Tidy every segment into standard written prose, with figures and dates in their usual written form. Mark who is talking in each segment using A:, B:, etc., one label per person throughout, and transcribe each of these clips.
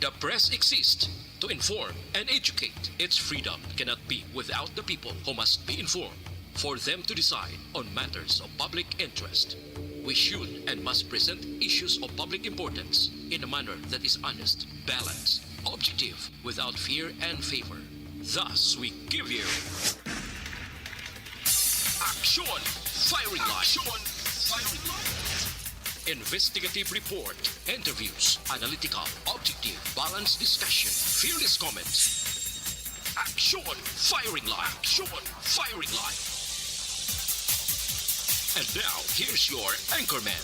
A: The press exists to inform and educate. Its freedom cannot be without the people who must be informed for them to decide on matters of public interest. We should and must present issues of public importance in a manner that is honest, balanced, objective, without fear and favor. Thus, we give you Action Firing Line. Investigative report, interviews, analytical, objective, balanced discussion, fearless comments. Action Firing Line. Action Firing Line. And now, here's your anchorman.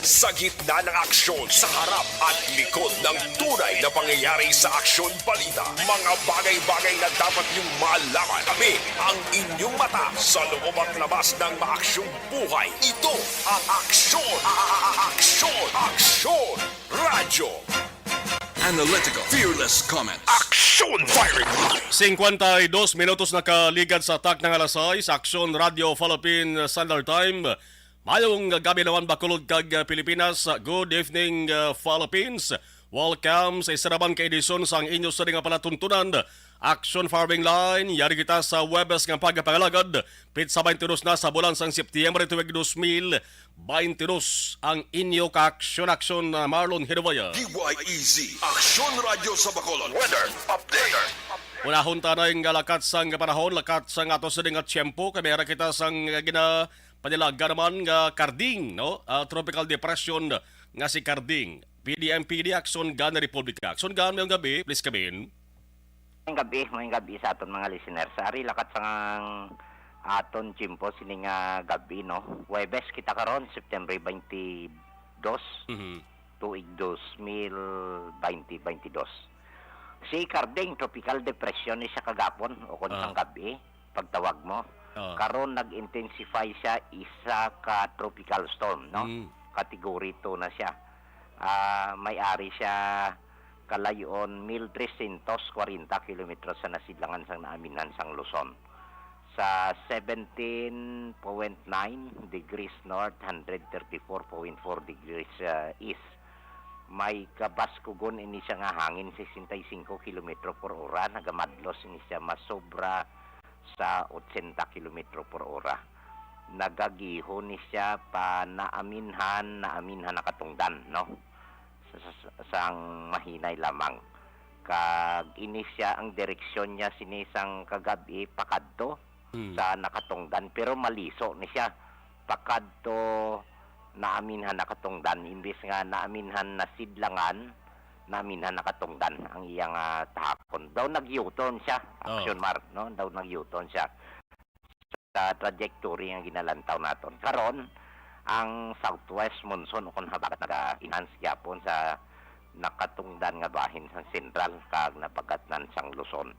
B: Sa gitna ng aksyon, sa harap at likod ng tunay na pangyayari sa Aksyon Balita, mga bagay-bagay na dapat niyong malaman. Kami ang inyong mata sa loob at labas ng maaksyong buhay. Ito ang Aksyon! Aksyon! Radyo!
C: Analytical, fearless comment.
B: Aksyon Firing Line!
D: 52 minutos na kaligad sa atak ng alas 6, Aksyon Radio Philippine Standard Time. Mayong gabi naman bakulod kag Pilipinas. Good evening Philippines. Welcome sa isa naman ka edisyon sa ang inyo sa nga palatuntunan. Action Farming Line. Yari kita sa Webes ng pagpapangalagad. Pitsa 22 na sa bulan sang Septyembre tuwag 2022. Ang inyo ka-action Marlon Hirvaya.
B: DYEZ Aksyon Radio sa Bacolod. Weather Update.
D: Unahon tanay nga lakat sang panahon, lakat sang ato sa nga tiyempo. Kamera kita sang panilaga naman nga Carding, no? Tropical depression nga si Carding. PDMPD Action Gun Republika. Action Gun, ngayong gabi, please come in.
E: Ngayong gabi sa aton mga listeners. Ari lakat sang aton chimpo sining gabi, no? Webes kita karon September 22, tuig 2022. Si Carding tropical depression siya kagapon o kun sang gabi pagtawag mo. Karon nag-intensify siya isa ka tropical storm, no? Category 2 na siya. May-ari siya kalayon 1,340 kilometro sa nasidlangan sang naaminan sang Luzon. Sa 17.9 degrees north, 134.4 degrees east. May kabaskugon ini siya nga hangin 65 kilometro per ora. Nagamadlos ini siya masobra sa 80 km per ora. Nagagiho ni siya pa naaminhan nakatungdan, no? Sang mahinay lamang. Kag ini siya ang direksyon niya sinisang kagabi pakadto sa nakatungdan pero maliso ni siya pakadto naaminhan nakatungdan imbis nga naaminhan na sidlangan namin nakatungdan ang iyang tahakon. Daw nag-U-turn siya, Action Mark, no? Daw nag-U-turn siya sa trajectory ang ginalantaw naton. Karon ang southwest monsoon kung habagat naga-enhance gyapon sa nakatungdan nga bahin sa central kag napagatnan sang Luzon.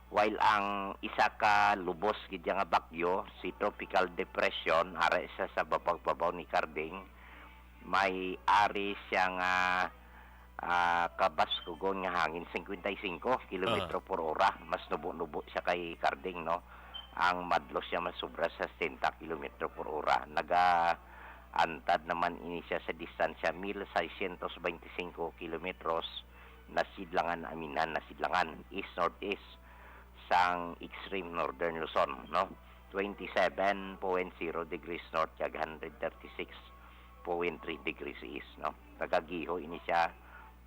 E: While ang isa ka lubos gid nga bagyo, si tropical depression ara isa sa babagbabaw ni Carding, may ari siya nga kabaskugon nga hangin 55 km per ora. Mas nubo-nubo siya kay Carding, no? Ang madlos siya masobra sa 60 km per ora. Nagaantad naman ini siya sa distansya 1,625 kilometros nasidlangan aminan nasidlangan east-northeast sang extreme northern Luzon, no? 27.0 degrees north kag 136.3 degrees east, no? Nagagiho ini siya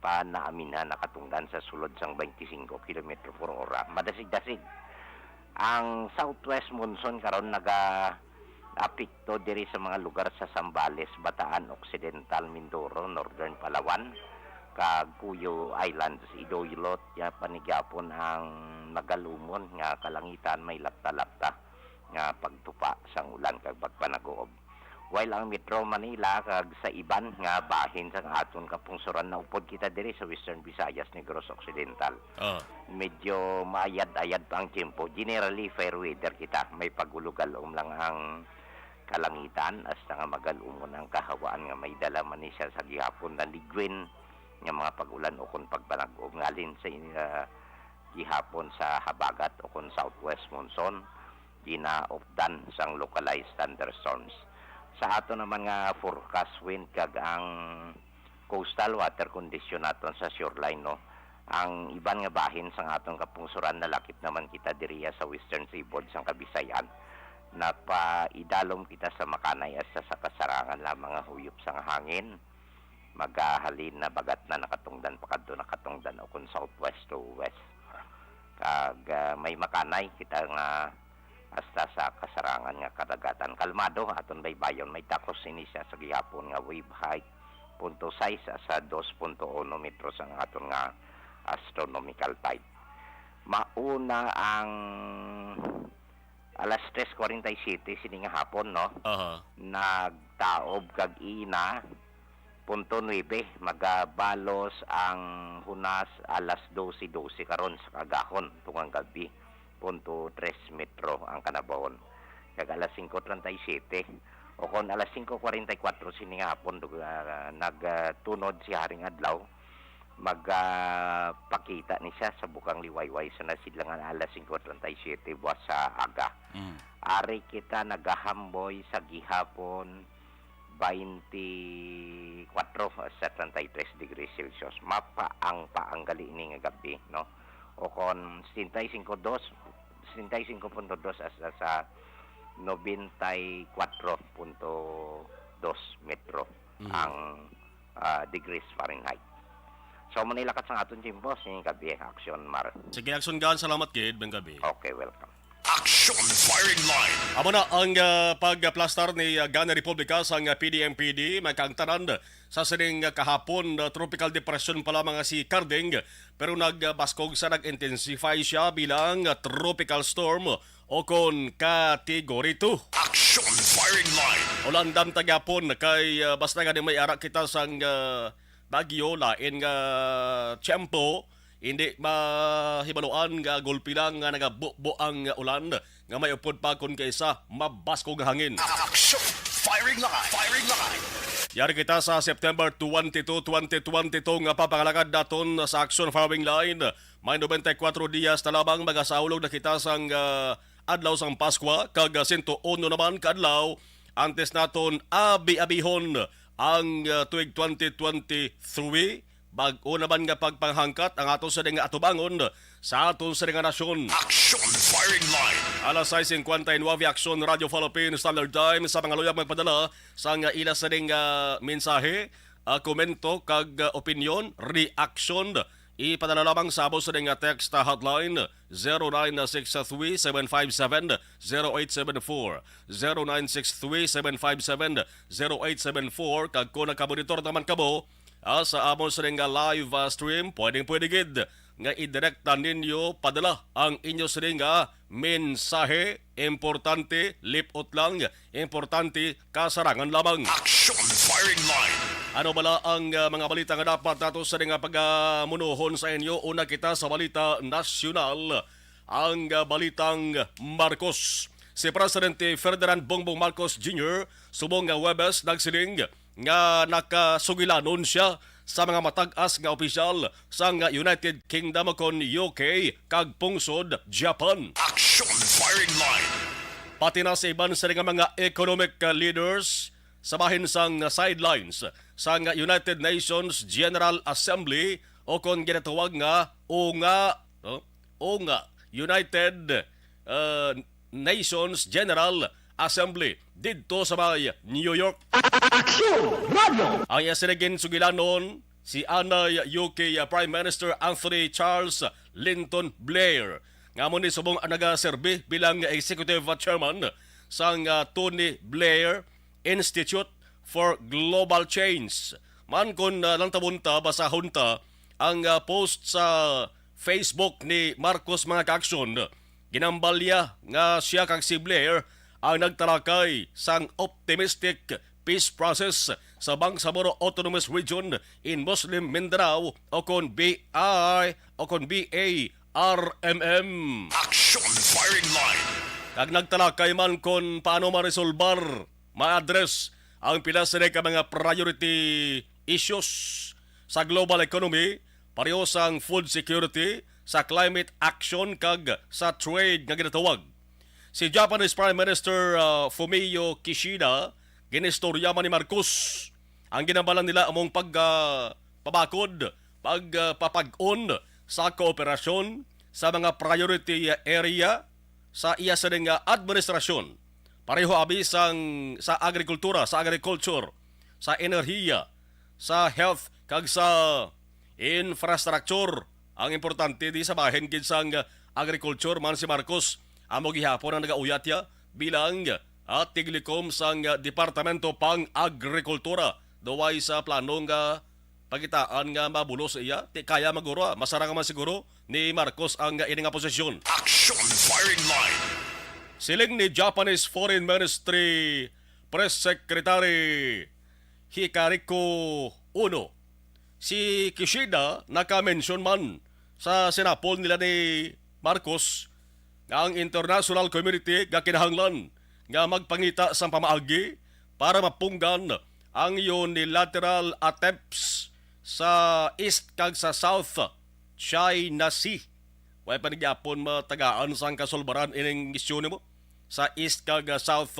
E: pa naaminhan nakatungdan sa sulod sang 25 km per ora. Madasig-dasig. Ang southwest monsoon karon naga-apekto diri sa mga lugar sa Zambales, Bataan, Occidental, Mindoro, Northern Palawan, kag Cuyo Islands, Iloilot, ya panigapon ang nagalumon nga kalangitan may lapta-lapta nga pagtupa sang ulan kag pagpanagoob. While ang Metro Manila kag sa iban nga bahin sang aton kapungsuran na upod kita diri sa Western Visayas, Negros Occidental. Medyo maayad-ayad pa ang tiempo. Generally fair weather kita. May pagulugalom lang ang kalangitan hasta nga magalumon ang kahawaan nga may dala man siya sa gihapon na ligwin nga mga pagulan o kun pagpanag-og ngalin sa gihapon sa habagat o kun southwest monsoon gina-ofdan sang localized thunderstorms. Sa ato naman nga forecast wind kag ang coastal water condition naton sa shoreline, no. Ang iban nga bahin sang aton kapungsuran nalakip naman kita diriya sa Western Seaboard sang Kabisayan. Napaidalom kita sa Makanay asa sa kasarangan lamang nga huyop sang hangin. Magahalin na bagat na nakatungdan pakadto nakatungdan o kun southwest to west. Kag may Makanay kita nga hasta sa kasarangan nga kadagatan. Kalmado aton baybayon may takos ini siya sa gihapon nga wave height 0.6 sa 2.1 metros ang aton nga astronomical tide. Mauna ang alas 3:47 sini nga hapon, no? Nagtaob kag ina 0.9 magabalos ang hunas alas 12:12 karon sa kagahon tungang gabi 0.3 metro ang kanabawon. Kag alas 5:37 o kon alas 5:44 sini nga hapon nagtunod si Haring Adlaw magpakita ni siya sa bukang liwayway sa nasidlangan alas 5:37 buwas sa aga. Ari kita nagahamboy sa gihapon 24 sa 33 degrees Celsius. Mapaang paanggali ini nga gabi, no? O kon 65.2 asa sa 94.2 metro ang degrees Fahrenheit. So, manilakat sa aton timpos yung gabi, Action Mar.
D: Sige, Action Gan. Salamat, Kid. Ben gabi.
E: Okay, welcome.
B: Action Firing Line.
D: Amo na ang pagplastar ni Gana Republika sa PDMPD magkaangtanan sa sining kahapon tropical depression pa lamang si Carding pero nagbaskog sa nag-intensify siya bilang tropical storm o kon category 2.
B: Action Firing Line.
D: Ulandam tagapon kay basta nga may ara kita sang Bagyo lain nga tiyempo hindi mahibaluan nga gulpi lang nga nagabubo ang ulan nga may upod pa kun kaysa mabasko nga hangin.
B: Action Firing Line. Firing Line.
D: Yari kita sa September 22, 2022 nga papangalagad naton sa Action Firing Line. May 94 diyas na labang magasaulog na kita sang adlaw sang Paskwa kag 101 naman kadlaw antes naton abi-abihon ang tuig 2023 bag-o naman nga pagpanghangkat ang aton sa nga atubangon sa aton sa nga nasyon.
B: Action Firing Line.
D: Alas 6:59 Action Radio Philippines Standard Time sa mga luyag magpadala sa nga ila sa mensahe, komento kag opinion, reaction. Ipadala lamang sa abo sa nga text hotline 0963-757-0874 0963-757-0874 kag kung nakamonitor naman kamo sa amon sa nga live stream pwede gid nga idirekta ninyo padala ang inyo sa nga mensahe importante lipot lang importante kasarangan lamang.
B: Action Firing Line.
D: Ano bala ang mga balita nga dapat nato sa nga pagamunuhon sa inyo? Una kita sa balita nasyonal, ang balitang Marcos. Si Presidente Ferdinand Bongbong Marcos Jr. subong nga Webes nagsiling nga nakasugilanon siya sa mga matag-as nga opisyal sa United Kingdom kon UK kag pungsod Japan.
B: Action Firing Line.
D: Pati na sa iban sa mga economic leaders sa bahin sang sidelines sa United Nations General Assembly o kung ginatawag nga United Nations General Assembly didto sa may New York.
F: Action Radio.
D: Ang yasinagin sugilanon si Anay UK Prime Minister Anthony Charles Linton Blair nga mo ni subong nagaserbi bilang executive chairman sa Tony Blair Institute for Global Change. Man kon lantabunta basahon ta ang post sa Facebook ni Marcos mga kaaksyon. Ginambalya nga siya kag si Blair ang nagtarakay sang optimistic peace process sa Bangsamoro Autonomous Region in Muslim Mindanao o kon BARMM.
B: Action Firing Line.
D: Kag nagtalakay man kon paano ma-resolbar ma-address ang pila sa mga priority issues sa global economy, pareho sang food security, sa climate action kag sa trade nga ginatawag. Si Japanese Prime Minister Fumio Kishida ginistorya man ni Marcos ang ginabalan nila among pagpabakod, pagpapag-on sa kooperasyon sa mga priority area sa iya sa administrasyon. Pareho abi sa agrikultura, sa agriculture, sa enerhiya, sa health, kag sa infrastructure. Ang importante di sa bahin gid sang agriculture man si Marcos amo gihapon ang nagauyat ya bilang tiglikom sang Departamento pang Agrikultura. Duway sa planong pagitaan nga mabulos iya, ti kaya maguro, masara man siguro ni Marcos ang ini nga posisyon.
B: Action firing line.
D: Siling ni Japanese Foreign Ministry Press Secretary Hikariko Uno, si Kishida naka-mention man sa sinapol nila ni Marcos nga ang international community nga kinahanglan nga magpangita sa pamaagi para mapunggan ang unilateral attempts sa East kag sa South China Sea. Way panigyapon matagaan sang kasulbaran ining isyu nimo sa East kag South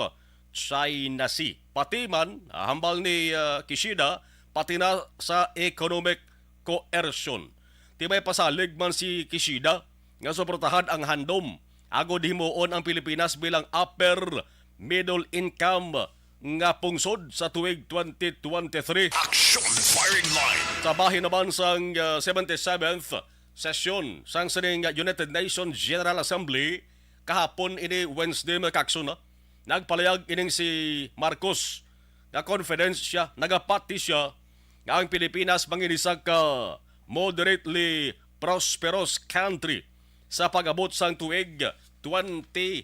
D: China Sea. Pati man hambal ni Kishida pati na sa economic coercion. Tibay pasalig man si Kishida nga suportahan ang handom agod himuon ang Pilipinas bilang upper middle income nga pungsod sa tuig 2023.
B: Action firing line.
D: Sa bahin naman sang 77th session sang sining United Nations General Assembly kahapon ini Wednesday makaksun na nagpalayag ining si Marcos nga confidence siya, nagapati siya nga ang Pilipinas manginisa ka moderately prosperous country sa pag-abot sang tuig 2040.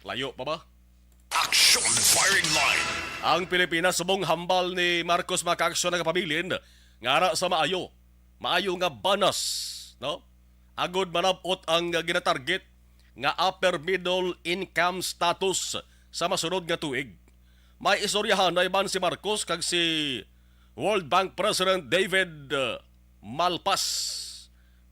D: Layo pa ba?
B: Action firing line.
D: Ang Pilipinas subong hambal ni Marcos makaaksyon nga pabilin ngara sa maayo nga banas, no? Agod manabot ang ginatarget nga upper middle income status sa masunod nga tuig. May istoryahan na iban si Marcos kag si World Bank President David Malpass.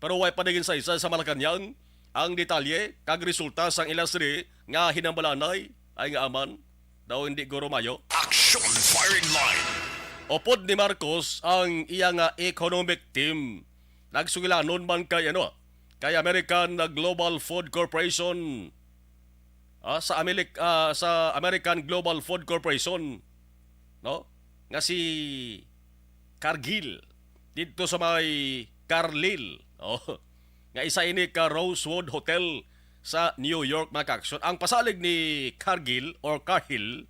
D: Pero way panigin sa isa sa Malacañang ang detalye kag resulta sang ilasri nga hinambalanay ay nga aman daw hindi guro mayo.
B: Action firing line.
D: Opod ni Marcos ang iya nga economic team. Nagsugilanon man kay kay American Global Food Corporation. Sa American Global Food Corporation, no? Nga si Cargill dito sa may Carlyle. Nga isa ini ka Rosewood Hotel sa New York makaaksyon. Ang pasalig ni Cargill or Carhill,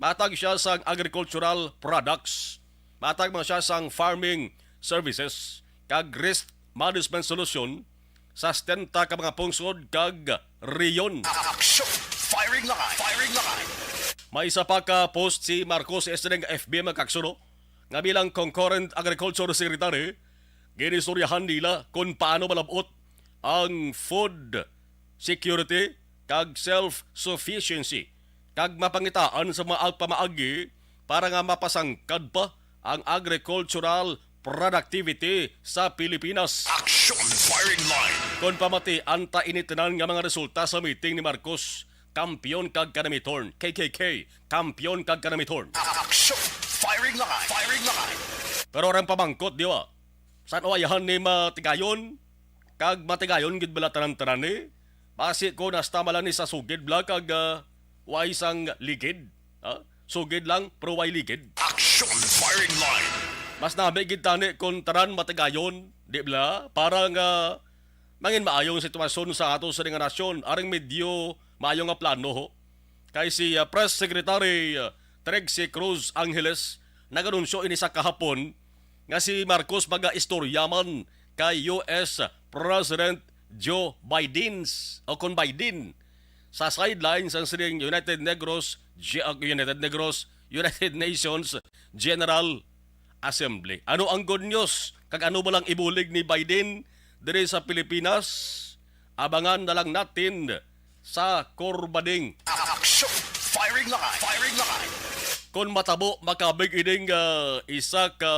D: matag siya sa agricultural products, matag man siya sa farming services, kag risk management solution sa 70 ka mga pungsod kag riyon.
B: Action firing line. Firing line.
D: May isa pa ka post si Marcos Estreng FB magkaksuno nga bilang concurrent agriculture secretary, ginistoryahan nila kung paano malabot ang food security kag self-sufficiency kag mapangitaan sa mga pamaagi para nga mapasangkad pa ang agricultural productivity sa Pilipinas.
B: Action firing line.
D: Kung pamati anta initinan nga mga resulta sa meeting ni Marcos, kampiyon kag kanamitorn, KKK, kampiyon kag kanamitorn.
B: Action firing line. Firing line.
D: Pero orang pamangkot, di ba? Saan oayahan ni matigayon? Kag matigayon gid bala tanan-tanan ni? Pasi ko nasta malan ni sa sugid bla kag way sang ligid. Sugid lang pero way ligid.
B: Action firing line.
D: Mas nabi gid tani kung tanan matigayon, di bla? Para nga mangin maayong sitwasyon sa ato sa nga nasyon. Aring medyo maayo nga plano ho. Kay si Press Secretary Trixie Cruz Angeles naganunsyo ini sa kahapon nga si Marcos maga-istoryaman kay US President Joe Biden o kon Biden sa sidelines ang sining United Nations General Assembly. Ano ang good news? Kag ano ba lang ibulig ni Biden diri sa Pilipinas? Abangan na lang natin sa Corbading.
B: Action firing line. Firing line.
D: Kung matabo makabig ining isa ka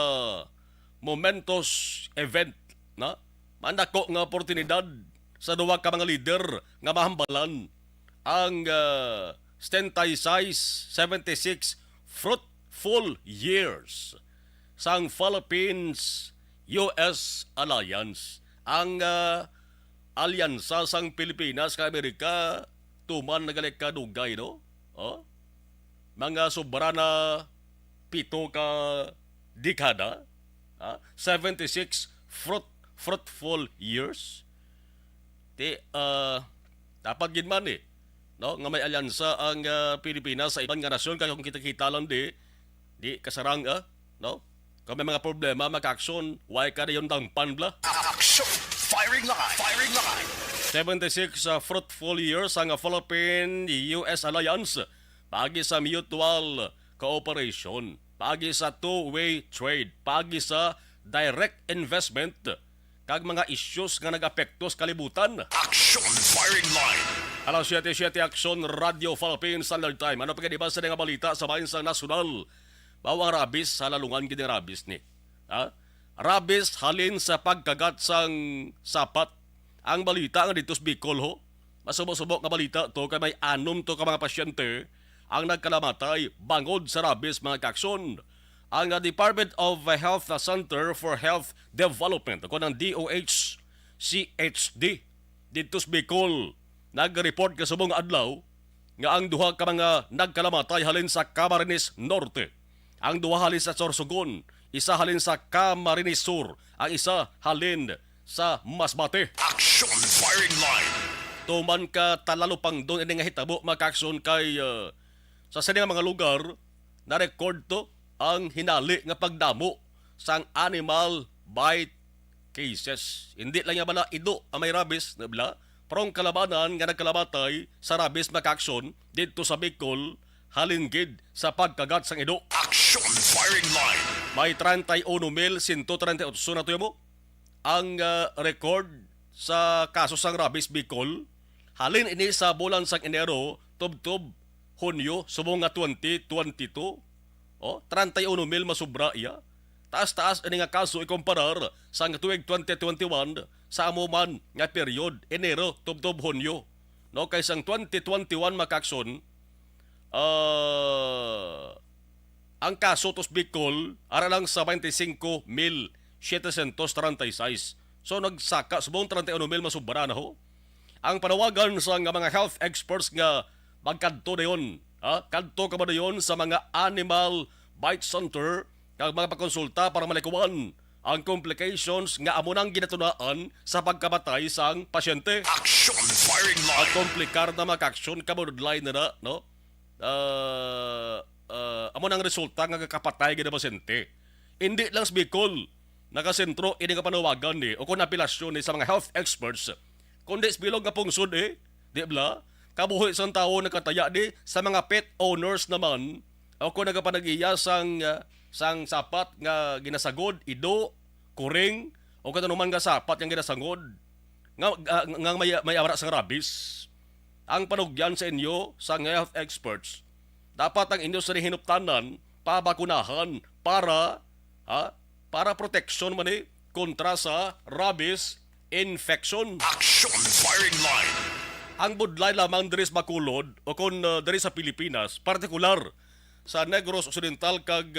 D: momentous event na mandako nga oportunidad sa duwa ka mga leader nga mahambalan ang 76 fruitful years sang Philippines-US Alliance. Ang alyansa sang Pilipinas kay Amerika tuman nagalik ka dugay, no? Oh? Mga sobra na 7 ka dekada, 76 fruitful years. Dapat gid man no, nga may alyansa ang Pilipinas sa ibang nga nasyon kaya kung kita-kita lang di kasarang no? Kung may mga problema, maka-aksyon, why ka na yung tangpan bla?
B: Action! Firing line! Firing line!
D: 76 fruitful years ang Philippine-US Alliance pagi sa mutual cooperation, pagi sa two-way trade, pagi sa direct investment, kag mga issues nga nag-apekto sa kalibutan.
B: Action! Firing line!
D: Alas 7:07 Action Radio Philippines Standard Time. Ano pa ba sa nga balita sa bayan sa nasyonal? Bawang rabis sa lalungan gini rabis ni. Rabis halin sa pagkagat sang sapat. Ang balita nga dito sa Bicol ho. Masubok-subok nga balita to kay may 6 to ka mga pasyente ang nagkalamatay bangod sa rabis mga kakson. Ang Department of Health Center for Health Development ako ng DOH-CHD dito sa Bicol nag-report kasubong adlaw nga ang duha ka mga nagkalamatay halin sa Camarines Norte. Ang duha halin sa Sorsogon, isa halin sa Camarines Sur, ang isa halin sa Masbate.
B: Action! Firing line!
D: Tuman ka talalupang doon ini nga hitabo makakson kay sa sining mga lugar na record to ang hinali nga pagdamo sang animal bite cases. Hindi lang bala ido ang may rabies na bla, prong kalabanan nga nagkalabatay sa rabies makakson dito sa Bicol halingid sa pagkagat sang ido.
B: Action! Firing line!
D: May 31,138 na tuyo mo ang record sa kaso sang rabies Bicol. Halin ini sa bulan sang Enero, tub-tub, Hunyo, subong nga 2022. 31,000 masubra iya. Taas-taas ini nga kaso ikumparar sa tuig 2021 sa amuman nga period Enero, tub-tub, Hunyo. No, kay sang 2021 makakson, ang kaso tos Bicol ara lang sa 25,736. So nagsaka subong 31,000 masubra na ho. Ang panawagan sa mga health experts nga magkadto dayon, kadto ka ba dayon sa mga animal bite center kag mga pakonsulta para malikuan ang complications nga amo nang ginatunaan sa pagkamatay sang pasyente.
B: Action! Firing
D: At
B: line!
D: komplikar na maka-action kabudlay na no? Amo nang resulta nga kakapatay gina pasyente. Hindi lang sa Bicol nakasentro ini nga panawagan ni o kung apelasyon ni sa mga health experts kundi sa bilog nga pungsod di bla kabuhi sang tao nakataya di sa mga pet owners naman o kung nagapanag-iya sang sapat nga ginasagod ido kuring o katanuman nga sapat nga ginasagod nga may awara sang rabies. Ang panugyan sa inyo sa health experts dapat ang inyo sa hinuptanan pabakunahan para proteksyon man kontra sa rabies infection.
B: Action! Firing line!
D: Ang budlay lamang diri sa Bacolod o kung diri sa Pilipinas, partikular sa Negros Occidental kag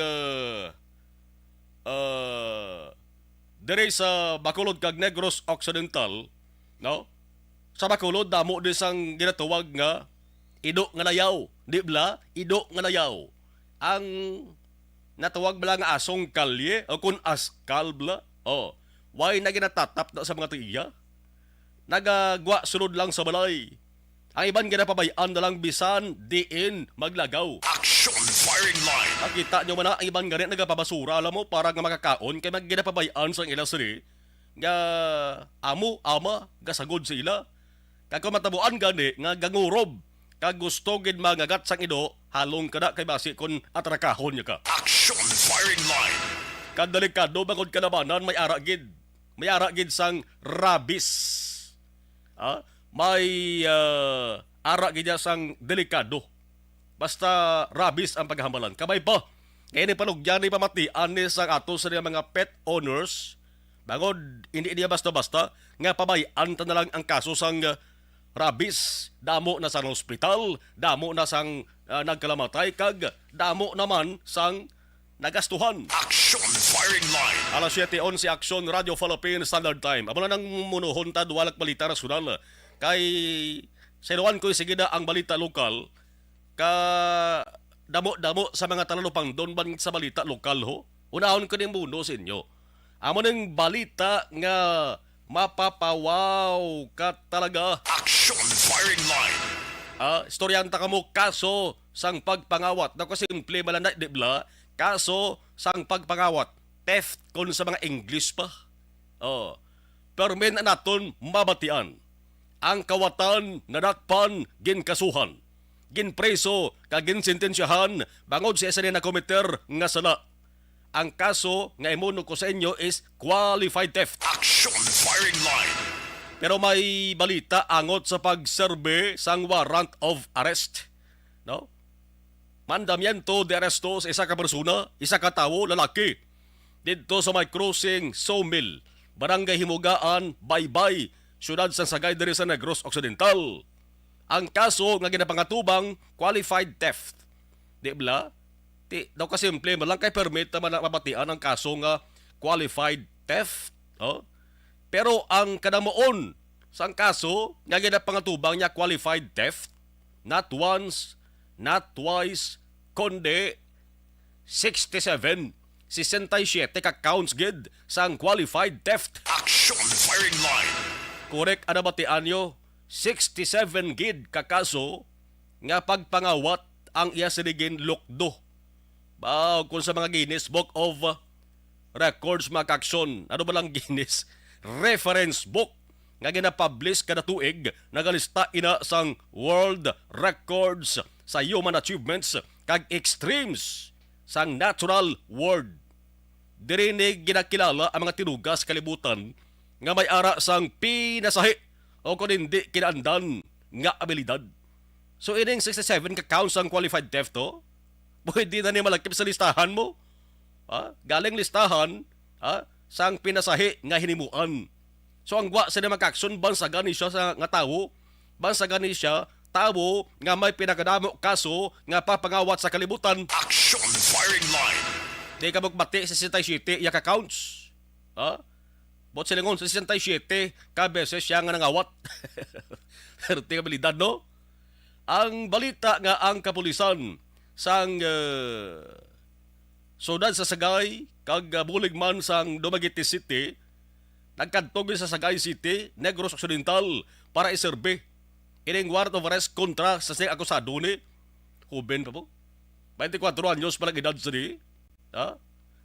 D: diri sa Bacolod kag Negros Occidental, no? Sa Bacolod damo di sang ginatawag nga ido nga layaw, di bla? Ido nga layaw. Ang natawag bala nga asong kalye o kung askal bla. Why na ginatatap na sa mga tiya? Nagagwa sunod lang sa balay. Ang iban ginapabayaan na lang bisan diin maglagaw.
B: Action! Firing line!
D: Nakita nyo man na ang iban ganit nagapabasura alam mo para nga makakaon kay mag ginapabayaan sa ilang siri nga ama gasagod sila. Kag matabuan gani nga gangurob kag gusto gid magagat sang ido halong kada kay basi kon atrakahon niya ka.
B: Action! Firing line!
D: Kadelikado bangod kalabanan may ara gid sang rabies. May ara gid sang delikado. Basta rabies ang paghamalan. Kabay pa. Kaya ni panugyan ni pamatian ni sang ato sa mga pet owners. Bangod hindi niya basta-basta nga pabayan ta na lang ang kaso sang rabis, damo na sang hospital, damo na sang nagkalamatay, kag damo naman sang nagastuhan.
B: Action firing line.
D: Alas 7:11 Action Radio Philippines Standard Time. Amo na nang munuhon ta duwalak balita nasyonal. Kay sinuan ko sige na ang balita lokal ka damo-damo sa mga talalupang doon ban sa balita lokal ho. Unahon ko ning muno sa inyo. Amo ning balita nga mapapawaw ka talaga.
B: Action firing line.
D: Istoryanta ka mo kaso sang pagpangawat. Na kasi simple malanda, di ba? Kaso sang pagpangawat. Theft kon sa mga English pa. Permen naton mabatian. Ang kawatan nadakpan ginkasuhan. Ginpreso kag ginsentensyahan bangod sa isa na komiter nga sala. Ang kaso nga imuno ko sa inyo is qualified theft.
B: Action firing line.
D: Pero may balita angot sa pagserbe sang warrant of arrest. No? Mandamiento de arresto sa isa ka persona, isa ka tawo, lalaki. Dito sa may crossing, Sawmill, Barangay Himugaan, Baybay, siyudad sa Sagay diri sa Negros Occidental. Ang kaso nga ginapangatubang qualified theft. Di ba? Daw kasi simple man lang kay permit na mabatian ang kaso nga qualified theft. Pero ang kadamoon sang kaso nga ginapangatubang niya qualified theft, not once, not twice, kundi 67 ka counts gid sang qualified theft.
B: Action firing line.
D: Correct ana batian nyo, 67 gid ka kaso nga pagpangawat ang iya sinigin lukdo. Kung sa mga Guinness Book of Records mga kaksyon, ano ba lang Guinness? Reference book nga ginapublish kada tuig, nagalista ina sang world records sa human achievements kag extremes sang natural world. Diri ni ginakilala ang mga tinugas kalibutan nga may ara sang pinasahi o kung hindi kinaandan nga abilidad. So ining 67 ka counts ang qualified theft to, pwede na ni malakip sa listahan mo. Galing listahan sang pinasahi nga hinimuan. So ang gwa sa magkakson bansagan ni siya sa nga tawo, bansagan ni siya tawo nga may pinakadamo kaso nga papangawat sa kalibutan.
B: Action firing line.
D: Di ka magbati sa 67 iya ka counts. Bot silingon sa 67 ka beses siya nga nangawat. Pero di ka balidad, no? Ang balita nga ang kapulisan sang sudad sa Sagay kag buligman sang Dumaguete City nagkadtog sa Sagay City, Negros Occidental para iserbe ining warrant of arrest kontra sa siyang akusado ni Huben pa po. 24 anyos palang edad sa di.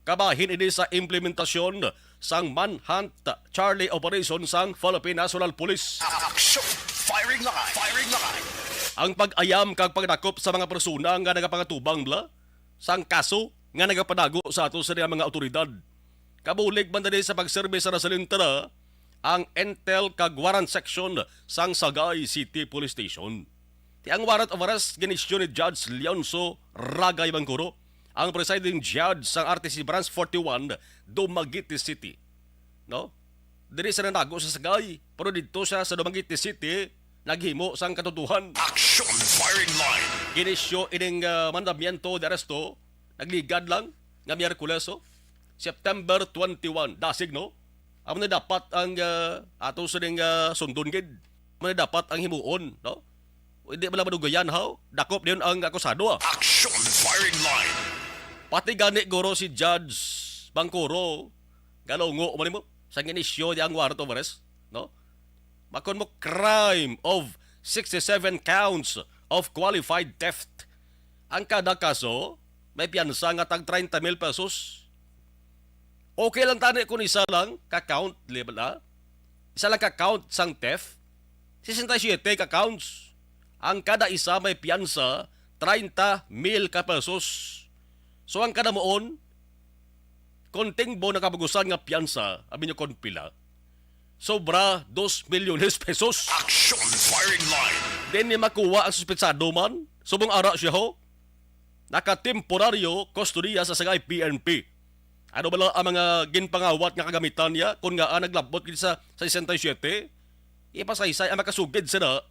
D: Kabahin ini sa implementasyon sang manhunt Charlie Operation sang Philippine National Police.
B: Action firing line. Firing line.
D: Ang pag-ayam kag pagdakop sa mga persona nga nagapangatubang sang kaso nga nagapadago sa ato sa mga otoridad. Kabulig man sa pagserbe sa nasalintara ang Intel kag Warrant Section sang Sagay City Police Station. Ang warrant of arrest ginisyon ni Judge Leonso Ragay Bangkuro, ang presiding judge sang RTC Branch 41 Dumaguete City. No? Diri sa nanago sa Sagay, pero dito siya sa Dumaguete City naghimo sang katotohan.
B: Action firing line.
D: Ginisyo ining mandamiento de arresto, nagligad lang nga Miyerkules, September 21, dasig no? Amo na dapat ang ato sa ning sundon gid. Amo na dapat ang himuon, no? Hindi ba lang madugayan haw? Dakop din ang akusado.
B: Action firing line.
D: Pati gani guro si Judge Bangkuro, galongo man mo sa ginisyo di ang warrant of arrest, no? Makon mo crime of 67 counts of qualified theft. Ang kada kaso, may piyansa nga tag 30,000 pesos. Okay lang tani kung isa lang ka-count, level isa lang ka-count sang theft. 67 ka-counts. Ang kada isa may piyansa 30,000 ka pesos. So ang kada moon, konting bo nakabagusan nga piyansa, abi nyo kon pila, sobra 2 milyones pesos.
B: Action firing line.
D: Then ni makuha ang suspetsado man, subong ara siya ho, nakatemporaryo kustodiya sa Sagay PNP. Ano ba lang ang mga ginpangawat nga kagamitan niya kung nga naglabot sa 67? Ipasaysay ang makasugid sila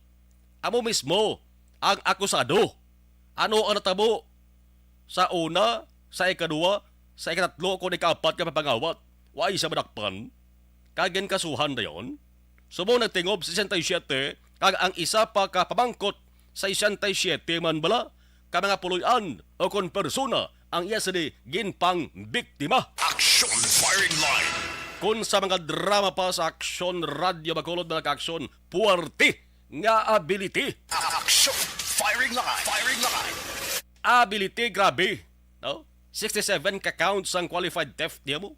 D: amo mismo ang akusado. Ano ang natabo sa una, sa ikadua, sa ikatatlo, kung ikaapat ka papangawat? Wa isa madakpan. Kagen kasuhan na yon. Subong nagtingob sa 67, kag ang isa pa ka pamangkot sa 67 man bala, ka mga puluyan o kon persona ang iya sini ginpang biktima.
B: Action Firing Line.
D: Kung sa mga drama pa sa Aksyon Radio Bacolod na ka-aksyon, puwerte nga ability.
B: Action Firing Line. Firing Line.
D: Ability, grabe. No? 67 ka-counts ang qualified theft niya mo.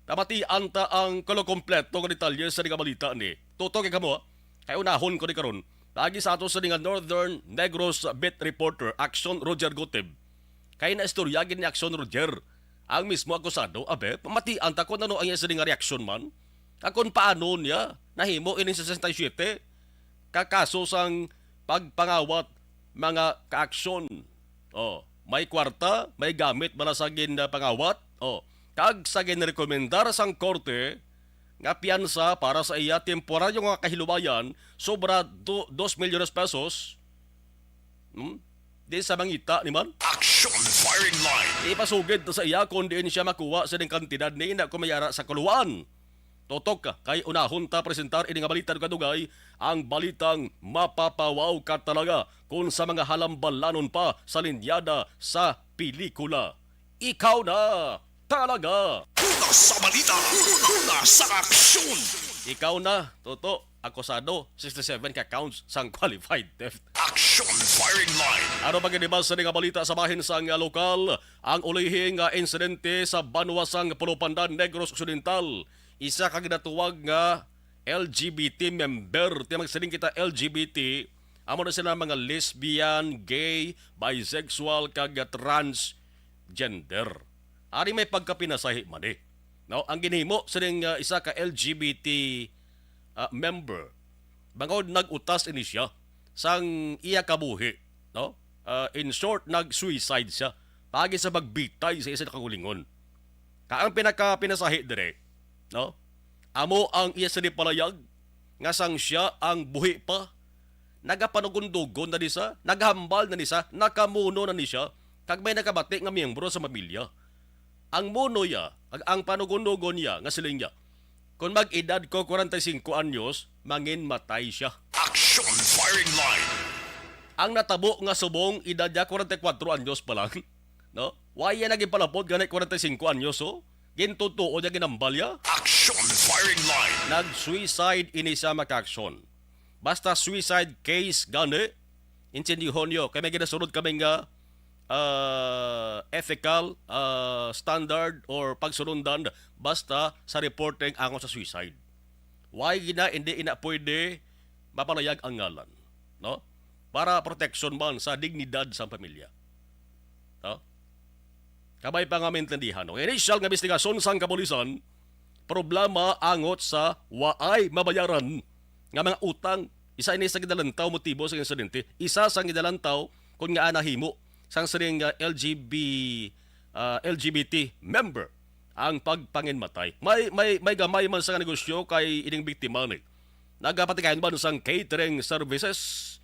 D: Tamati anta ang kolokompleto ng detalye sa nga balita ni. Tutok ka mo, kaya unahon ko ni karon. Lagi sa ato sa nga Northern Negros Beat Reporter, Action Roger Goteb. Kaya na istoryagin ni Action Roger. Ang mismo akusado, abe, pamatian ta kung ano ang iya sa nga reaksyon man. Kung paano niya nahimo ini sa 67 kakaso sang pagpangawat mga kaaksyon. Oh, may kwarta, may gamit malasagin na pangawat. Oh, kag sa ginrekomendar sang korte nga piyansa para sa iya temporaryo nga kahilubayan sobra 2 milyones pesos. Di sa mangita ni man.
B: Action Firing Line.
D: Ipasugid sa iya kung diin siya makuha sa ding kantidad ni na kumayara sa kuluan. Totok ka, kay unahon ta presentar ini nga balita kadugay, ang balitang mapapawaw ka talaga kung sa mga halambalanon pa sa linyada sa pelikula. Ikaw na talaga.
B: Una sa balita. Una sa aksyon.
D: Ikaw na, Toto, akusado, 67 ka counts sang qualified theft.
B: Action Firing Line.
D: Ano pagkadibas sa nga balita sa bahin sang lokal, ang ulihing nga insidente sa Banwasang Pulupandan, Negros Occidental. Isa kag natuwag nga LGBT member, ti magsaling kita LGBT, amo na sila mga lesbian, gay, bisexual kag transgender. Ari may pagkapinasahi man eh. No, ang ginhimo sa isa ka LGBT member, bangod nagutas ini siya sang iya kabuhi, no? In short, nag-suicide siya pagi sa magbitay sa isa na kagulingon. Kaang pinaka-pinasahi dire, no? Amo ang iya sa palayag nga sang siya ang buhi pa, nagapanugundugon na ni siya, naghambal na ni siya, nakamuno na ni siya, kag may nakabati nga miyembro sa pamilya. Ang muno ya, ang panugundugon niya nga siling niya, kung mag-edad ko 45 anyos, mangin matay siya.
B: Action Firing Line.
D: Ang natabo nga subong edad niya 44 anyos pa lang, no? Waya naging palapod ganit 45 anyos, oh? Gintutuo niya ginambal ya.
B: Action Firing Line.
D: Nag-suicide ini sa makaksyon. Basta suicide case gani, intindihon nyo, kaya may ginasunod kami nga ethical standard or pagsunundan basta sa reporting angon sa suicide. Why hindi ina pwede mapalayag ang ngalan, no? Para protection man sa dignidad sa pamilya. No? Kabay pa nga maintindihan. No? Initial nga investigasyon sang kapulisan, problema angot sa waay mabayaran nga mga utang. Isa ini sa gidalantaw motibo sa insidente. Isa sa gidalantaw kung nga anahimo sang siring LGBT member ang pagpanginmatay. May gamay man sa negosyo kay ining biktima ni. Nagapatikayan man sang catering services.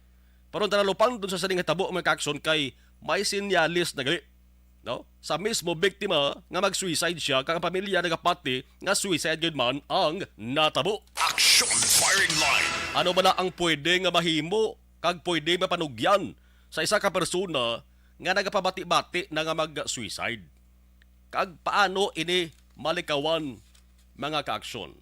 D: Pero nalupang dun sa siring hitabo mga kakson kay may sinyalis na gali. No? Sa mismo biktima nga mag-suicide siya, kang pamilya nagapati nga suicide yun man ang natabo.
B: Action Firing Line.
D: Ano ba na ang pwede nga mahimo kag pwede mapanugyan sa isa ka persona nga nagapabati-bati na nga mag-suicide? Kag paano ini malikawan mga ka-aksyon?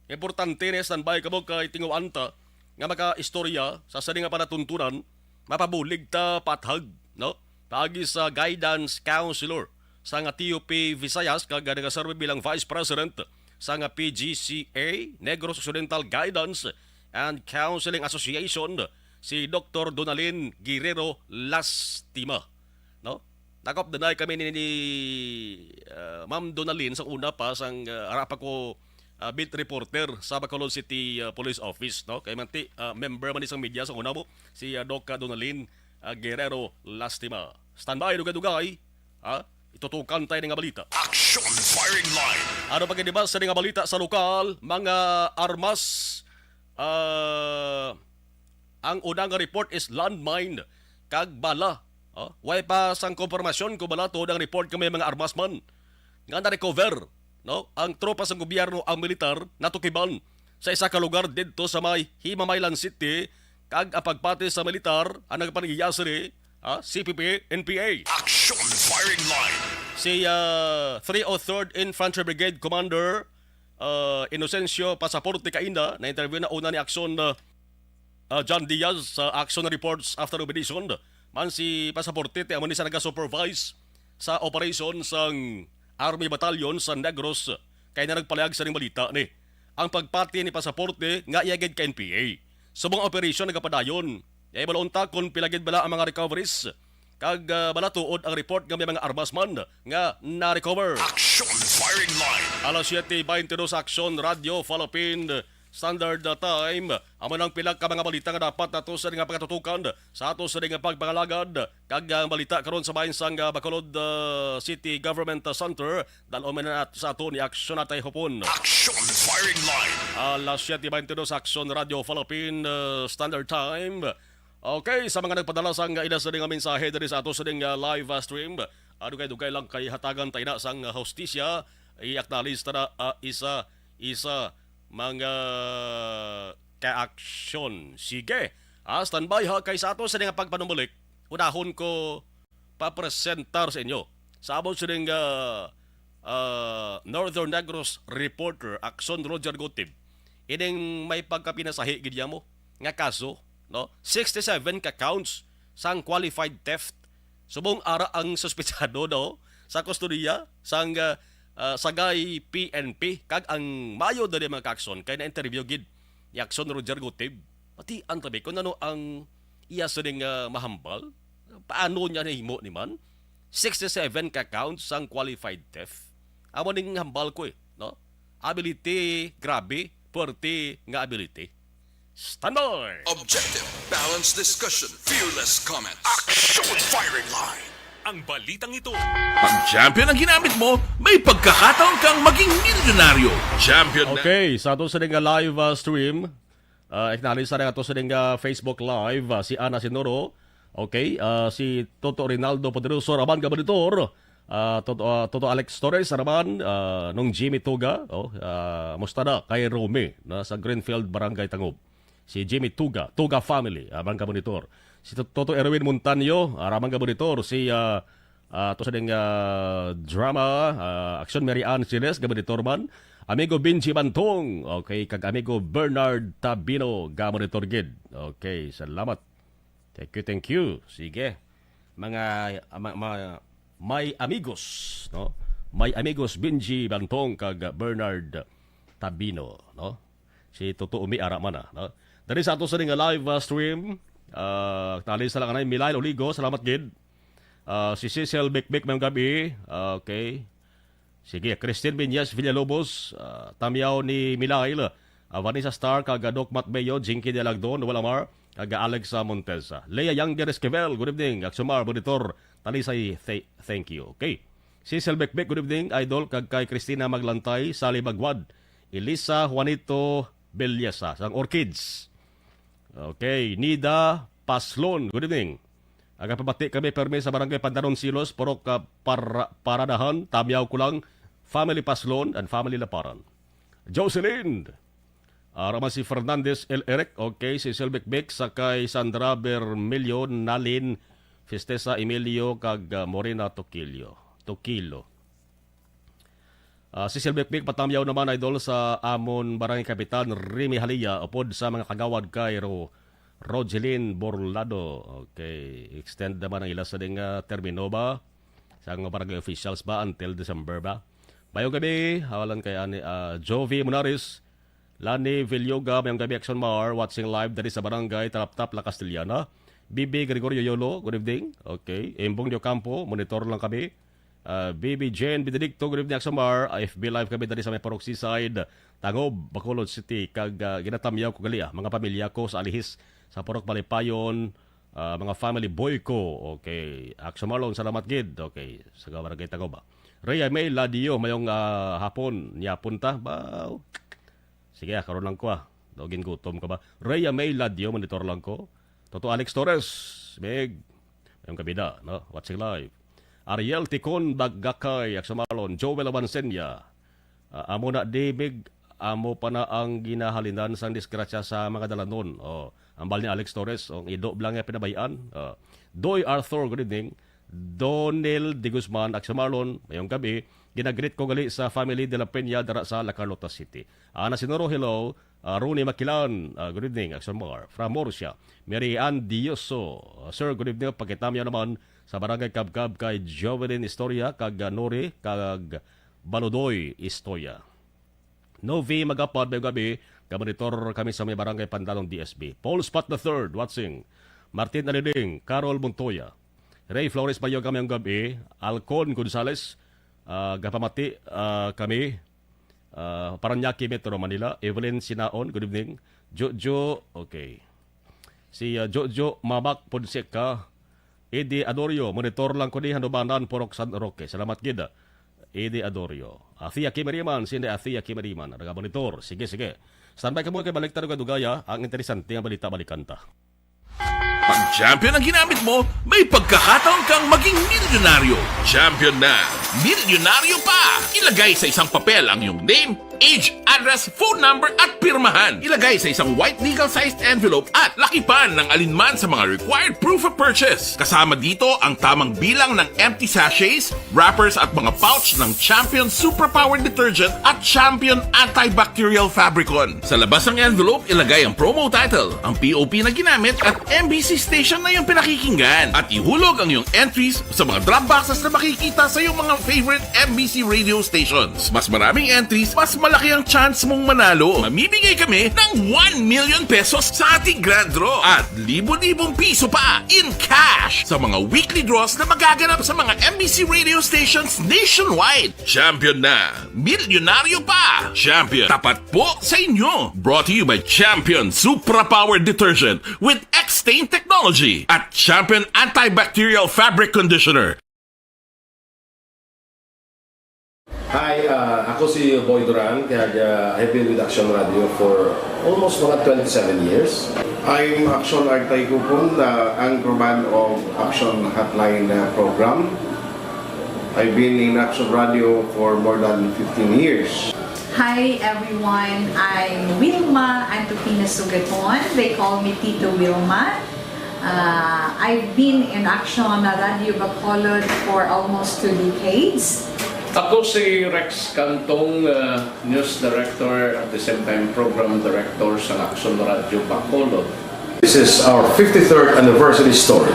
D: Importante na standby ka mo kay tinguanta nga maka-istorya sa sari nga panatuntunan, mapabulig ta pathag, no? Pagi sa guidance counselor sa nga TUP Visayas kag nagaserve bilang Vice President sa nga PGCA Negros Occidental Guidance and Counseling Association si Dr. Donalyn Guerrero Lastima, no? Nakop denay kami ni Ma'am Donalyn sa una pa sang arapa ko beat reporter sa Bacolod City Police Office, no? Kay manti member man isang media sa una mo si Dr. Donalyn Guerrero Lastima. Standby dugay-dugay, ha? Itutukan tayo ng balita.
B: Action Firing Line.
D: Ano pagkadibas sa nga balita sa lokal, mga armas Ang unang nga report is landmine kag bala. Way pa sang konfirmasyon ko bala tuod ang report kami mga armasman nga na-recover. No? Ang tropa sa gobyerno ang militar natukiban sa isa ka lugar dito sa may Himamaylan City kag apagpati sa militar ang nagpanigiyasiri CPP, NPA.
B: Action firing line.
D: Si 303rd Infantry Brigade Commander Inocencio Pasaporte Kainda na interview na una ni Action John Diaz sa Action Reports After Operation. Man si Pasaporte ti amo ni sa naga-supervise sa operation sang Army Battalion sa Negros kay na nagpalayag sa ring balita ni. Ang pagpati ni Pasaporte nga iagid ka NPA. Subong operation nagapadayon. Yay balonta kung pilagid bala ang mga recoveries. Kag bala tuod ang report ng mga armasman nga na-recover.
B: Action firing line.
D: Alas 7:22 Action Radio Philippine Standard Time. Amo nang pilag ka mga balita nga dapat nato sa nga pagkatutukan sa ato sa nga pagpangalagad. Kag balita karon sa bahin sang Bacolod City Government Center dalo man na sa ato ni Action natay hupon.
B: Action firing line.
D: Alas 7:22 Action Radio Philippine Standard Time. Okay, sa mga nagpadala sang ila sa nga mensahe diri sa ato sa live stream. Dugay-dugay lang kay hatagan tayo na sang hostisya. I-acknowledge na isa mga ka-action. Sige, standby ha kay sa ato sa nga pagpanumbalik. Unahon ko papresentar sa inyo. Sa abot sa Northern Negros reporter Action Roger Gotib. Ining may pagkapinasahi gidya mo nga kaso, no? 67 ka counts sang qualified theft. Subong ara ang suspetsado no sa kustodiya sang sagay PNP kag ang mayo dali mga kakson kay na interview gid ni Action Roger Gotib. Pati ang tabi ko nano ang iya sa ding mahambal. Paano niya nahimo ni man? 67 ka counts sang qualified theft. Amo ning hambal ko no? Ability grabe, puwerte nga ability. Standby!
C: Objective, balanced discussion, fearless comments.
B: Action firing line.
G: Ang balitang ito.
H: Pag champion ang ginamit mo, may pagkakataon kang maging milyonaryo. Champion na.
D: Okay, sa ato sa nga live stream, acknowledge sa ato sa nga Facebook Live, si Ana Sinoro, okay, si Toto Rinaldo Poderoso, Raman Gabanitor, Toto Alex Torres, Raman, nung Jimmy Tuga, musta na kay Rome, sa Greenfield, Barangay Tangob. Si Jimmy Tuga family, Raman Gabanitor. Si Toto Erwin Montaño, Raman Gabanitor, si to sa ding drama, Action Mary Ann Siles, Gabanitor man, Amigo Benji Bantong, okay, kag Amigo Bernard Tabino, Gabanitor gid. Okay, salamat. Thank you. Sige. Mga may amigos, no? May amigos Benji Bantong kag Bernard Tabino, no? Si Toto Umi Aramana, no? Dari sa ato sa nga live stream, tali sa lang anay Milay Oligo, salamat gid. Si Cecil Bekbek mayong gabi, okay. Sige, Christine Binyas Villalobos, Tamyaw ni Milay, Vanessa Star, kag Doc Matbeyo, Jinky de Lagdon, Walamar, kag Alex Montesa. Leia Younger Esquivel, good evening. Aksumar, monitor, talisay, thank you. Okay. Cecil Bekbek, good evening. Idol, kag kay Christina Maglantay, Sally Bagwad, Elisa Juanito Belyasa, sang Orchids. Okay, Nida Paslon, good evening. Aga pabati kami permi sa barangay Pandanon Silos, Porok Paradahan, Tamyaw Kulang, Family Paslon, and Family Laparan. Jocelyn, Raman si Fernandez L. Eric, okay, si Silbekbek, sakay Sandra Bermilio, Nalin, Festesa Emilio, kag Morena Tokilo. Si Silbekbek, patamyaw naman idol sa Amon Barangay Kapitan, Rimi Halia, upod sa mga kagawad kay Rogelin Borlado. Okay, extend naman ang ilas sa ding termino ba? Sa mga barangay officials ba until December ba? Bayong gabi, hawalan kay Jovi Munaris, Lani Villoga, mayong gabi Action Mar, watching live dari sa barangay Taraptap, La Castellana. Bibi Gregorio Yolo, good evening. Okay, Embong Dio Campo, monitor lang kami. Bibi Jane Benedicto, good evening Action Mar. FB live kami dari sa may Paroxy Side, Tangob, Bacolod City. Kag ginatamyaw ko gali mga pamilya ko sa Alihis, sa Porok Balipayon, mga family boy ko. Okay, Action Marlon, salamat gid. Okay, sa barangay Tangob ba. Rhea May Ladio, mayong hapon niya punta ba? Sige, karon lang ko Dogin gutom ka ba? Rhea May Ladio, monitor lang ko. Toto Alex Torres, Meg, yung kabida, no? Watching live. Ariel Ticon Baggakay, Aksamalon, Joel Avancenia. Amo na David, amo pa na ang ginahalinan sang disgrasya sa mga dalanon. Ambal ni Alex Torres, ang ido lang nga pinabayaan. Doy Arthur, good evening. Donel De Guzman, Aksamalon, mayong gabi, ginagreet ko gali sa family de la Peña dara sa La Carlota City. Ana Sinoro, hello. Rooney Makilan, good evening, Aksamar. From Morsia, Mary Ann Dioso. Sir, good evening. Pagkitamyo naman sa barangay Kabkab kay Jovelyn Historia, kag Nori, kag Balodoy Historia. Novi Magapad, mayong gabi, kamonitor kami sa may barangay Pandalong DSB. Paul Spot III, watching. Martin Aliding, Carol Montoya. Ray Flores Bayo kami ang gabi. Alcon Gonzales, gapamati kami. Paranaque Metro Manila. Evelyn Sinaon, good evening. Jojo, okay. Si Jojo Mamak Ponseca. Eddie Adorio, monitor lang ko ni Hanubanan, Porok San Roque. Salamat gida. Eddie Adorio. Athea Kimeriman, sindi Athea Kimeriman. Monitor, sige. Standby ka mo kay balik tayo kadugaya. Ang interesante nga balita balikanta.
H: Pag champion ang ginamit mo, may pagkakataon kang maging milyonaryo. Champion na, milyonaryo pa! Ilagay sa isang papel ang iyong name, age, address, phone number at pirmahan. Ilagay sa isang white legal-sized envelope at lakipan ng alinman sa mga required proof of purchase. Kasama dito ang tamang bilang ng empty sachets, wrappers at mga pouch ng Champion Superpower Detergent at Champion Antibacterial Fabricon. Sa labas ng envelope, ilagay ang promo title, ang POP na ginamit at MBC station na yung pinakikinggan. At ihulog ang iyong entries sa mga drop boxes na makikita sa iyong mga favorite MBC radio stations. Mas maraming entries, mas malaki ang chance mong manalo. Mamimigay kami ng 1 million pesos sa ating grand draw at libo-libong piso pa in cash sa mga weekly draws na magaganap sa mga MBC radio stations nationwide. Champion na, milyonaryo pa. Champion, tapat po sa inyo. Brought to you by Champion Superpower Detergent with X-Stain Technology at Champion Antibacterial Fabric Conditioner.
G: Hi, ako si Boy Duran, kaya I've been with Action Radio for almost mga 27 years. I'm Action Artay Kupon, the anchorman of Action Hotline program. I've been in Action Radio for more than 15 years.
I: Hi everyone, I'm Wilma Antopina Sugaton. They call me Tito Wilma. I've been in Action Radio Bacolod for almost 2 decades.
J: Ako si Rex Cantong, News Director at the same time Program Director sa Action Radio Bacolod.
G: This is our 53rd anniversary story.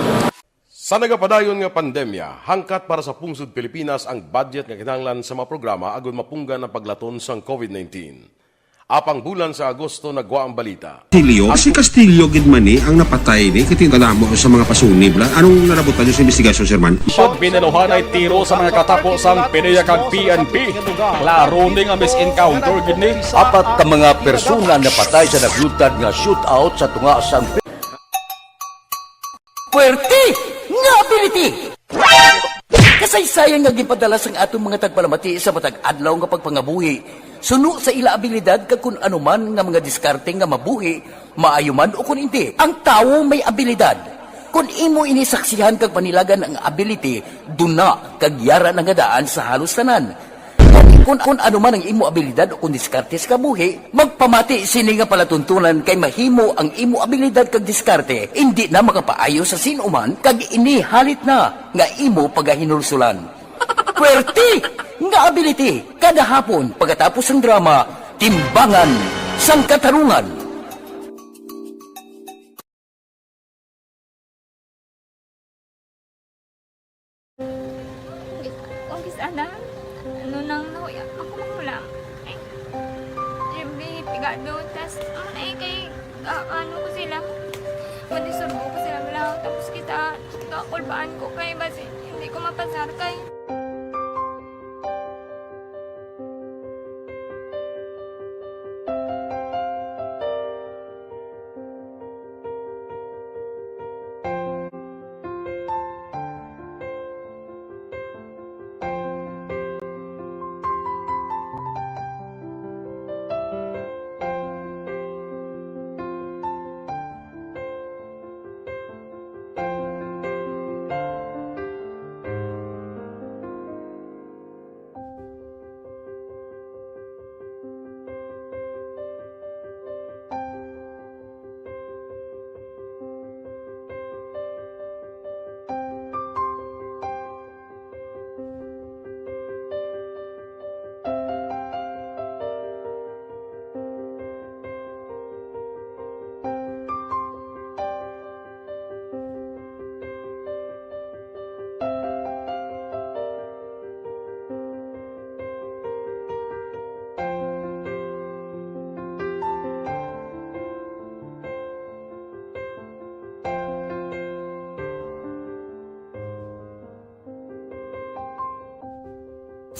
G: Sa nagapadayon nga pandemya, hangkat para sa pungsod Pilipinas ang budget nga kinahanglan sa mga programa agon mapunggan ang paglaton sang COVID-19. Apang bulan sa Agosto nagwa ang balita.
K: Si Castillo gidmani ang napatay ni kitingala mo sa mga pasunib la. Anong narabutan niyo sa investigasyon, Sir Man?
D: Pag binaluhan ay tiro sa mga katapos ang PDEA kag PNP. Klaro ni nga misencounter gini.
F: Apat ka mga persona napatay sa naglutad nga shootout sa tunga sang Puerte nga ability! Kasaysayan nga gipadala sang atong mga tagpalamati sa matag adlaw nga pagpangabuhi. Suno sa ila abilidad kag kun anuman nga mga diskarte nga mabuhi, maayo man o kun hindi. Ang tawo may abilidad. Kung imo inisaksihan kag panilagan ang ability, duna kag yara nga daan sa halos tanan. Kung anuman ang imo abilidad o kun diskarte sa kabuhi, magpamati sini nga palatuntunan kay mahimo ang imo abilidad kag diskarte, hindi na makapaayo sa sinuman kag ini halit na nga imo pagahinulsulan. Puwerte nga ability kada hapon pagkatapos ng drama Timbangan sang Katarungan.
L: Kung sana ano nang nahuya ako makulang ay sabi pigado tas ay kay ano ko sila madisurbo ko sila lang tapos kita kakulbaan ko kay basi hindi ko mapasar kay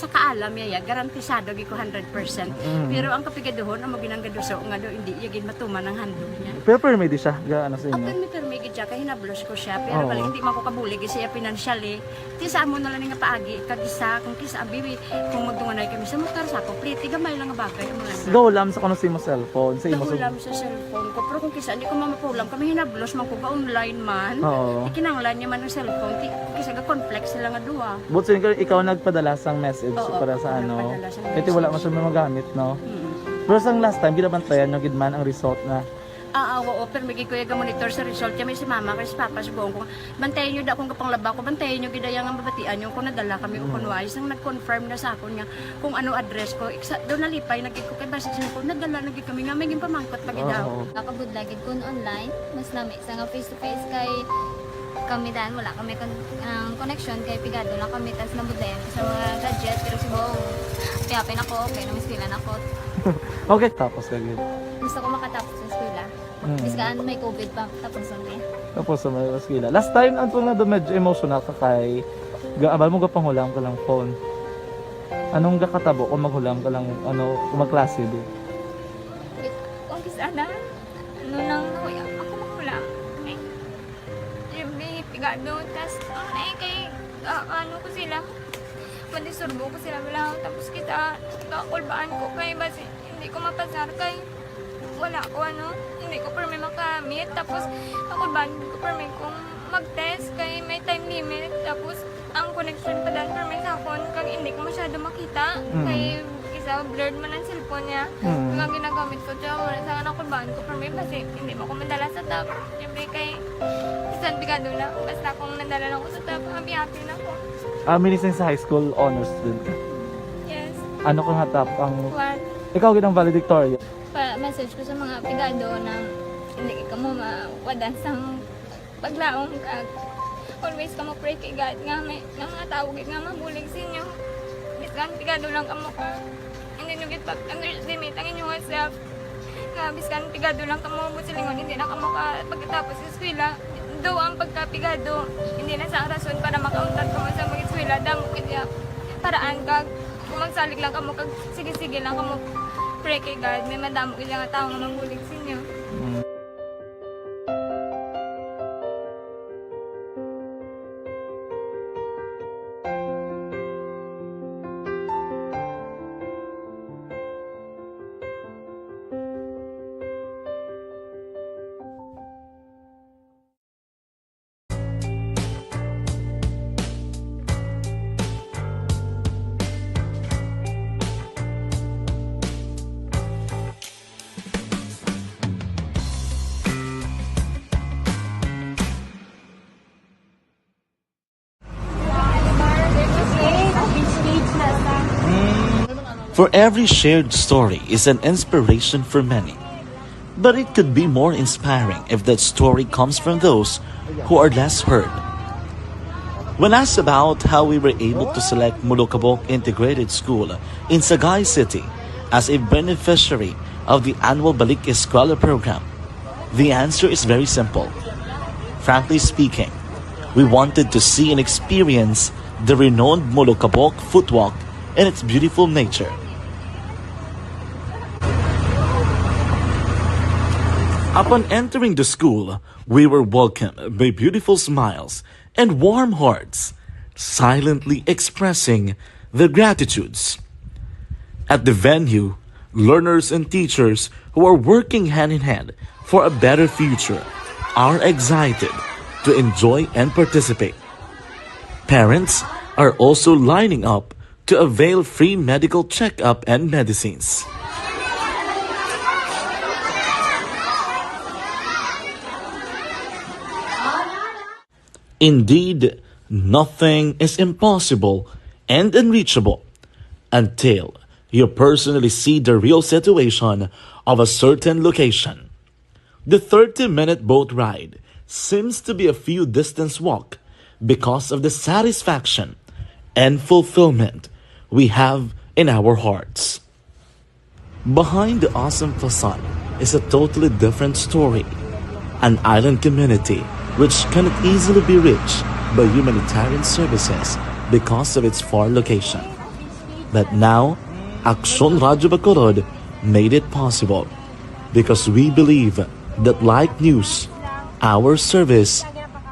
M: sa kaalam yaya garantisado gi ko 100%. Pero ang kapigaduhon ang maginanggaduso nga do hindi yagin matuman ang handog niya.
N: Pero permedi siya gaano sa inyo.
M: Apan mi permigi siya kay hinablos ko siya pero bali hindi man ko kabulig siya financially. Ti sa amo na lang nga paagi kagisa kung kisa bibi kung magdunganay kami sa motor sa ko pliti gamay lang nga bagay mo lang.
N: Gawlam sa kuno sa imo cellphone, sa imo
M: Gawlam sa cellphone ko pero kung kisa hindi ko mamapulam kami hinablos man ko ba online man. Ikinanglan niya man ang cellphone ti kisa ga complex sila nga duha.
N: But so, ikaw nagpadala sang message para sa ano. Kasi wala man siya magamit, no? Pero sang last time, ginabantayan nyo gidman ang result na.
M: Oo, pero may kuya ga monitor sa result kami si mama kasi papa sa buong ko. Bantayan nyo da akong kapanglaba ko, bantayan nyo gidayang ang babatian nyo kung nadala kami o kunwais. Nang nag-confirm na sa ako niya kung ano address ko. Doon nalipay, nagkik ko kay basit siya ko, nadala nagkik kami nga, may pamangkot pag daw.
L: Nakabudlagid ko online, mas nami sa nga face-to-face kay kami dahil wala kami connection kay pigado lang kami tas nabudlayan sa mga gadget pero si Bong piyapin ako okay na miskilan ako.
N: Okay, tapos kagid.
L: Gusto ko makatapos sa eskwela. Biskaan may COVID pa tapos lang
N: Tapos sa may eskwela. Last time antong na do medyo emotional ka kay gaabal mo ga panghulam ka lang phone. Anong gakatabo kung maghulam ka lang ano kung magklase di?
L: Kung kisana ano nang nakuya ako maghulam. Pigado, tas kay ano ko sila madisurbo ko sila bilang tapos kita kakulbaan ko kay basi hindi ko mapasar kay wala ko ano hindi ko permi makamit tapos kakulbaan ko permi kung mag-test kay may time limit tapos ang connection pa dan permi sa phone kag hindi ko masyado makita kay isa blurred man ang cellphone niya kaya ginagamit ko siya wala sa kakulbaan ko permi basi hindi mo ko madala sa tab siyempre kay isang bigado lang. Basta kung nadala lang ko sa top, happy na ako.
N: Minising sa high school honor student ka?
L: Yes.
N: Ano kang hatap ang...
L: One.
N: Ikaw ginang valedictorian?
L: Message ko sa mga pigado na hindi ka mo mawadan sa paglaong kag. Always ka mo pray kay God nga may mga tawag nga mabulig sa inyo. Biskan pigado lang ka mo ka. Hindi nyo get pag-underestimate ang inyong self. Nga biskan pigado lang ka mo busilingon. Hindi na ka mo ka pagkatapos sa eskwela. Do ang pagkapigado, hindi na sa rason para makauntat ko sa mga eskwela, damo kaya paraan kag kung magsalig lang kamo kag sige-sige lang kamo pray kay God, may madamo kaya nga tao nga mangbulig sa inyo.
O: For every shared story is an inspiration for many. But it could be more inspiring if that story comes from those who are less heard. When asked about how we were able to select Mulukabok Integrated School in Sagay City as a beneficiary of the annual Balik Eskwela program, the answer is very simple. Frankly speaking, we wanted to see and experience the renowned Mulukabok footwalk in its beautiful nature. Upon entering the school, we were welcomed by beautiful smiles and warm hearts, silently expressing their gratitudes. At the venue, learners and teachers who are working hand in hand for a better future are excited to enjoy and participate. Parents are also lining up to avail free medical checkup and medicines. Indeed, nothing is impossible and unreachable until you personally see the real situation of a certain location. The 30-minute boat ride seems to be a few distance walk because of the satisfaction and fulfillment we have in our hearts. Behind the awesome facade is a totally different story. An island community which cannot easily be reached by humanitarian services because of its far location. But now, Aksyon Radio Bacolod made it possible because we believe that like news, our service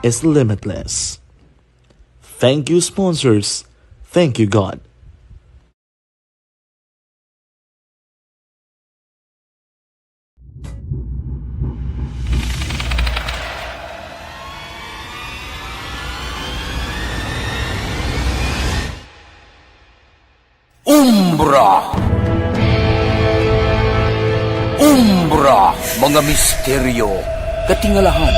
O: is limitless. Thank you, sponsors. Thank you, God.
F: Umbra! Umbra! Mga misteryo, katingalahan,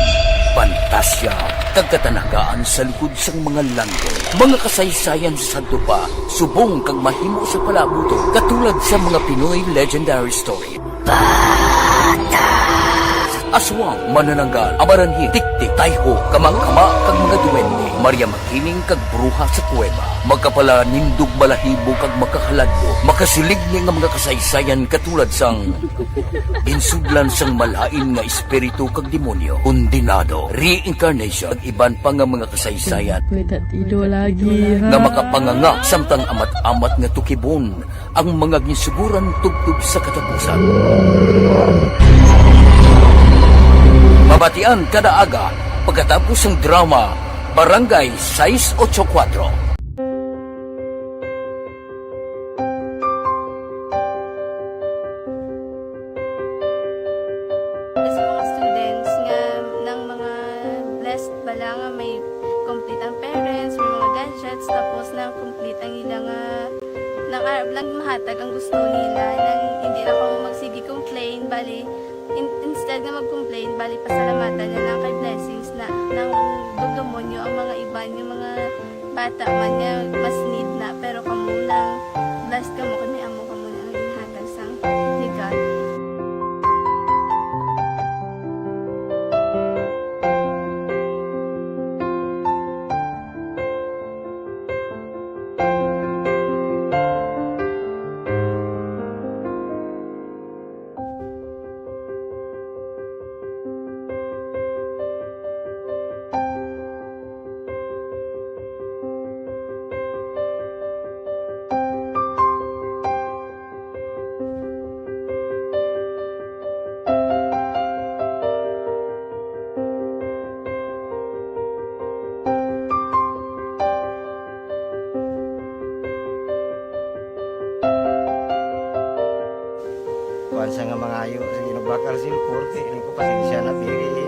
F: pantasya, kagkatanagaan sa likod sang mga langit. Mga kasaysayan sa dupa, subong kag mahimo sa palabuto, katulad sa mga Pinoy legendary story. Aswang, manananggal, amaranhi, tiktik, tayho, kamang-kama, kag mga duwende, Maria Makining kag bruha sa kuweba, magkapala nindog balahibo kag makahaladlo, makasilig ni nga mga kasaysayan katulad sang binsudlan sang malain nga espiritu kag demonyo, kondinado, reincarnation, kag iban pa nga mga kasaysayan nga makapanganga samtang amat-amat nga tukibon ang mga ginsuguran tugtog sa katapusan. Mabatian kada aga pagkatapos ng drama Barangay 684.
M: Sa mga students nga ng mga blessed bala nga may complete ang parents, may mga gadgets, tapos na complete ang ilang nang lang mahatag ang gusto nila nang hindi na ako magsigi complain bali instead nga mag-complain, bali pasalamatan niya lang kay blessings na nang demonyo ang mga iban, yung mga bata man niya mas need na, pero kamo lang blessed kamo kami amo kamo na ang inhatag sang ni God.
P: Sa nga mga ayo sa ginubakal silpur kay ini ko pasensya na diri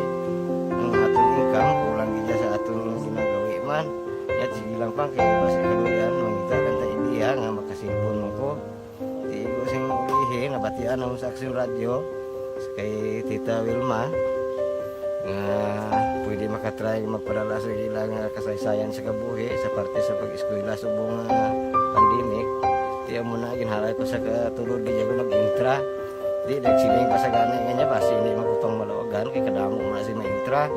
P: ang atong income kulang gid sa atong ginagawi man yat sige lang pang kay basi kaluyan mangita kan ta ideya nga makasilpon mo ko di ko sing ulihi nabatian ang sa Aksyon Radio kay Tita Wilma nga pwede makatry magpadala sa ilang kasaysayan sa kabuhi sa parte sa pag-eskwela subong pandemic di mo na ginhalay ko sa katulod gid ko nag-intra. Di nagsiling pa sa gana nga basi hindi magupang malawagan kay kadamo man si maintra.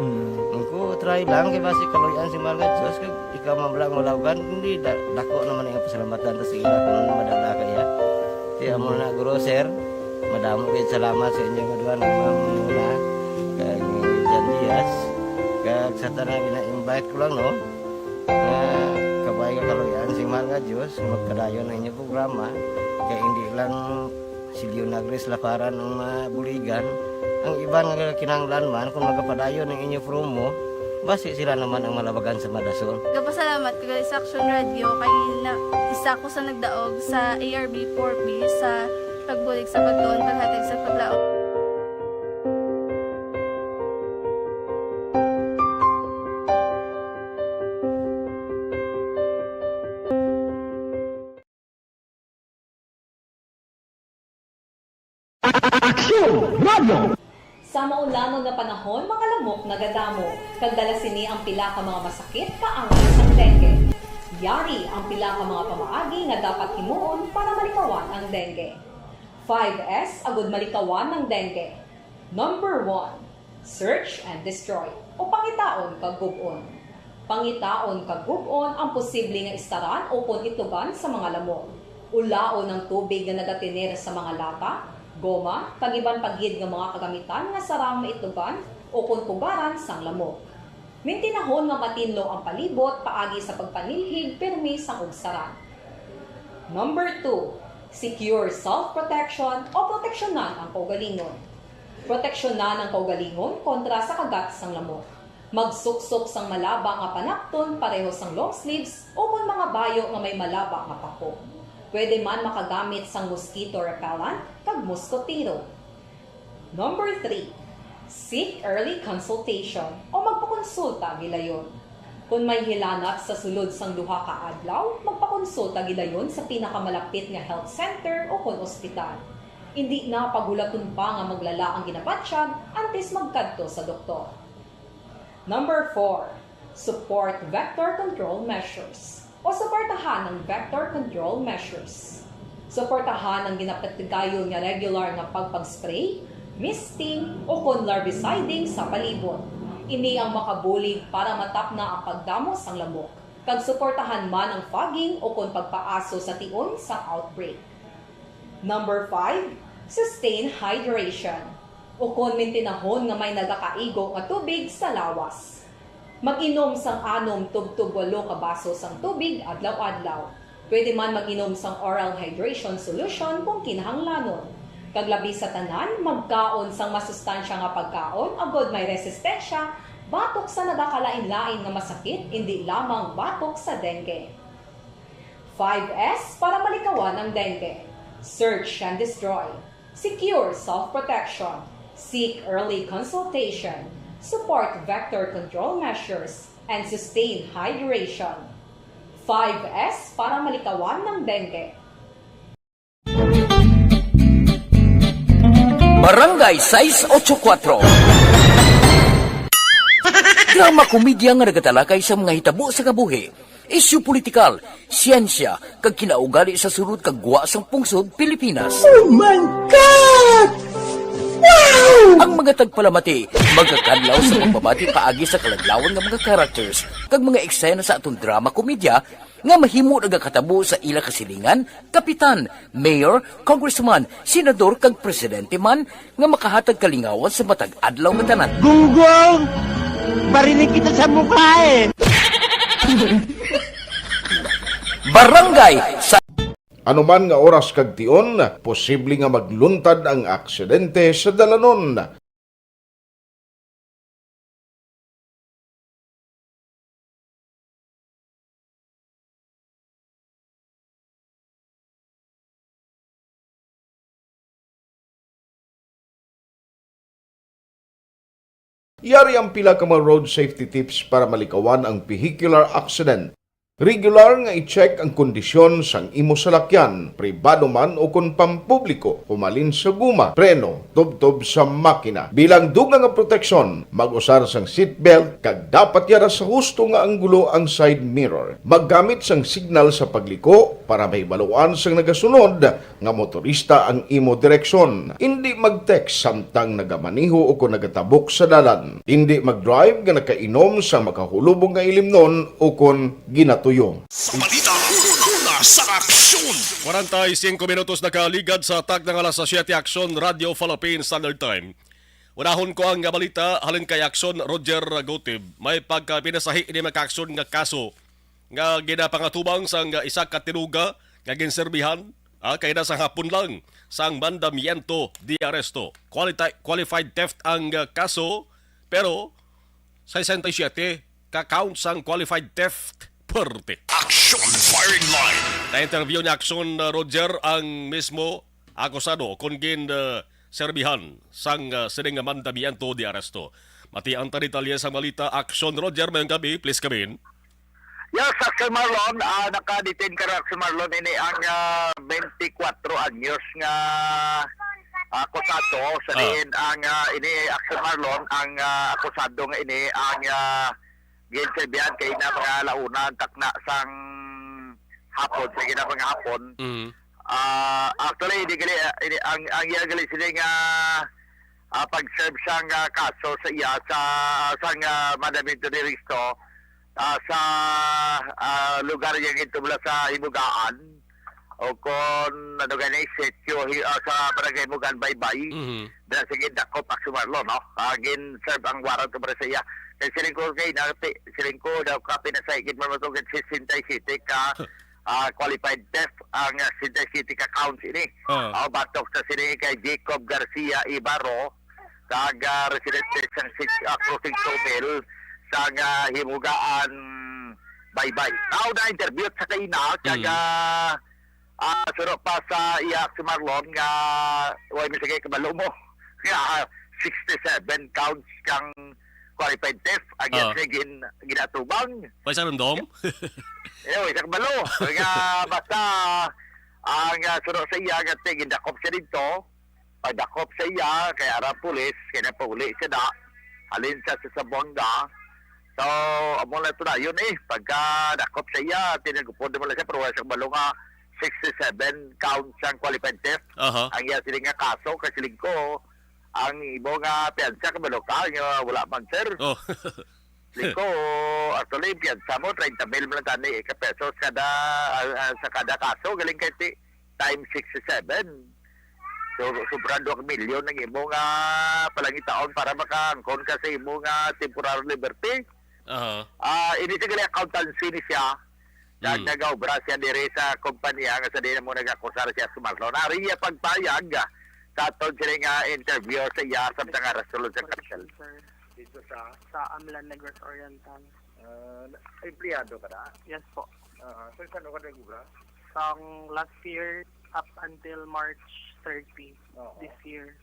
P: Ko try lang kay basi kaluyan si mga Diyos kay ikaw mablang malawagan hindi dako naman ang pasalamatan ta sa ila kun madala kaya. Di amo na guro sir. Madamo kay salamat sa inyo nga duha ng mamuna kag Jan Diaz. Kag sa tanan gina-invite ko lang no. Kabay ka kaluyan si mga Diyos magkadayon ang inyong programa kay hindi lang si Leonagres laparan ng buligan ang iba nga kinanglan man kung magapadayon ng inyo promo basi sila naman ang malabagan sa Madasol.
M: Kapasalamat ko sa Aksyon Radio kay isa ko sa nagdaog sa ARB 4B sa pagbulig sa pagtuon paghatag sa paglaom.
F: Aksyon Radio!
Q: Sa maulamon na panahon, mga lamok nagadamo. Kagdala sini ang pila ka mga masakit kaangay sa dengue. Yari ang pila ka mga pamaagi nga dapat himuon para malikawan ang dengue. 5S agud malikawan ng dengue. Number 1, search and destroy o pangitaon kag gub-on. Pangitaon kag gub-on ang posible nga istaran o pon ituban sa mga lamok. Ulaon ng tubig nga nagatinir sa mga lata, goma, kagiban paggid nga mga kagamitan nga sarang maituban o kuntugaran sang lamok. Mintinahon nga matinlo ang palibot paagi sa pagpanilhig permi sang ugsaran. Number 2, secure self-protection o proteksyonan ang kaugalingon. Proteksyonan ang kaugalingon kontra sa kagat sang lamok. Magsuksok sang malaba nga panakton pareho sang long sleeves o kung mga bayo nga may malaba nga pako. Pwede man makagamit sang mosquito repellent kag mosquitero. Number 3, seek early consultation o magpakonsulta gilayon. Kung may hilanat sa sulod sang duha ka adlaw, magpakonsulta gidayon sa pinakamalapit nga health center o kon ospital. Hindi na pagulaton pa nga maglala ang ginabatsyag antes magkadto sa doktor. Number 4, support vector control measures o suportahan ng vector control measures. Suportahan ang ginapatigayon nga regular nga pagpag-spray, misting o kon larviciding sa palibot. Ini ang makabulig para matapna ang pagdamos sang lamok. Kag suportahan man ang fogging o kon pagpaaso sa tion sa outbreak. Number 5, sustain hydration o kon mintinahon nga may nagakaigo nga tubig sa lawas. Mag-inom sang 6 tub 8 ka baso sang tubig adlaw-adlaw. Pwede man mag-inom sang oral hydration solution kung kinahanglanon. Kaglabi sa tanan, magkaon sang masustansya nga pagkaon, agod may resistensya, batok sa nagakalain-lain nga masakit, hindi lamang batok sa dengue. 5S para malikawan ang dengue. Search and destroy. Secure self-protection. Seek early consultation. Support vector control measures. And sustain hydration. 5S para malikawan ng dengue.
F: Barangay 684. Drama komedya nga nagatalakay sa mga hitabo sa kabuhi, isyu politikal, siyensya, kag kinaugali sa surut kag guwa sang pungsod Pilipinas. Oh my God! Wow! Ang mga tagpalamati, magkakadlaw sa pagbabati paagi sa kalaglawan ng mga characters kag mga eksena sa atong drama komedya nga mahimo nagakatabo sa ila kasilingan, kapitan, mayor, congressman, senador kag presidente man nga makahatag kalingawan sa matag adlaw nga tanan.
R: Gunggong! Barinig kita sa mukha eh!
F: Barangay sa
G: Anuman nga oras kag tion, posible nga magluntad ang aksidente sa dalanon. Yari ang pila ka mga road safety tips para malikawan ang vehicular accident. Regular nga i-check ang kondisyon sang imo salakyan, pribado man o kung pampubliko, humalin sa guma, preno, tubtob sa makina. Bilang dugang nga proteksyon, mag-usar sang seatbelt, kag dapat yara sa husto nga anggulo ang side mirror. Maggamit sang signal sa pagliko para may baluan sang nagasunod nga motorista ang imo direksyon. Hindi mag-text samtang nagamaniho o kung nagatabok sa dalan. Hindi mag-drive nga nakainom sa makahulubong nga ilimnon o kung ginatuyo.
B: Balita, una sa aksyon.
D: 45 minutos nakaligad sa tag ng alas 7 Aksyon Radio Philippines Standard Time. Unahon ko ang balita halin kay Aksyon Roger Gotib. May pagpinasahi ni maka-aksyon nga kaso nga ginapangatubang sang isa ka tinuga nga ginserbihan kay nasa hapon lang sang mandamiento di aresto. Qualified theft ang kaso pero 67 ka-count sang qualified theft.
B: Action Firing Line.
D: Na-interview ni Aksyon Roger ang mismo akusado kung serbihan sang sining mandamiento di aresto. Mati ang detalye sa balita. Aksyon Roger, mayong gabi, please come in.
S: Yes, Aksyon Marlon, naka-detain ka na Aksyon Marlon, ini ang 24 anyos nga akusado. Sabihin ang ini Aksyon Marlon, ang akusado nga ini ang ginserbihan kay na mga launan takna sang hapon sa gina mga hapon. Actually ini ang iya gali sila nga pag-serve sang kaso sa iya sa sang mandamiento di aresto sa lugar yang ito mula sa Himugaan o kung ano ganay setyo sa barangay Himugaan Baybay. Dahil sige dako Aksyon Marlon, no? Gin-serve ang warrant para sa iya. Kaya siling ko daw kapi na sa ikit mamatugad 60 ka qualified theft ang Sintay City ka counts ini. Batok sa sini kay Jacob Garcia Ibarro kag residente sa Crossing Tobel sa himugaan Baybay. Tao na interview sa kaina kag suro pa sa iyak si Marlon nga way misagay kabalo mo. Kaya 67 counts kang qualified theft against ginatubang.
D: Pwede sa rundom?
S: Sa kabalo. Kaya basta ang suro sa iya nga gindakop siya dito. Pagdakop sa iya kay ara pulis kaya napauli siya da. Alin siya sa Sabonga. So, amo na ito na yun pagka dakop sa iya tinagupod mo lang siya pero sa kabalo nga 67 counts ang qualified theft. Ang iya sila nga kaso kasi ko ang ibo nga piyansa kabalo ka nga wala man sir. Liko actually piyansa mo 30 mil man tani ka pesos kada sa kada kaso galing kay times 67. So sobra 2 milyon ang imo nga palangitaon para makaangkon ka sa imo nga temporary liberty. Ini siguro accountancy ni siya. Dahil nag-obra siya dire sa kumpanya nga sa din mo nag-akusar siya sa Marlon. Nariya pagpayag sa atong sila nga interview sa iya sa nga rasulod sa kapsel. Dito sa
T: Amlan Negros Oriental.
S: Empleyado ka na?
T: Yes po.
S: So saan ka nag-obra?
T: Sang last year up until March 30 this year.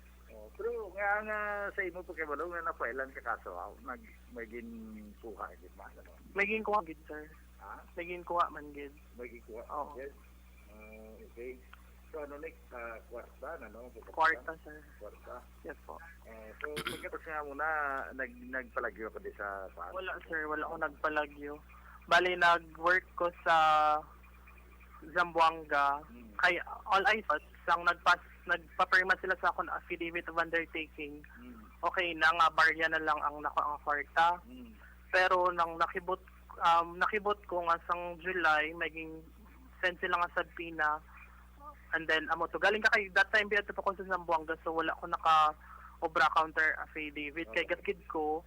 S: Pero nga sa imo pagkabalo nga napailan ka kaso maging kuha gid man ano.
T: Maging kuha gid sir. Maging kuha man gid.
S: Maging kuha. Okay. So ano kwarta na no?
T: Kwarta sir.
S: Kwarta.
T: Yes po.
S: So pagkatapos nga muna nagpalagyo ka di sa saan?
T: Wala sir, wala ako nagpalagyo. Bali nag-work ko sa Zamboanga. Kay all I thought sang nagpa-perma sila sa akong affidavit of undertaking. Okay na nga barya na lang ang kwarta. Pero nang nakibot ko nga sang July maging send sila nga sa Pina and then amo to galing ka kay that time biya to ko sa Zamboanga so wala ko naka obra counter affidavit kay gaskid ko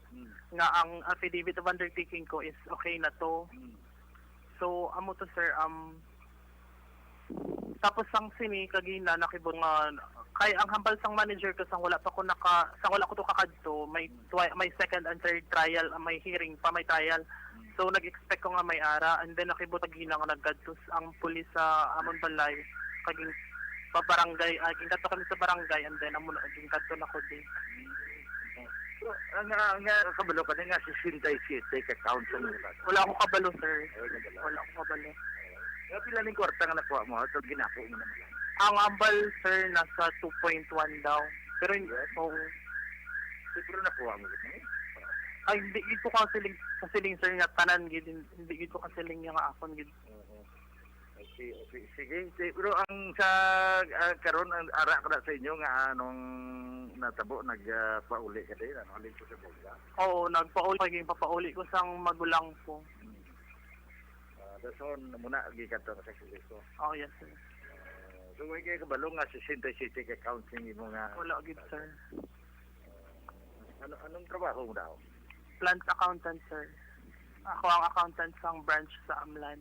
T: nga ang affidavit of undertaking ko is okay na to. So amo to sir tapos sang sini kagina nakibot nga kay ang hambal sang manager ko sang wala ko to kakadto may second and third trial may hearing pa may trial. So nag-expect ko nga may ara and then nakibot kagina nga nagkadtos ang pulis sa amon balay kaging pa barangay kadto kami sa barangay and then amo kaging kadto na ko din.
S: So nga kabalo ka nga si Sintay City ka council nila.
T: Wala akong kabalo sir. Wala akong kabalo.
S: Nga pila ning kwarta nga nakuha mo so ginako mo naman.
T: Ang ambal sir nasa 2.1 daw. Pero hindi
S: siguro nakuha mo gid.
T: Ay hindi ko kasiling sir nga tanan gid hindi ko kasiling nga akon gid.
S: Sige. Pero ang sa karon ang ara ka sa inyo nga anong natabo nagpauli ka din ano alin ko sa Bonga.
T: Oo, nagpauli kaging papauli ko sang magulang ko.
S: Dason muna gikanto sa Kristo.
T: Oh yes sir.
S: So way kay kabalo nga sa Sintay City ka counseling mo nga.
T: Wala gid sir.
S: Anong trabaho mo daw?
T: Plant accountant sir. Ako ang accountant sang branch sa Amlan.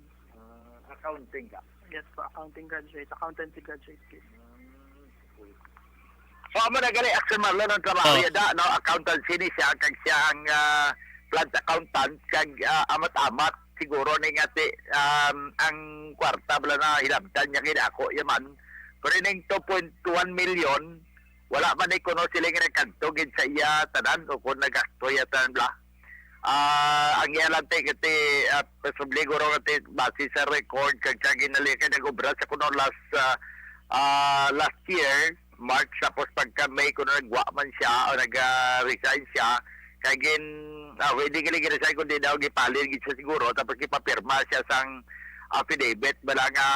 S: Accounting ka?
T: Yes po, accounting graduate, accountancy graduate.
S: So amo na gali Axel Marlon ang trabaho yada no accountancy ni siya kag siya ang plant accountant kag amat-amat siguro ning ati ang kwarta bala na hilabtan niya kid ako yaman pero ning 2.1 million wala man ni kuno sila nga nagkadto gid sa iya tanan o kun nagasto ya tanan bla. Ang iyalan te kati siguro kati base sa record kag ginalikan nag-obra sa kuno last year March tapos pagka May kuno nagwa man siya o nag-resign siya kay hindi resign kundi daw gipalir gid siya siguro tapos gipapirma siya sang affidavit bala nga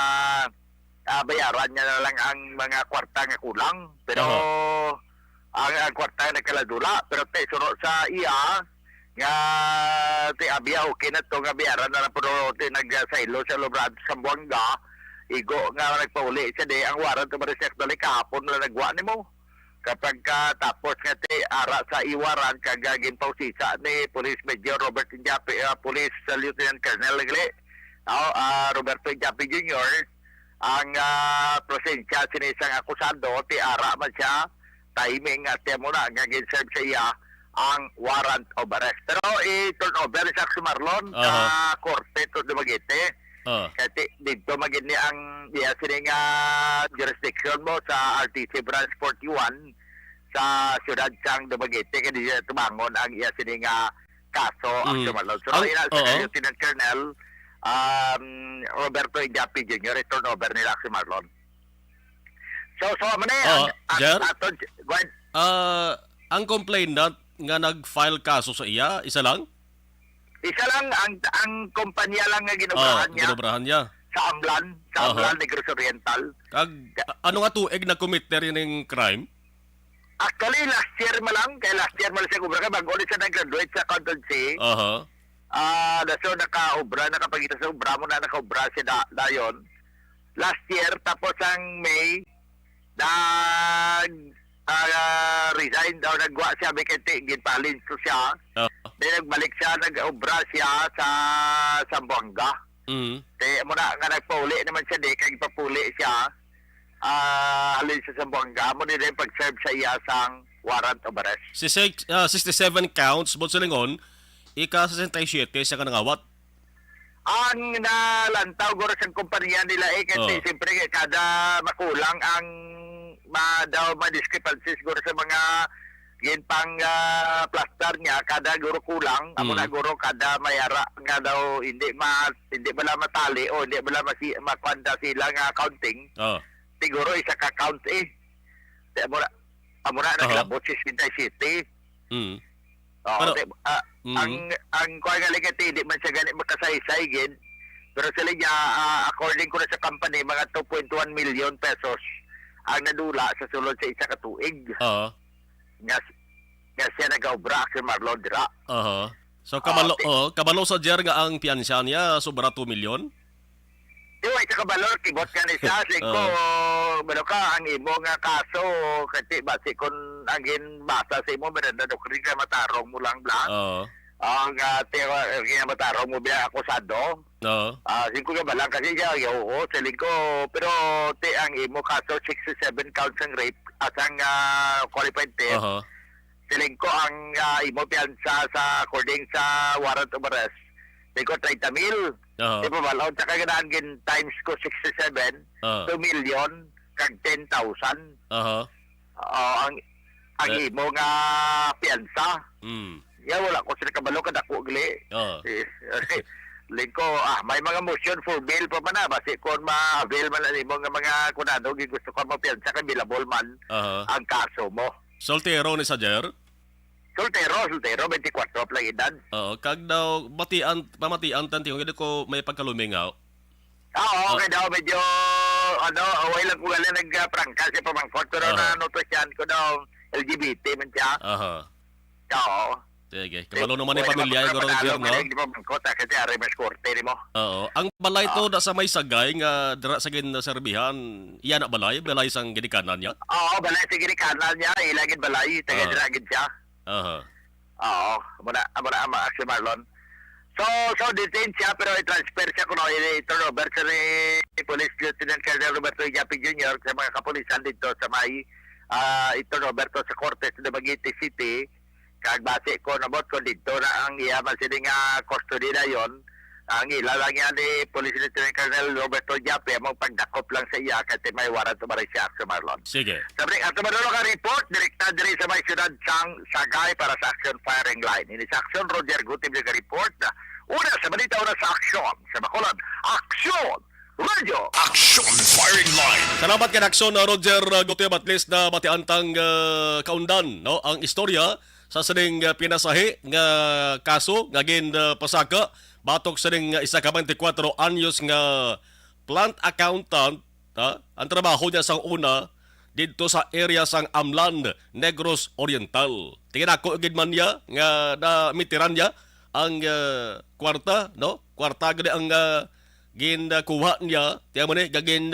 S: bayaran niya na lang ang mga kwarta nga kulang pero ang kwarta nagkaladula pero te sunod sa iya nga ti abiya okay na to nga bayaran na pero nagsailo sa Lobrad sa Buanga igo nga nagpauli siya di ang warrant to ma-recheck dali kahapon na nagwa nimo kapag tapos nga ti ara sa iwaran kagagin pausisa ni Police Major Robert Injapi Police Lieutenant Colonel Legle Roberto Japi Jr., ang prosensya sinisang akusado, ti ara man siya, timing at mo na, nga gin-serve sa iya ang warrant of arrest. Pero i-turn over sa Marlon sa korte to Dumaguete. Kasi dito magini ang iya sining jurisdiction mo sa RTC Branch 41 sa siyudad sang Dumaguete, kaya diya tumangon ang iya sining kaso ang Marlon. So, sa Lieutenant Colonel Roberto Japi Jr., return over nila si Marlon. So
D: ang complainant nga nag-file kaso sa iya, isa lang?
S: Isa lang ang kumpanya lang nga ginobrahan niya. Sa Amlan, Negros Oriental.
D: Ano nga tuig na commit na rin ng crime?
S: Actually, last year mo siya kubra ka, bago ulit siya nag-graduate sa accountancy. So nakapagita sa ubra mo na nakaubra si Dayon. Last year, tapos ang May, resign daw, nagwa siya, bikiti, ginpalin so siya. Then nagbalik siya, nag-ubra siya sa Zamboanga. Kaya muna nga nagpauli naman siya, kaya ipapuli siya, halin sa Zamboanga, mo nila yung pag-serve sa iya sang warrant of arrest.
D: 67 counts, but sa lingon, ika-67 siya ka nangawat.
S: Ang nalantaw guro sa kumpanya nila kasi siyempre kada makulang ang ma-discrepancies guro sa mga ginpang plaster niya, kada guro kulang, amo na guro kada mayara nga daw hindi bala matali o hindi bala makwanda sila nga accounting. Siguro isa ka count amo na naglabot si City. Ang kuha nga ligati, di man siya ganit makasaysay gid. Pero sila niya, according ko na sa company, mga 2.1 million pesos ang nadula sa sulod sa isa ka tuig. Nga siya nag-obra si Marlon dira.
D: So kabalo sa jer nga ang piyansa niya, sobra 2 million?
S: Diwa, isa kabalo, kibot ka ni siya. Ko, ang imo nga kaso, kasi basi kung agin basa sa imo, merenda dokri ka matarong mo lang lang. Ang matarong mo biya akusado. Singko ka ba lang kasi siya, siling ko. Pero ang imo kaso, 67 counts ng rape at ang qualified theft. Siling ko ang imo piyansa sa according sa warrant of arrest. Siling ko 30 mil. Di ba malaw? Tsaka ganaan gin times ko 67, 2 million, kag 10,000. Ang imo nga piyansa. Wala ko sila kabalo kada ko gali. Lingko, may mga motion for bail pa man na. Basi kung ma-avail man na imo nga mga kunado, gusto ko mapiyansa kay bilabol man ang kaso mo.
D: Soltero ni sa jer?
S: Soltero, 24 lang edad.
D: Kag daw pamatian tanti kung ko may pagkalumingaw.
S: Okay daw medyo away lang ko galing nagprangka si pamangkot pero na notisyan ko daw LGBT man siya.
D: Sige, kabalo naman yung pamilya yung garo jer, no?
S: Di pamangkot kasi ari mas korte nimo.
D: Ang balay to da sa may sagay nga dira sa gin serbihan, iya na balay sang ginikanan niya.
S: Balay sa ginikanan niya, ilagid balay, taga dira gid siya. Muna si Marlon. So detained siya pero i-transfer siya kuno i-turn over sa ni Police Lieutenant Colonel Roberto Japi Jr. sa mga kapulisan dito sa may i-turn over to sa Cortes de Dumaguete City. Kag base ko nabot ko dito na ang iya masiling custody na yon. Ang ilalang yan ni Police Lieutenant Colonel Roberto Japi among pagdakop lang sa iya kasi may warrant to siya sa Marlon.
D: Sige.
S: Sabi at manalo ka report direkta diri sa may siyudad sang Sagay para sa action firing line. Ini sa action Roger Gutim ka report. Una sa balita, una sa action sa Bacolod. Action Radio.
B: Action firing line.
D: Salamat kay action Roger Gutim, at least na matiantang kaundan no ang istorya sa sining pinasahi nga kaso nga gin pasaka batok sa ning isa ka 24 anyos nga plant accountant. Ang trabaho niya sang una dito sa area sang Amlan, Negros Oriental. Tingin ako gid man niya nga namitiran niya ang kwarta, no? Kwarta gid ang ginakuha niya. Tiyan mo ni gagin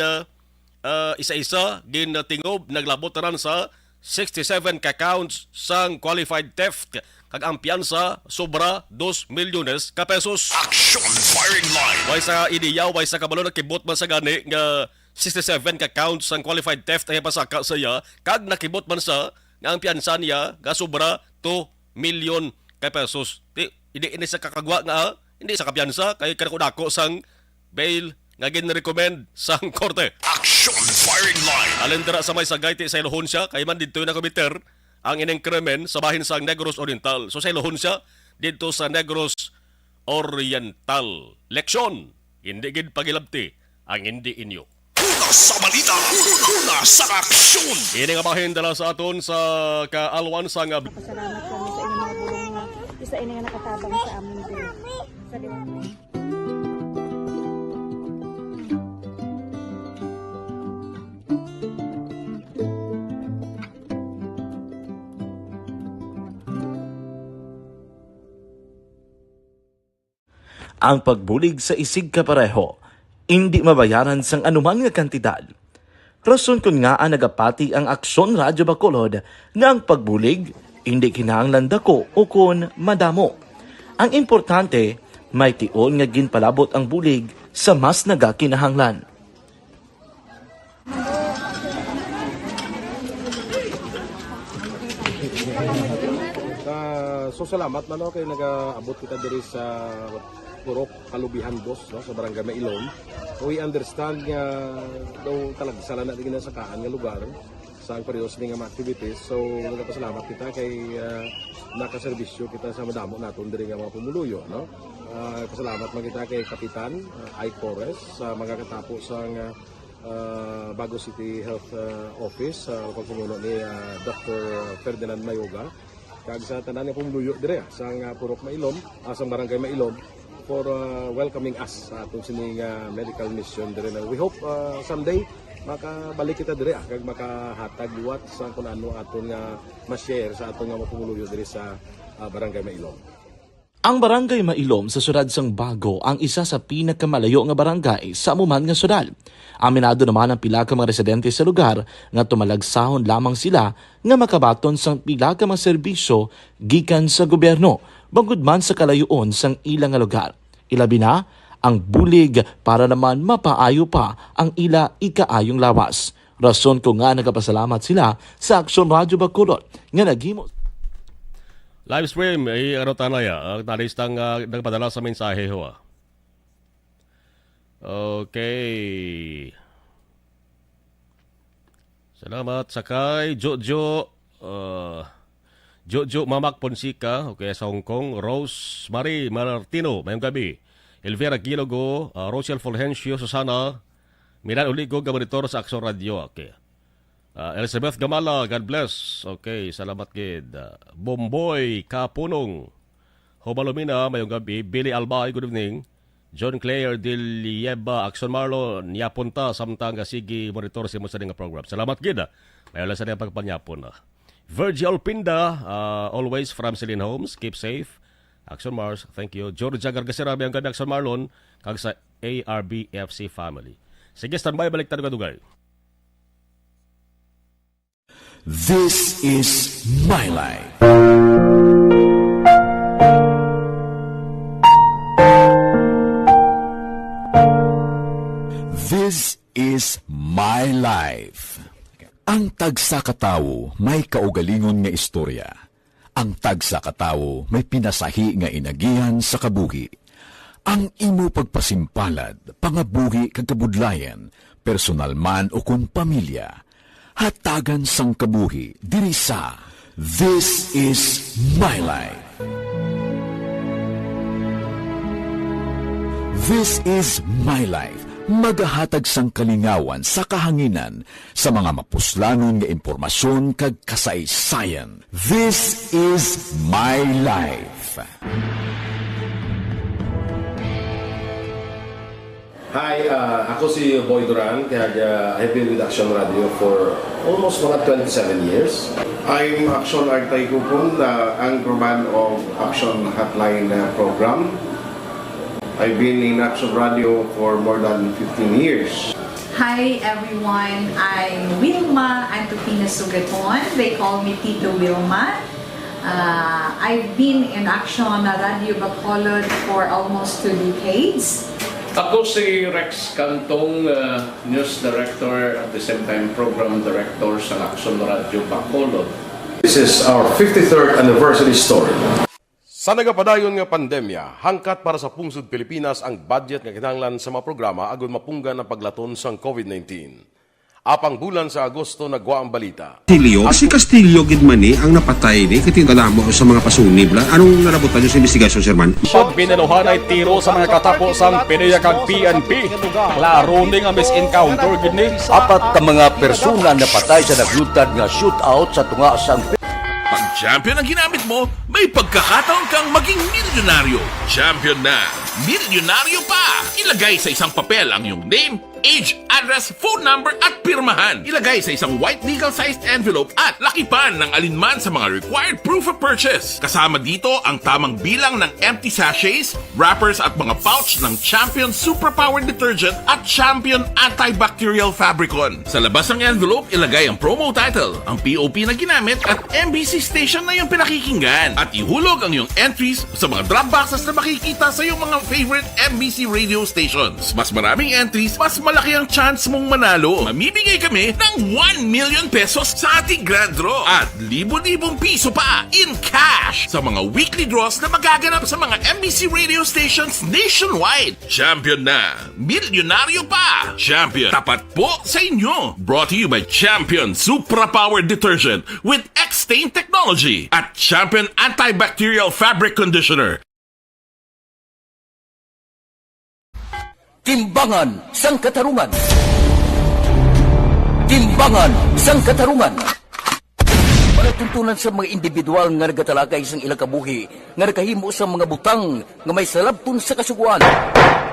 D: isa-isa gin tingob naglabot ran sa 67 ka counts sang qualified theft kag ang piyansa sobra 2 milyones ka pesos.
B: Action firing line.
D: Way sa idiyaw, way sa kabalo nakibot man sa gani nga 67 ka counts sang qualified theft ay pasaka sa iya kag nakibot man sa nga ang piyansa niya nga sobra 2 milyon ka pesos. Hindi sa kakagwa nga hindi sa kapiyansa kay kanako sang bail nga gin-recommend sang korte.
B: Action firing line.
D: Alin dira sa may sagay sa Ilohon siya kay man dito na komiter ang ining krimen sa bahin sa Negros Oriental. So sa Ilohon siya dito sa Negros Oriental. Leksyon, hindi gid pagilabti ang hindi inyo.
B: Una sa balita, una sa aksyon.
D: Ini nga bahin dala sa aton sa kaalwan sa nga.
U: Salamat kami sa inyong mga bulong nga isa ini nga nakatabang sa amin din. Sa liwanag.
O: Ang pagbulig sa isig kapareho, hindi mabayaran sang anuman nga kantidad. Rason kun nga ang nagapati ang Aksyon Radyo Bacolod nga ang pagbulig hindi kinahanglan dako o kun madamo. Ang importante, may tion nga ginpalabot ang bulig sa mas nagakinahanglan.
G: So salamat man kay nagaabot kita diri sa Purok Kalubihan Boss no, sa Barangay Mailom. We understand nga daw talaga sala na din sa kaan nga lugar sa ang periodos ng mga activities. So nagapasalamat kita kay nakaserbisyo kita sa madamo naton diri nga mga pumuluyo no. Pasalamat man kita kay Kapitan Ike Torres sa mga katapo sa Bago City Health Office sa pagpumuno ni Dr. Ferdinand Mayoga kag sa tanan nga pumuluyo dire sa Purok Mailom, sa Barangay Mailom for welcoming us sa atong sining medical mission dire. We hope someday makabalik kita dire kag makahatag liwat sa kun ano aton nga ma-share sa aton nga mapumuluyo dire sa Barangay Mailom.
O: Ang Barangay Mailom sa syudad sang Bago ang isa sa pinakamalayo nga barangay sa amuman nga syudad. Aminado naman ang pila ka mga residente sa lugar nga tumalagsahon lamang sila nga makabaton sang pila ka mga serbisyo gikan sa gobyerno bangod man sa kalayoon sang ilang nga lugar. Ilabi na ang bulig para naman mapaayo pa ang ila ikaayong lawas. Rason ko nga nagapasalamat sila sa Aksyon Radyo Bacolod nga naghimo.
D: Live stream, ano tanaya, ang talistang nagpadala sa mensahe ho. Okay. Salamat sakay Jojo Mamak Ponsica, okay, sa Hong Kong. Rose Marie Martino, mayong gabi. Elvira Gilogo, Rochelle Fulgencio, Susana Miran Uligo, gamonitor sa Aksyon Radio. Okay. Elizabeth Gamala, God bless. Okay, salamat kid. Bomboy Kapunong, Hobalomina, mayong gabi. Billy Albay, good evening. John Claire Dilieba, Aksyon Marlon, Yapunta, samtang sige monitor si mo sa nga program. Salamat kid. Mayola sa nga pagpanyapon. Virgil Pinda, always from Celine Homes, keep safe. Aksyon Mars, thank you. Georgia Gargasera, mayong gabi. Aksyon Marlon, kag sa ARBFC family. Sige, standby, balik tayo kadugay.
B: This is my life. This is my life. Ang tagsa katawo may kaugalingon nga istorya. Ang tagsa katawo may pinasahi nga inagihan sa kabuhi. Ang imo pagpasimpalad, pangabuhi kag kabudlayan, personal man o kun pamilya, hatagan sang kabuhi diri sa This is my life. This is my life. Magahatag sang kalingawan sa kahanginan sa mga mapuslanon nga impormasyon kag kasaysayan. This is my life.
G: Hi, ako si Boy Duran, kaya I've been with Action Radio for almost mga 27 years. I'm Action Artay Kupon, anchorman of Action Hotline program. I've been in Action Radio for more than 15 years.
I: Hi everyone, I'm Wilma Antofina Sugaton. They call me Tito Wilma. I've been in Action Radio Bacolod for almost 2 decades.
J: Ako si Rex Cantong, News Director at the same time Program Director sa Action Radio Bacolod.
G: This is our 53rd anniversary story.
D: Sa nagapadayon nga pandemya, hangkat para sa pungsod Pilipinas ang budget nga kinahanglan sa mga programa agon mapunggan ang paglaton sang COVID-19. Apang bulan sa Agosto nagwa ang balita.
K: Castillo, si Castillo gid man ni ang napatay ni kiti kadamo sa mga pasunib la. Anong narabutan niyo sa investigasyon, Sir Man?
D: Pag binaluhan ay tiro sa mga katapos ang PNP kag PNP. Klaro ni nga misencounter gid ni.
F: Apat ka mga persona na patay sa naglutad nga shootout sa tunga sang
H: Pag champion ang ginamit mo, may pagkakataon kang maging milyonaryo. Champion na, milyonaryo pa! Ilagay sa isang papel ang iyong name, age, address, phone number at pirmahan. Ilagay sa isang white legal-sized envelope at lakipan ng alinman sa mga required proof of purchase. Kasama dito ang tamang bilang ng empty sachets, wrappers at mga pouch ng Champion Superpower Detergent at Champion Antibacterial Fabricon. Sa labas ng envelope, ilagay ang promo title, ang POP na ginamit at MBC station na yung pinakikinggan. At ihulog ang iyong entries sa mga drop boxes na makikita sa iyong mga favorite MBC radio stations. Mas maraming entries, mas malaki ang chance mong manalo. Mamimigay kami ng 1 million pesos sa ating grand draw at libo-libong piso pa in cash sa mga weekly draws na magaganap sa mga MBC radio stations nationwide. Champion na, milyonaryo pa. Champion, tapat po sa inyo. Brought to you by Champion Supra Power Detergent with X-Stain Technology at Champion Antibacterial Fabric Conditioner.
F: Timbangan sang katarungan. Timbangan sang katarungan. Palatuntunan sa mga individual nga nagatalakay sang ilang kabuhi nga nakahimo sa mga butang nga may salabton sa kasuguan.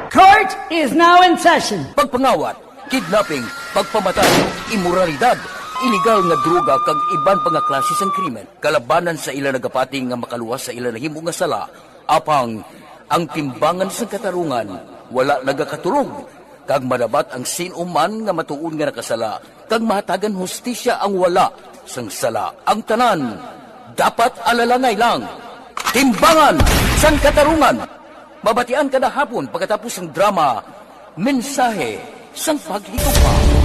R: Court is now in session.
F: Pagpangawat, kidnapping, pagpamatay, imoralidad, illegal nga droga kag iban pa nga klase sang krimen. Kalabanan sa ilang nagapating nga makaluwas sa ilang nahimo nga sala. Apang ang timbangan sang katarungan wala nagakatulog, kag madabat ang sinuman nga matuon nga nakasala, kag mahatagan hustisya ang wala sang sala. Ang tanan, dapat alalangay lang. Timbangan sang katarungan. Mabatian kada hapon pagkatapos ng drama, mensahe sang paghigugma.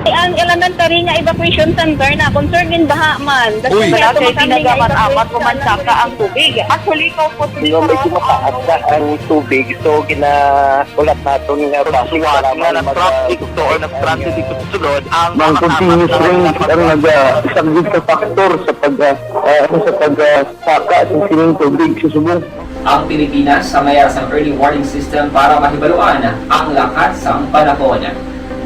U: Ang elementary nga evacuation center na concern din baha man.
R: Uy,
U: kasi tinagaman amat kumansaka ang tubig. Actually, ko po
S: Medyo mataas na ang tubig, so ulat natin nga pasiwala nga ng traffic to or nag-transit dito sa sulod ang continuous rain ang nag-isang sa factor sa pagsaka sa sining tubig sa subong.
A: Ang Pilipinas sa mayroon sa early warning system para mahibaluan ang lakat sa panahon.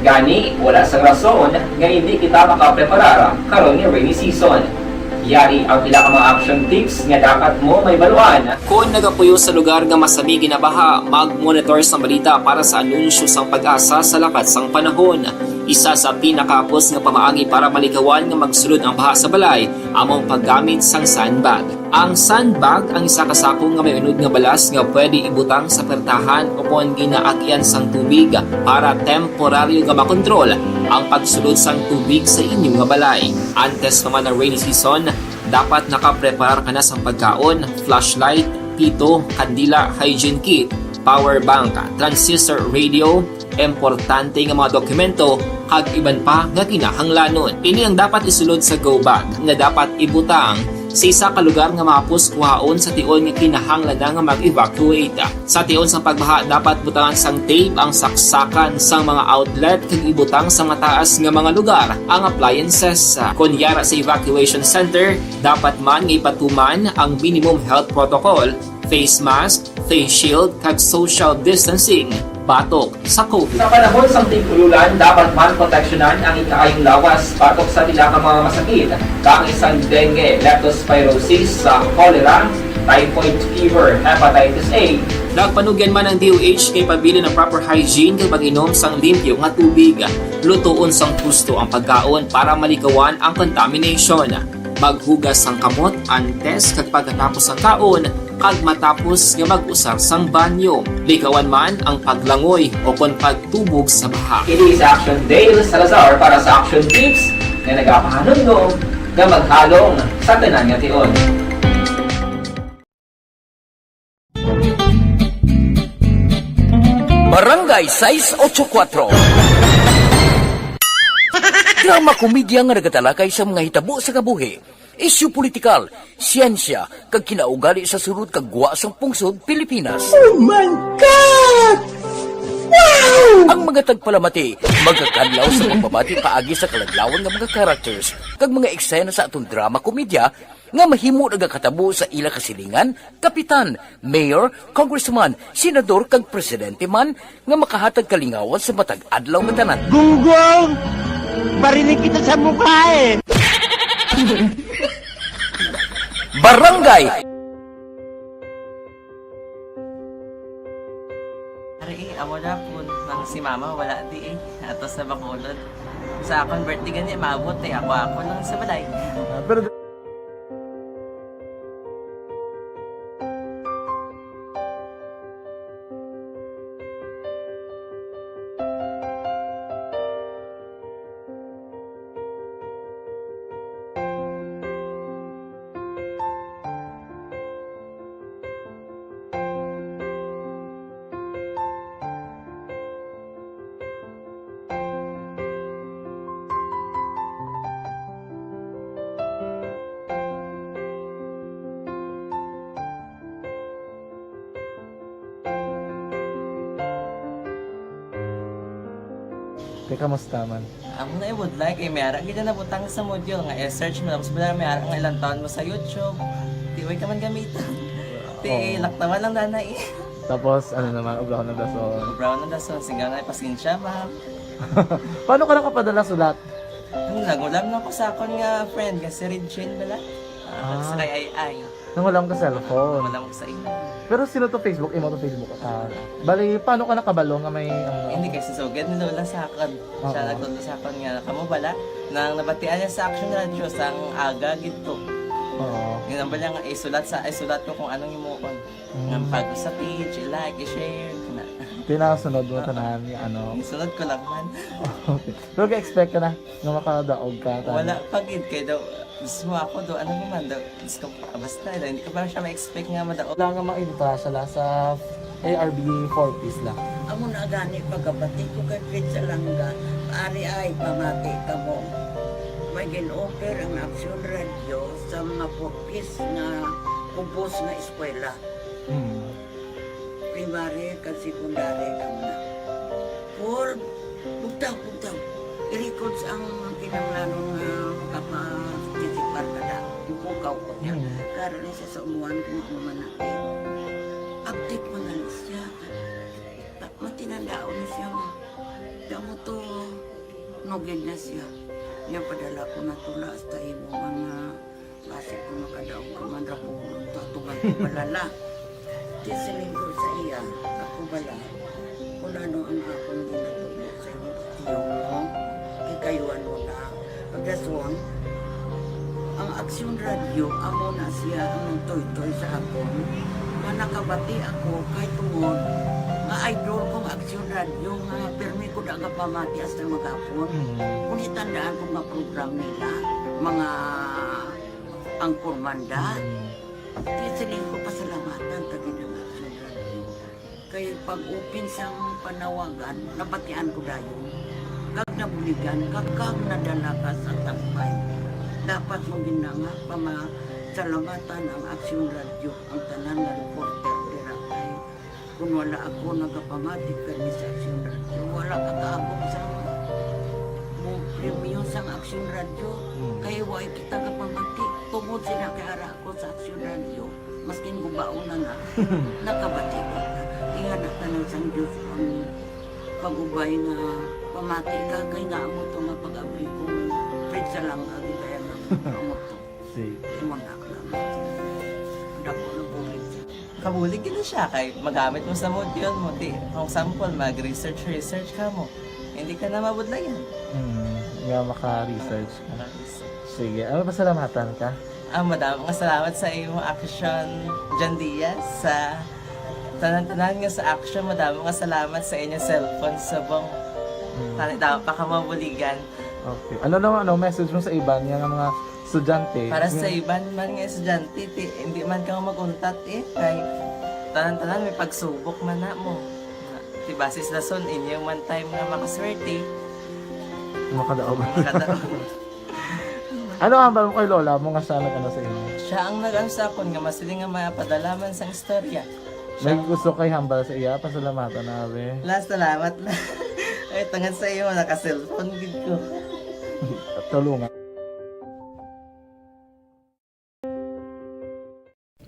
A: Gani, wala sa rason nga hindi kita makapreparar karon ni rainy season. Yari ang pila ka mga action tips nga dapat mo may baluan. Kung nagapuyo sa lugar nga masabi ginabaha, mag-monitor sa balita para sa anunsyo sang pag-asa sa lakat sang panahon. Isa sa pinakapos nga pamaagi para malikawan nga magsulod ang baha sa balay, among paggamit sang sandbag. Ang sandbag ang isa kasakong nga may unod nga balas nga pwede ibutang sa pertahan upon ginaagyan sang tubig para temporaryo nga makontrol ang pagsulod sang tubig sa inyong nga balay. Antes naman ng rainy season, dapat nakapreparar ka na sa pagkaon, flashlight, pito, kandila, hygiene kit, power bank, transistor radio, importante nga mga dokumento, kag iban pa nga kinahanglanon. Ini ang dapat isulod sa go bag nga dapat ibutang sa isa ka lugar nga mapus kuhaon sa tion nga kinahanglan nga mag-evacuate. Sa tion sa pagbaha dapat butangan sang tape ang saksakan sang mga outlet kag ibutang sa mataas nga mga lugar ang appliances. Kunyara sa evacuation center, dapat man nga ipatuman ang minimum health protocol, face mask, face shield kag social distancing. Batok sa COVID. Sa panahon sa tigululan, dapat man proteksyonan ang ikaayong lawas batok sa tila ka mga masakit. Kang isang dengue, leptospirosis, cholera, typhoid fever, hepatitis A. Nagpanugyan man ang DOH kay pabili ng proper hygiene kay pag-inom sang limpyo nga tubig. Lutuon sang gusto ang pagkaon para malikawan ang contamination. Maghugas sang kamot antes kag pagkatapos ang kaon kag matapos nga mag-usar sang banyo. Likawan man ang paglangoy o kon pagtubog sa baha. It is Action Dale Salazar para sa Action Tips na nagapahanong nga maghalong sa tanan nga tion.
F: Barangay 684. Drama komedya nga nagatalakay sa mga hitabo sa kabuhi, isyu politikal, siyensya, kag kinaugali sa surut kag guwa sang pungsod Pilipinas. Oh my God! Wow! Ang mga tagpalamati, magkakadlaw sa pagbabati paagi sa kalaglawan ng mga characters kag mga eksena sa atong drama komedya nga mahimo nagakatabo sa ila kasilingan, kapitan, mayor, congressman, senador kag presidente man nga makahatag kalingawan sa matag adlaw nga tanan.
R: Gunggong! Barinig kita sa mukha eh!
F: Barangay!
E: Ari, amo na po nang si mama wala di atos na bakulod. Sa akong birthday gani maabot ako lang sa balay.
N: Pero kamusta man?
E: Amo na would like ay mayara gid na butang sa module nga i-search mo tapos bala mayara nga ilang taon mo sa YouTube. Di way ka man gamitan. Di laktaman lang nanay.
N: Tapos ano naman, ubraw na dason.
E: Ubraw na dason, sigaw na pasensya ma'am.
N: Paano ka nakapadala sulat?
E: Nagulam na ko sa akon nga friend nga si Regine bala. Sa kay ay.
N: Nang wala ka cellphone.
E: Wala ko sa imo.
N: Pero sino to Facebook? Imo to Facebook. Bali, paano ka nakabalo nga may...
E: Hindi kasi sugad ni Lola sa akin. Siya nagtulo sa akin nga, kamo bala, nang nabatian niya sa Action Radio sang aga gito.
N: Oo.
E: Yung bala nga, isulat ko kung anong imukon. Ng pag sa page, i-like, i-share.
N: Pinasunod mo tanan yung ano?
E: Isunod ko lang man.
N: Okay. Pero ka-expect ka na na makadaog ka?
E: Wala, pagid kayo daw. Gusto mo ako do, ano naman daw, gusto ko, basta daw, hindi ko ba siya ma-expect nga madaog.
N: Wala nga makita siya sa ARB 4-piece lang.
V: Amo na gani pagkabati ko kay Pizza Langga, ari ay pamati ka mo. May gin-offer ang Action Radio sa mga 4-piece na kubos na eskwela. Primary kag secondary ka na. For, bugtaw. I-records ang pinanglanong kapasitikbar ka na. Yung kukaw ko niya. Karoon siya sa umuan kung ako manakit. Update mo na siya. Matinandao na siya. Damo to, nugid na siya. Niya padala ko na tula hasta imo mga base ko makadaog ka man ra po. Tatugan ko balala. Tisilin ko sa iya. Ako bala. Kung ano ang akong ginatulo sa iyo. Yung kayuan mo na. Pagdaswang, ang Action Radio, amo na siya ang toy-toy sa akon. Manakabati ako kay tungod nga idol kong Action Radio nga permi ko daga pamati hasta magapon. Kung itandaan ko nga program nila, mga angkor manda, tisiling ko pasalamatan tagin ng Action Radio. Kaya pag-upin sang panawagan, nabatian ko dayon. Kag nabuligan, kag nadala ka sa tampay. Dapat mong ginanga pamasalamatan ang Action Radio, ang tanan na reporter dirakay. Kung wala ako nagapamatik kami sa Action Radio, wala kakaabong sa premium sa Action Radio. Kaya wala kita kapamatik. Tungod sila kay ara ako sa Action Radio. Maskin gubaon na nga, nakabati ko na. Ingat na tanong sa Diyos ang pag-ubay na pamati ka, kaya nga mo ito mapag-abay kung pizza lang ang ibaya ng mo ito. Imunak lang. Dako na bulig siya.
E: Kabulig gina siya kay magamit mo sa module mo. Di, kung sample, mag-research ka mo. Hindi ka na mabudlayan.
N: nga maka-research ka. Sige, ano pasalamatan ka?
E: Madaming salamat sa iyong action, John Diaz. Sa tanan-tanan nga sa action, madaming salamat sa inyong cellphone sa bong. Dapat pa ka mabuligan.
N: Okay. Ano naman, message mo sa iban nga mga estudyante?
E: Para sa iban man nga estudyante, hindi man ka maguntat kay tanan-tanan may pagsubok man na mo. Ti basis lason inyong man time nga makaswerte.
N: Makadaog. Ano ang mo kay Lola mo nga sana sa inyo?
E: Siya ang nag-ansakon nga masiling nga mapadalaman sang istorya.
N: May gusto kay hambal sa iya, pasalamatan nabe.
E: Last salamat na. Ay, tangan sa iyo, naka-cellphone gid ko.
N: Tulungan.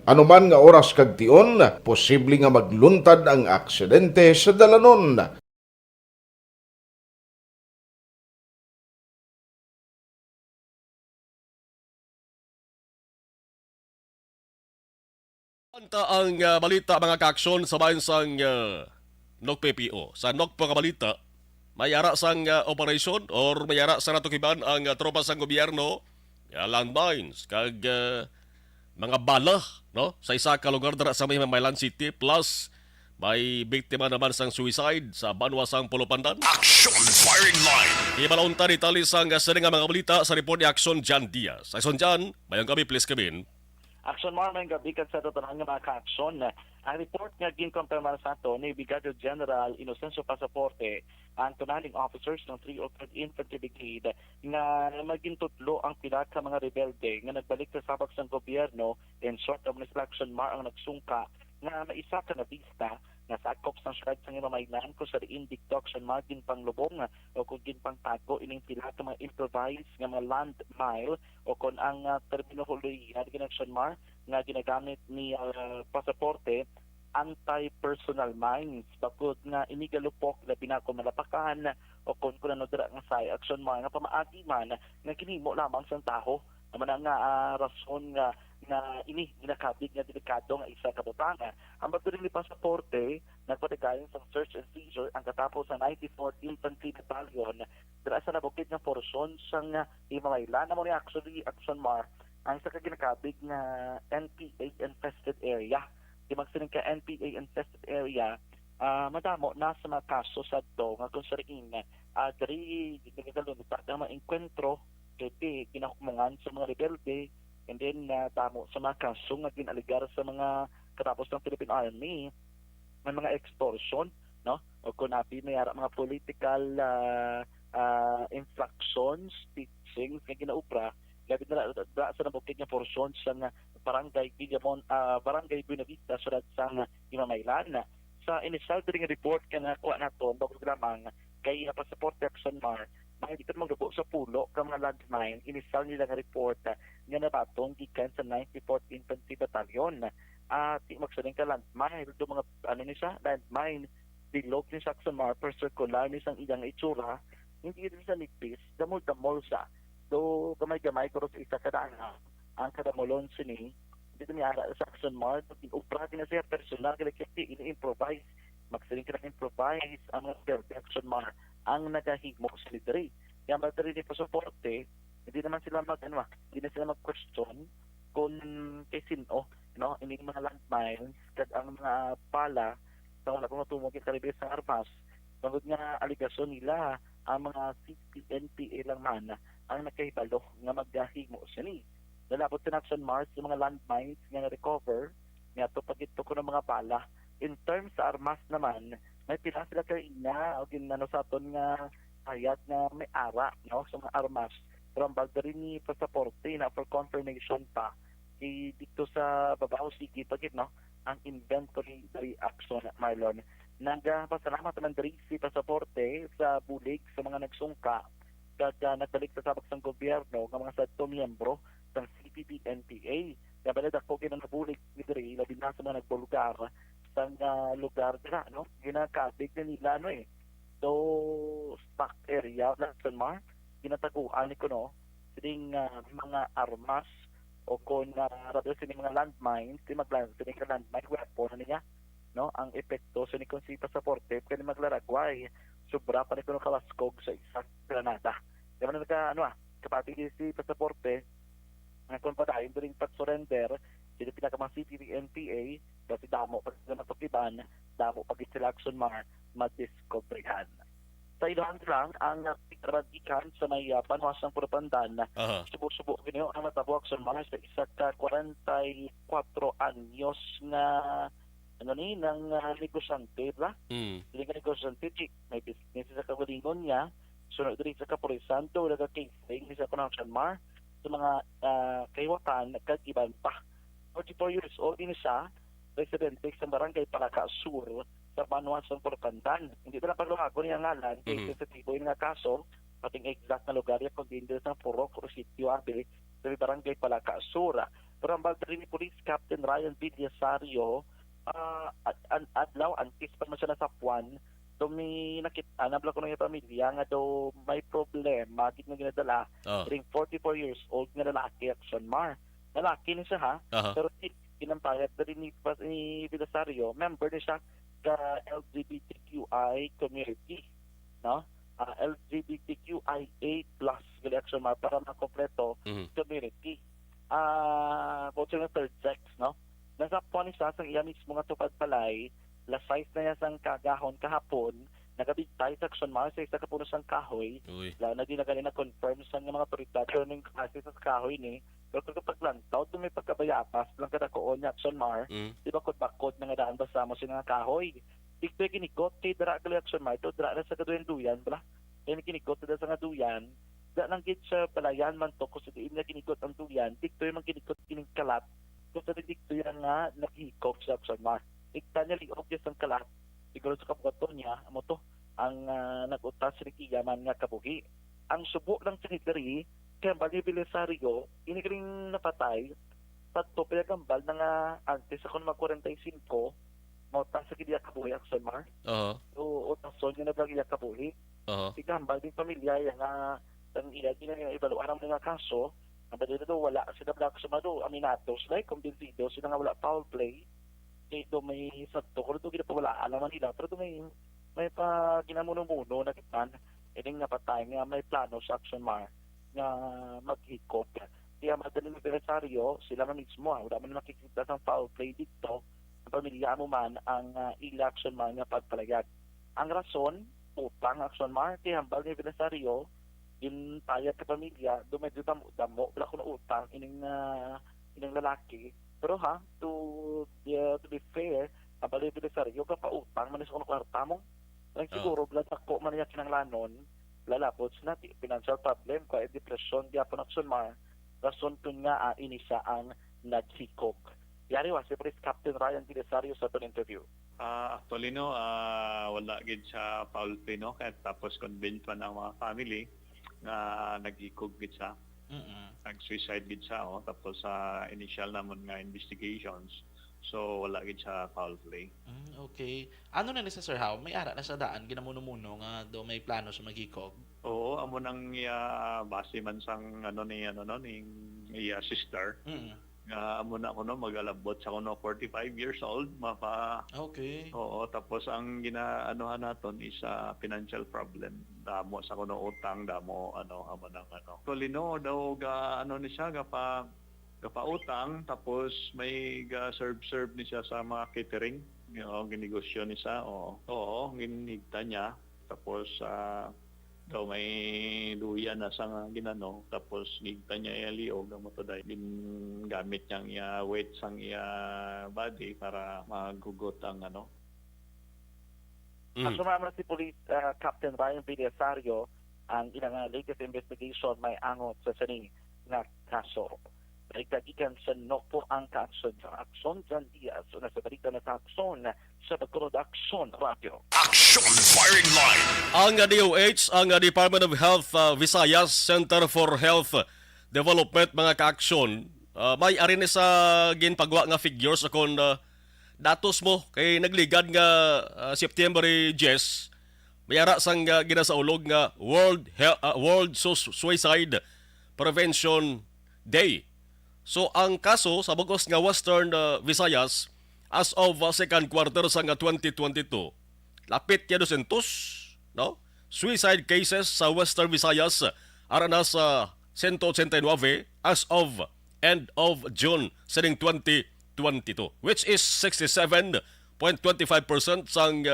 C: Anuman nga oras kag tion, posible nga magluntad ang aksidente sa dalanon.
D: Anta ang balita mga kaaksyon sa bayan sang NOC-PPO. Sa NOC po balita, mayara sang operasyon or mayara sa natukiban ang tropa sang gobyerno, landmines, kag mga bala no? Sa isa ka lugar dara sa may Maylan City, plus may biktima naman sang suicide sa Banwa sang Pulupandan.
B: Action Firing Line!
D: Ibalaunta ni Tali sang nga mga balita sa report ni Action Jan Diaz. Action Jan, mayang kami please kabin.
L: Action mo may gabi sa totohan nga mga ka-aksyon. Ang report nga ginkonfirmar sa ato ni Brigadier General Inocencio Pasaporte, ang commanding officers ng 303rd Infantry Brigade, nga maging tutlo ang pilat sa mga rebelde nga nagbalik sa sabak ng gobyerno in short of action mar ang nagsungka nga maisa ka na vista nga sakop sang syudad sang Maylan kung sa diin diktok sa magin panglubong o kung gin pangtago ining pila ka mga improvised nga mga land mile o kung ang terminolohiya ginaction mar nga ginagamit ni Pasaporte anti-personal mines bakod nga inigalupok na binako malapakan o kung ano dira nga say action mar nga pamaagi man nga ginhimo lamang sa taho naman nga rason nga ini ginakabig nga delikado nga isa ka butanga. Ang patuloy ni Pasaporte nagpatigayon sa search and seizure ang katapos sa 94th Infantry Battalion dira sa nabukid nga porsyon sang Imamaylan na mo ni actually action mar ang isa ka ginakabig nga NPA infested area. Di magsiling ka NPA infested area madamo na sa mga kaso sa do nga kung sariin dari ginagalo sa mga enkwentro kaya kinahukmungan sa mga rebelde. And then, tamo sa mga kaso nga ginaligar sa mga katapos ng Philippine Army, may mga extortion, no? O kung nabi may mga political infractions, teachings nga ginaupra, gabi na sa nabukid nga porsyon sa barangay Buenavista, sulat sa Imamaylan. Sa initial dring report ka na kuha na ito, lamang kay Pasaporte Action Mar, may dito maglubo sa pulo ka mga landmine, initial nila nga report nga nabatong gikan sa 94th Infantry Battalion. Di magsaling ka landmine, ito mga landmine, bilog ni Saxon Mar, per circular ni sang iyang itsura, hindi rin sa nipis, damol-damol sa. So, gamay-gamay ko sa isa kadaan ang kadamolon sini, dito niya sa Saxon Mar, upra din na siya personal, kaya ini-improvise, magsaling ka improvise ang mga Action Mar ang nagahigmo sa lideri. Kaya battery ni Pasaporte, hindi naman sila hindi na sila mag-question kung kay sino, ini mga landmines, kag ang mga pala, sa wala kong natumog yung karibis ng armas, pagod nga aligasyon nila, ang mga CPNPA lang man, ang nakahibalo nga magahigmo sa ni. Lalapot sa Action Mars, yung mga landmines nga recover, nga to pagito ko ng mga pala. In terms sa armas naman, may pila sila kaina o ginano sa aton nga hayat na may ara sa mga armas. Pero ang bagda rin ni Pasaporte na for confirmation pa dito sa Babaw City pagit ang inventory reaction Marlon. Nagpasalamat naman diri si Pasaporte sa bulig sa mga nagsungka kag nagbalik sa sabak sang gobyerno ng mga sadto miyembro ng CPP-NPA. Kaya balad ako ginanabulig diri labi na sa mga nagbulugar sa lugar nila, ginakabig na nila, So, stock area, Action Mar, ginataguan ko, sining mga armas, o kung rather sining mga landmines, sining ka landmine weapon, niya, ang epekto, sining kung si Pasaporte, kaya maglaragway, sobra pa ni kuno kawaskog sa isang granada. Kaya man kapati si pasaporte, kung padayon doon pag-surrender, sila pinakamang city NPA, kasi damo pag natukiban, damo pag sila action mar, madiscoveryhan. Sa ilan lang, ang radikan sa may panwasang purapandan, subo-subo gano'n ang natabo action mar sa isa ka 44 anyos na ng negosyante, ba? Hindi nga negosyante, may business sa kawalingon niya, sunod rin sa Kapulisan, doon nagka-casing sa Connection Mar, sa mga kaiwatan, nagkagiban pa. 44 years old din siya, residente sa barangay Palaka Sur, sa Panuasang Purpantan. Hindi na pagluhago niya ngalan, kasi sa tipo yung nga kaso, pating exact na lugar yung kondindos ng Purok o Sitio Abe, sa barangay Palaka Sur. Pero ang balda rin ni Police Captain Ryan Villasario, adlaw, antis pa man siya na sa Puan, so may nabla ko ng pamilya nga daw may problema gid nga ginadala ring 44 years old nga lalaki action mar. Lalaki ni siya ha, pero kinampayat na rin ni Villasario, member na siya sa LGBTQI community, no? LGBTQIA+ gali action mar para makompleto community. Botong ng third sex, no? Nasa puan siya sa iya mismo nga tupad palay, la size na niya sang kagahon kahapon, nagabigtay sa action mar sa isa kapunos sang kahoy, na di na ganun na-confirm sa mga otoridad pero nung klase sa kahoy ni, pero kapag lantaw, doon may pagkabayapas lang kadakoon niya action mar, di ba bakod na nga daan basta mo siya nga kahoy. Dikto yung kinikot, kay dara gali action mar, ito dara na sa kaduyan-duyan, bala? Kaya kinikot na sa nga duyan, da nang git sa palayan man to, kung sa diin na kinikot ang duyan, dikto yung kinikot kinikalat, kung sa dikto yan nga naghikop sa action mar. Ikta niya liog niya sang kalat, siguro sa kabugato niya, amo to, ang nag-utas ni Kiyaman nga kabuhi. Ang subo ng sinidari, kaya bali Villasario, ini ring napatay, pato pinagambal na nga antes ako na mag-45, mautas sa kiniya kabuhi ang Samar. So, utason niya na bagi niya kabuhi. Igambal din pamilya, yung nga, ang iya, ibaluan ang mga kaso, ang bali na doon, wala sila black sa mado, aminatos, like, kumbinsido, sila nga wala foul play, ito may sakto, kung ito ginapawala, alaman nila, pero ito may pa ginamuno-muno na kitan, ining napatay nga may plano sa action mar nga maghikop. Kaya madali ng Villasario, sila man mismo, wala man makikita sa foul play dito, ang pamilya mo man ang ila action mar nga pagpalayag. Ang rason, utang action mar, kaya hambal ni Villasario, yung payat ka pamilya, medyo damo, wala ko na utang, ining lalaki. Pero to be fair, abali Villasario ka pa utang manis ko kwarta mo. Lang siguro blad ako man niya kinanglanon, lalapot na financial problem ko depression di apon action mar. Rason kun nga inisa ang nagsikop. Yari wa si Police Captain Ryan Villasario sa ton interview.
M: Actually wala gid sa foul play no, kaya tapos convinced man ang mga family nga nagikog gid sa nag-suicide gid siya tapos sa initial namon nga investigations, so wala gid siya foul play.
P: Okay. Ano na ni sa Sir How? May ara na sa daan ginamuno-muno nga do may plano sa magikog?
M: Oo, amo nang base man sang ni iya sister. Amo na kuno magalabot sa kuno 45 years old
P: Okay.
M: Oo, tapos ang ginaanuhan naton is financial problem. Damo sa kuno utang, damo amo nang Tolino daw ni siya gapa utang, tapos may serve ni siya sa mga catering, ginegosyo ni siya. Oo, ginigta niya, tapos daw may duyan na sa ginano, tapos gigta niya liog ang motoday din gamit niyang weight sang body para magugot ang
L: Ang sumama si Police Captain Ryan Villasario, ang ilang latest investigation may angot sa sani na kaso. Nagtagikan sa po ang ka-aksyon sa Aksyon John Diaz o nasa balita na sa Aksyon sa Bacolod Aksyon Radio.
B: Action Firing Line!
D: Ang DOH, ang Department of Health Visayas Center for Health Development mga ka-aksyon, may ari ni sa ginpagwa nga figures akong datos mo kay nagligad nga September 10 may ara sang ginasaulog nga World Suicide Prevention Day. So ang kaso sa bugos nga Western Visayas as of second quarter sa 2022 lapit ya 200 no suicide cases sa Western Visayas ara na sa 189 as of end of June sa 2022, which is 67.25% sang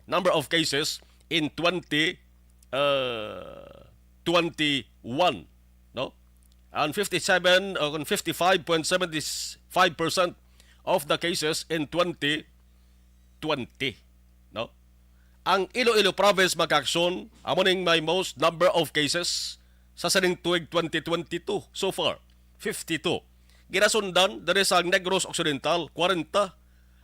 D: number of cases in 2021, no? And 55.75% of the cases in 2020, no? Ang Iloilo province magkaksyon amo ning may most number of cases sa saning tuig 2022 so far, 52. Ginasundan diri sa Negros Occidental 40,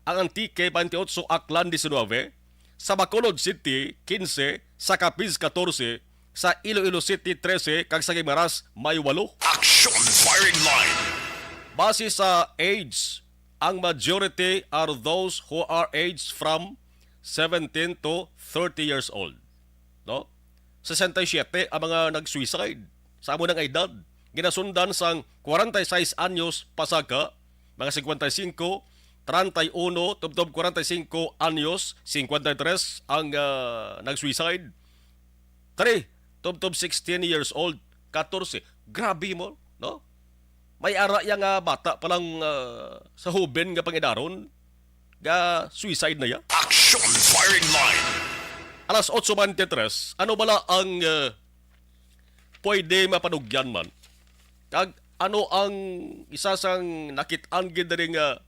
D: ang Antique 28, Aklan 19, sa Bacolod City 15, sa Capiz 14, sa Iloilo City 13, kag sa Guimaras may 8.
B: Action Firing Line.
D: Base sa age, ang majority are those who are aged from 17 to 30 years old. No? 67 ang mga nag-suicide sa amo ng edad. Ginasundan sang 46 anyos pasaka, mga 55, 31, tubtob 45 anyos, 53 ang nag-suicide. 3, tubtob 16 years old, 14. Grabe mo, no? May ara yang bata palang sa huben nga pangidaron, ga suicide na ya.
B: Action Firing Line.
D: Alas 8:23, ano bala ang pwede mapanugyan man? Kag ano ang isa sang nakit-an gid diri nga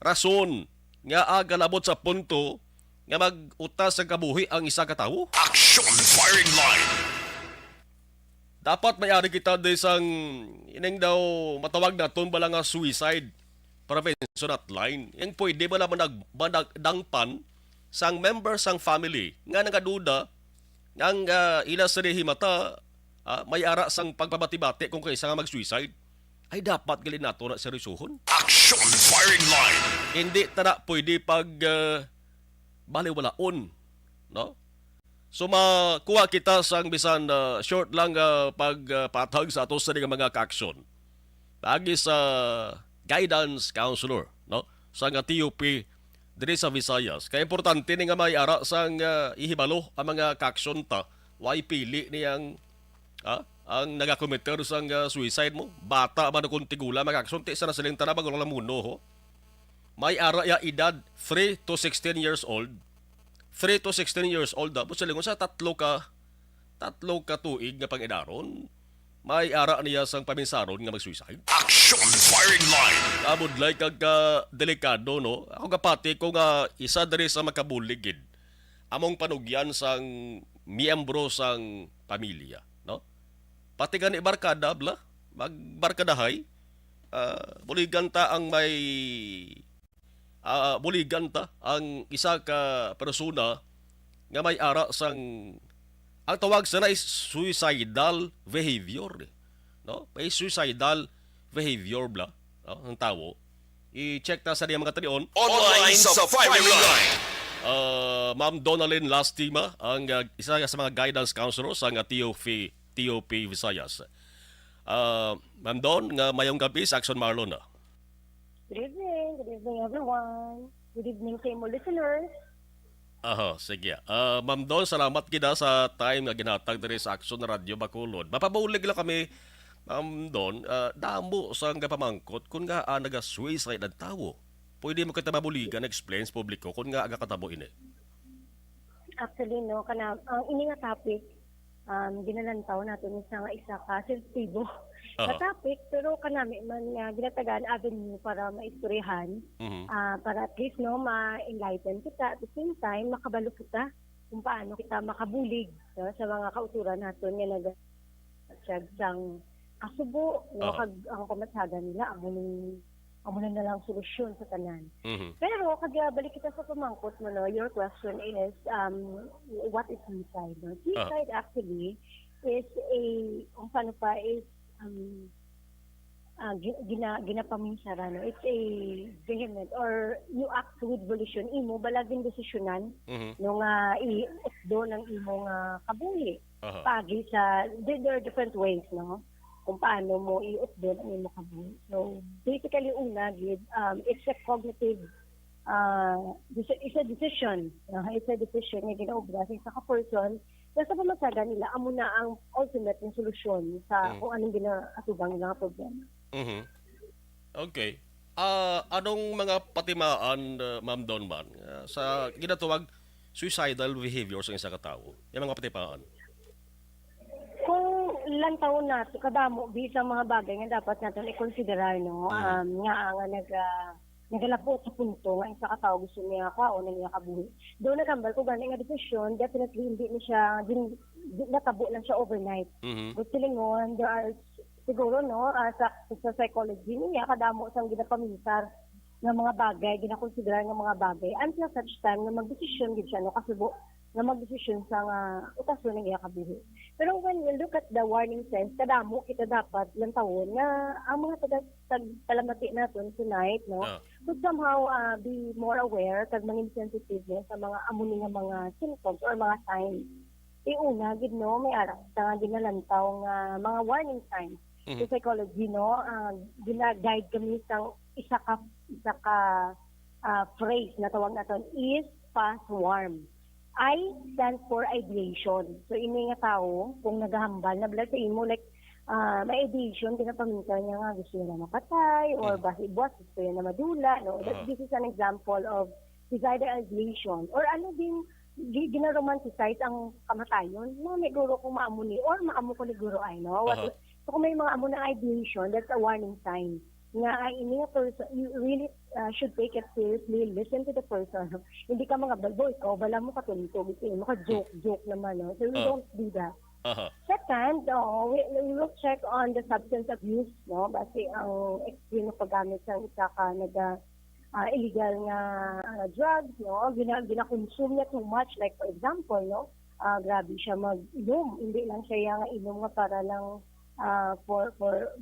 D: rason nga agalabot sa punto nga mag-utas sa kabuhi ang isa ka tawo?
B: Action Firing Line.
D: Dapat may-ari kita de sang ining daw matawag naton bala nga suicide prevention hotline. Yang pwede bala managdangpan sang member sang family nga nagaduda ang ila sa himata may ara sang pagpabati-bati kung kaysa nga mag-suicide, ay dapat gali nato na seryosohon.
B: Action Firing Line.
D: Hindi tara pwede pag baliwalaon, no? So makuha kita sang bisan short lang pagpatag sa atos sa mga ka-action. Pagi sa guidance counselor, no? Sa nga TUP diri sa Visayas. Kaya importante ni nga may ara sang ihibalo ang mga ka-action ta. Why pili niyang ang nagakomiter sang suicide mo? Bata man kung tigula mag-action ti sa nasiling tanabag wala muno ho. May ara ya edad 3 to 16 years old. 3 to 16 years old tapos sa lingon sa tatlo ka tuig nga pangidaron. May ara niya sang paminsaron nga mag-suicide.
B: Action Firing Line.
D: Abudlay kag delikado, no? Ako kapati ko nga isa diri sa makabuligid among panugyan sang miyembro sang pamilya, no? Pati gani barkada bla, magbarkadahay, buligan ta ang may buligan ta ang isa ka persona nga may ara sang ang tawag sana is suicidal behavior, no? May suicidal behavior bla, no? Ang tawo i-check ta sa diya mga talion
B: Online sa Firing Line.
D: Ma'am Donalyn Lastima ang isa sa mga guidance counselor sa nga TOP Visayas. Ma'am Don, nga mayong gabi sa Action Marlon na.
U: Good evening everyone. Good evening sa imo listeners.
D: Aha, sige. Ma'am Don, salamat gina sa time nga ginatag diri sa Action Radio Bacolod. Mapabulig lang kami, Ma'am Don, damo sa nga pamangkot kung nga naga-suicide ang tawo. Pwede mo kita mabuligan, explain sa publiko kung nga aga katabo ini.
U: Actually, no, ang ini nga topic, ginalantaw natin isa ka sensitibo na topic, pero kanami man nga ginatagaan avenue para maistoryahan, para at least no, ma-enlighten kita, at the same time, makabalo kita kung paano kita makabulig no, sa mga kauturan natin nga nag-siyag sang kasubo, no, ang kamatsagan nila, ang muna na lang solusyon sa tanan. Pero balik kita sa pamangkot mo, no, your question is, what is suicide? No? Suicide actually is kung paano pa, is ginapaminsaran. No? It's a vehement or you act with volition. Imo, balaging desisyonan nung i-do ng imong kabuhi. Pagi sa, there are different ways, no? Kung paano mo i-update ang imo kabuhi. So, basically, it's a cognitive, it's a decision. It's a decision na ginaubra sa ka-person Nasa pamasagan nila, amo na ang ultimate na solusyon sa kung anong ginaatubang nila problema.
D: Okay. Anong mga patimaan, Ma'am Donman, sa ginatawag suicidal behavior sa isang katao? Yung mga patimaan.
U: Kung ilang taon na kadamo bisang mga bagay nga dapat natin i-considerar, no, nga nagalapot sa punto nga isa ka tao gusto niya ka o niya kabuhi. Doon nagambal ko gani nga depression, definitely hindi niya siya natabo lang siya overnight. But silingon, there are siguro no sa psychology niya kadamo sang ginapamitar ng mga bagay, ginakonsiderar ng mga bagay until such time na magdesisyon gid siya no kasubo na magdesisyon sa utasyon ng iya kabuhi. Pero when you look at the warning signs, kadamo kita dapat lang tawon na ang mga talamati natin tonight, no, would somehow be more aware kag mangin sensitive sa mga amuni nga mga symptoms or mga signs. Una, gid no, may ara sa ginalantaw nga mga warning signs. Sa psychology, no, gina-guide kami sa isa ka phrase na tawag naton is fast warm. I stands for ideation. So, ini nga tao, kung naghahambal, nablad sa imo, like, may ideation, pinapaminsan niya nga gusto niya na makatay, or basi-buwas, gusto niya na madula, no? This is an example of suicidal ideation. Or ano din, ginaromanticize ang kamatayon, no? May guro kung maamo ni, or maamo ko ni guro ay, no? So, kung may mga amo ng ideation, that's a warning sign. Nga ini nga person, you really should take it seriously, listen to the person. Hindi ka mga balboy, ikaw bala mo katulito, maka joke naman, no? So we don't do that. Second, we will check on the substance abuse, no? Basi ang extreme na paggamit ng isa ka illegal nga drugs, no? Gina-consume niya too much, like for example, no? Grabe siya mag-inom, hindi lang siya nga inom nga para lang for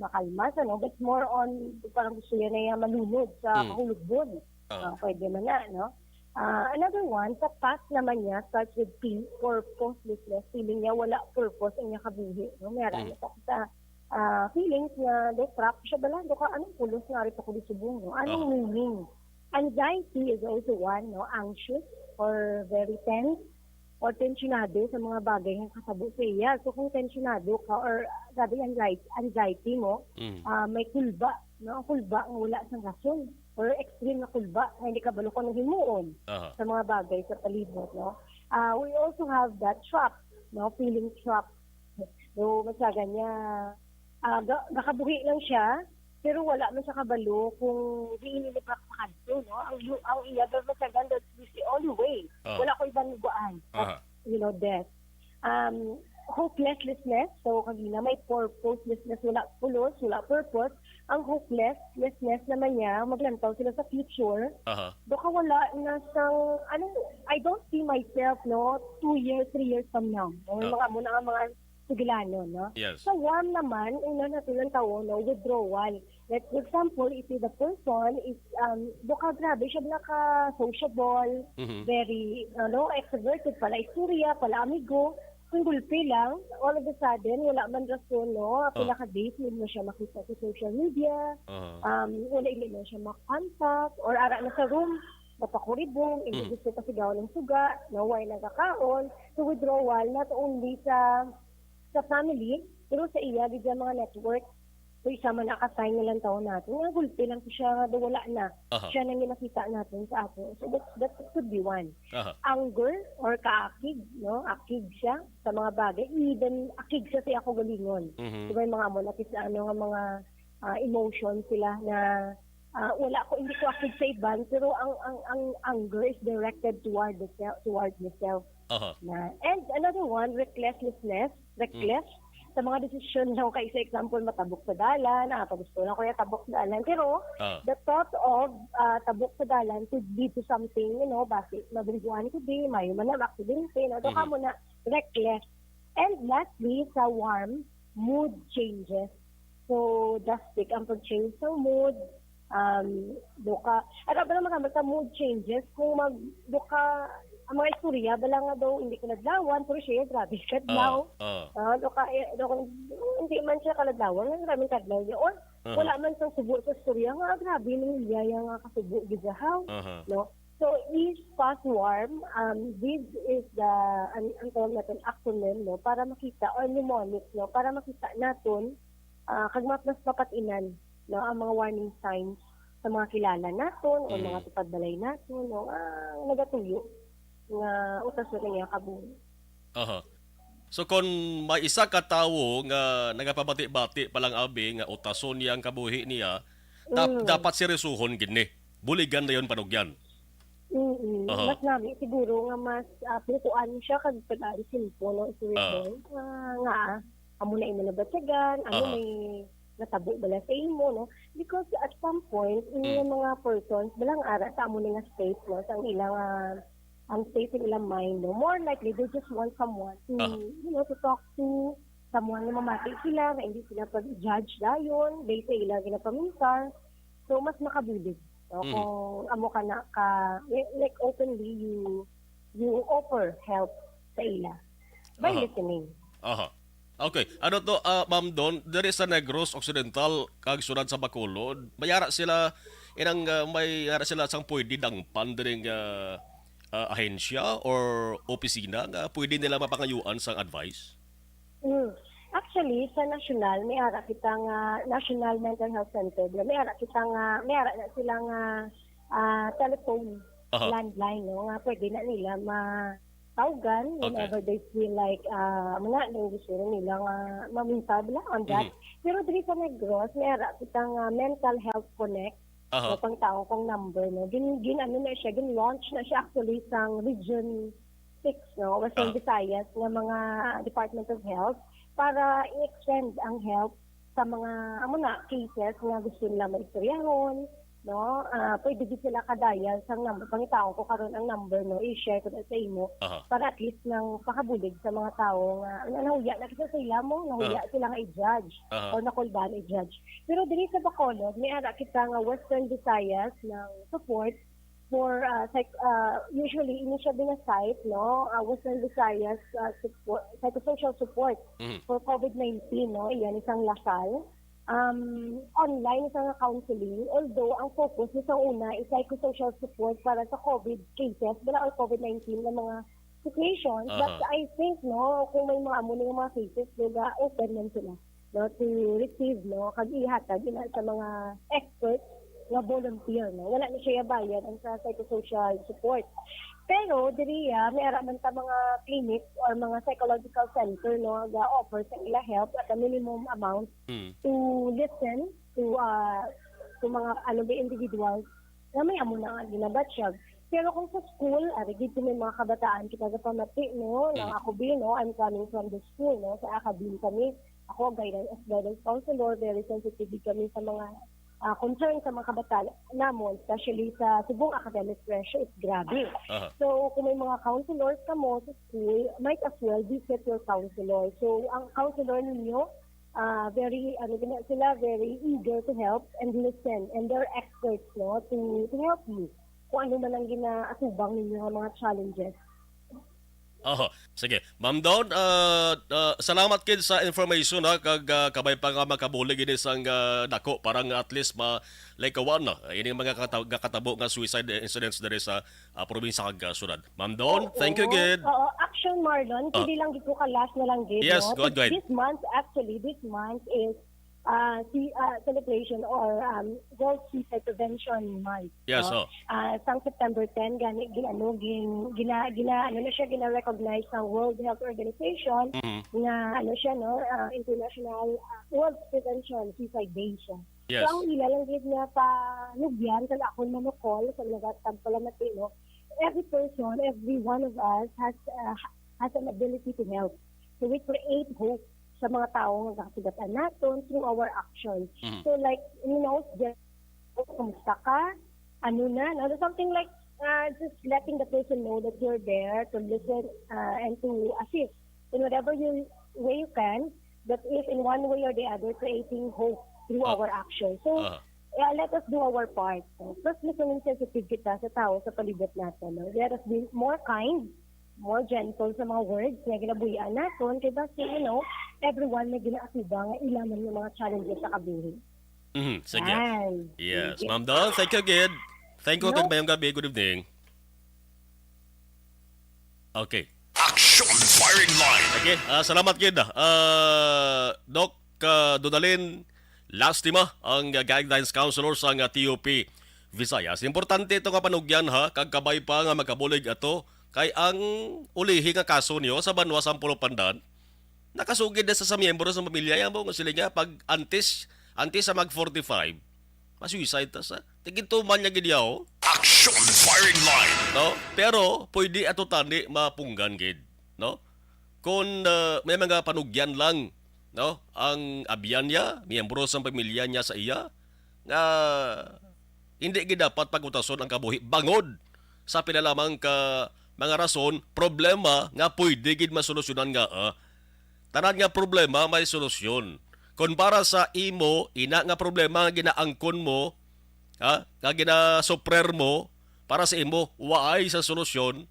U: makalma, no? But more on parang gusto niya na yung malunod sa kahulugbon. Pwede man na, no? Another one, sa past naman niya, starts with P, for purposelessness. Feeling niya wala purpose ang niya kabuhi. No? Meron niya sa feelings na trap siya bala. Doka, anong pulos nga rin ako disubong? No? Anong meaning? Anxiety is also one, no? Anxious or very tense or tensionado sa mga bagay ng kasabo sa iya. So kung tensionado ka or sabi anxiety mo, may kulba, no? Kulba ang wala sa rason or extreme na kulba na hindi ka balo ko ng himuon sa mga bagay sa palibot, no? We also have that trap, no? Feeling trap. So masaga niya, nakabuhi lang siya, pero wala man siya kabalo kung diinilipak sa kanto, no? Ang iya, pero masaga, that's the only way. Wala ko ibang lugaan. Death. Hopelessness. So, kanina may purposelessness, wala pulos, wala purpose. Ang hopelessness naman niya, maglantaw sila sa future. Doka wala na sang, I don't see myself, no, 2 years, 3 years from now. Mga sigilano, no?
D: Yes.
U: So, warm naman, una natin ang tao, no, withdrawal. Like, for example, if the person is, doka grabe, siya sociable, very, extroverted, pala istorya, pala amigo, kung gulpi lang, all of a sudden, wala man rason, no, pinaka-date, hindi mo siya makita sa social media, wala hindi mo siya makontact, or ara na sa room, napakuribong, hindi gusto pasigaw ng suga, no, why nagkakaon, so withdrawal, not only sa family, pero sa iya, di mga network. So, isa man nakasign nilang taon natin. Nga, gulpi lang siya, wala na. Siya nang nakita natin sa ato. So, that could be one. Anger or kaakig, no? Akig siya sa mga bagay. Even akig siya sa ako galingon. Diba yung mga monakis na mga emotions sila na wala ko, hindi ko akig sa iban, pero ang anger is directed toward myself. And another one, recklessness. Reckless. Sa mga desisyon lang kay sa example matabok sa dalan, gusto lang ko yung tabok sa dalan. Pero the thought of tabok sa dalan could lead to something, basi mabriguan ko di, mayo man na aksidente, doka mo na reckless. And lastly, sa warm, mood changes. So, drastic ang pag-change sa mood. Doka, ba naman sa mood changes, kung ang mga istorya, bala nga daw, hindi ko nadlawan, pero siya, grabe, kadlaw. Hindi man siya kaladlawan, maraming kadlaw niya. Or, wala man sa subo sa istorya, nga, grabe, nangyayaya nga kasubo, gizahaw. No? So, East Past Warm, this is the, ang tawag natin, acronym, no, para makita, or mnemonic, no, para makita natin, kag mas papatinan, no, ang mga warning signs sa mga kilala natin, o mga tupadbalay natin, no, nagatuyo, nga utas na niya kabuhi.
D: Aha. So kung may isa ka tawo nga nagapabati-bati palang abi nga utason niya ang kabuhi niya, dapat seryosohon gini. Buligan na yon panugyan.
U: Mas namin siguro nga mas pinutuan siya kag pag-alisin po no isuwito nga amo na imo nabatyagan may natabo bala sa imo no because at some point yung mga persons balang ara sa amo nga state no sa ilang ang state ng ilang mind no more likely they just want someone to to talk to someone na mamati sila na hindi sila pag-judge dayon based sa ilang ginapamintar so mas makabulig. So, kung amo ka na like openly you offer help sa ila by listening.
D: Okay. Ano to, Ma'am Don, there is sa Negros Occidental kag sunod sa Bacolod. Mayara sila mayara sila sang pwede dangpan diring ahensya or opisina nga pwede nila mapangayuan sang advice?
U: Actually, sa national, may ara kita nga National Mental Health Center. May ara na silang telephone landline, no? Nga pwede na nila matawgan whenever they feel like mga nang gusto nila nga mamintabla on that. Pero dito sa Negros, may ara kita nga Mental Health Connect. So, pang tao kong number, no? Gin-launch na siya actually sa Region 6, no? Western Visayas, ng mga Department of Health. Para i-extend ang help sa mga cases nga gusto nila maistoryahon, no? Pwede din sila kadayal sa number. Pangitaon ko karon ang number, no? I-share ko na sa imo para at least nang pakabulig sa mga tao nga nahuya na kasi sila mo, nahuya sila nga i-judge o nakulban i-judge. Pero diri sa Bacolod, may ara kita nga Western Visayas ng support for usually initially na site no Western Visayas support, psychosocial support for COVID-19 no iyan isang lasal online isang counseling although ang focus isang una is psychosocial support para sa COVID cases or COVID-19 na mga situations but I think no kung may mga amo ng mga cases diba open man sila no to receive no kag ihatag ina sa mga experts nga volunteer, no? Wala na siya bayad ang sa psychosocial support. Pero, diriya, may araman ta mga clinics or mga psychological center, no? Ga-offer sa ila help at a minimum amount to listen to mga individuals na may amo na ginabatsyag. Pero kung sa school, dito may mga kabataan kita sa pamati, no? Nang ako no? I'm coming from the school, no? Sa akadin kami. Ako, guidance counselor, very sensitive kami sa mga concern sa mga kabataan namon, especially sa subong academic pressure, it's grabe. So, kung may mga counselors ka mo sa school, might as well visit your counselor. So, ang counselor ninyo, very eager to help and listen. And they're experts, no, to help you kung ano man ang ginaatubang ninyo mga challenges.
D: Sige. Ma'am Don, salamat kid sa information kag kabay pa nga makabulig ini sang dako parang at least like one ini mga katabo nga suicide incidents dere sa probinsya kag syudad. Ma'am Don, thank you gid.
U: Action Marlon, hindi lang gito ka last na lang gid.
D: Yes, go ahead.
U: This month is celebration or World Suicide Prevention Month.
D: Yes,
U: sang September 10 gina-recognize ng World Health Organization na International World Prevention Suicide Day siya.
D: Yes.
U: So ang ilalang gid niya pa nugyan sa akon manukol sa nagatag palamati no. Every person, every one of us has an ability to help. So we create hope sa mga taong nagkakasugatan natin through our actions. So like, just kumusta ka? Something like just letting the person know that you're there to listen and to assist in whatever way you can, but if in one way or the other, creating hope through our actions. So, let us do our part. Plus, listening sensitive kita sa tao sa palibot natin. Let us be more kind, more gentle sa mga words na ginabuhian natin kasi, everyone may ginaatubang ilaman yung mga challenges sa kabuhi.
D: Sige. Yes. Ma'am Don, thank you again. Thank you kag mayong gabi. Good evening. Okay.
B: Action Firing Line.
D: Okay, salamat gid. Doc Dudalin Lastima ang Guidelines Counselor sa TOP Visayas. Importante ito nga panugyan ha, kagkabay pa nga magkabulig ato kay ang ulihi nga kaso niyo sa Banwa Sampulo Pandan nakasugid na sa miyembro sa pamilya yan mo nga sila nga pag antes sa mag 45 masuicide ta sa tigituman niya gid yaw.
B: Action Firing Line.
D: No? Pero pwede ato tani mapunggan gid, no? Kung may mga panugyan lang, no, ang abyan niya, miyembro sa pamilya niya sa iya nga hindi gid dapat pagutason ang kabuhi bangod sa pinalamang ka mga rason, problema nga pwede gid masolusyonan nga tanan nga problema may solusyon. Kung para sa imo, ina nga problema nga ginaangkon mo, nga ginasuprer mo, para sa imo, waay sa solusyon,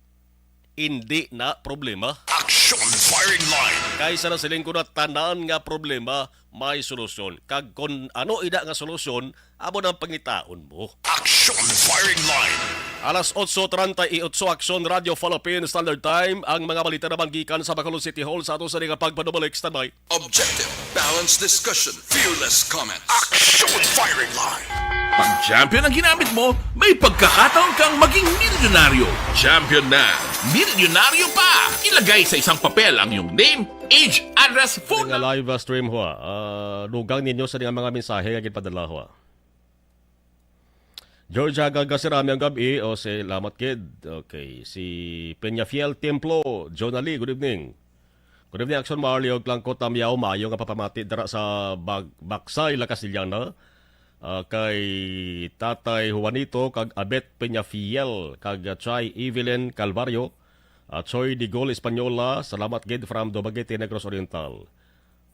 D: hindi na problema.
B: Action Firing Line.
D: Kaysa na siling ko na tanan nga problema, may solusyon. Kag kung ano ina nga solusyon, amo ng pangitaon mo.
B: Action Firing Line.
D: Alas 8:38 Action Radio Philippines Standard Time. Ang mga balita na banggikan sa Bacolod City Hall sa ato sa nga pagpanubalik standby.
B: Objective, balanced discussion, fearless comment. Action Firing Line.
H: Pag champion ang ginamit mo, may pagkakataon kang maging milyonaryo. Champion na, milyonaryo pa! Ilagay sa isang papel ang iyong name, age, address, phone
D: number. Live stream ho. Lugang ninyo sa mga mensahe nga gipadala ho. Georgia Gagasirami ang gabi. O si Lamat Kid. Okay. Si Peñafiel Templo. John Ali, good evening. Good evening, Action Marley. Og lang ko tamyaw maayo nga papamati dara sa Baksay, Lacasillana. Kay Tatay Juanito, kag Abet Peñafiel, kag Chay Evelyn Calvario, Choy Digol Espanyola, salamat gid from Dumaguete, Negros Oriental.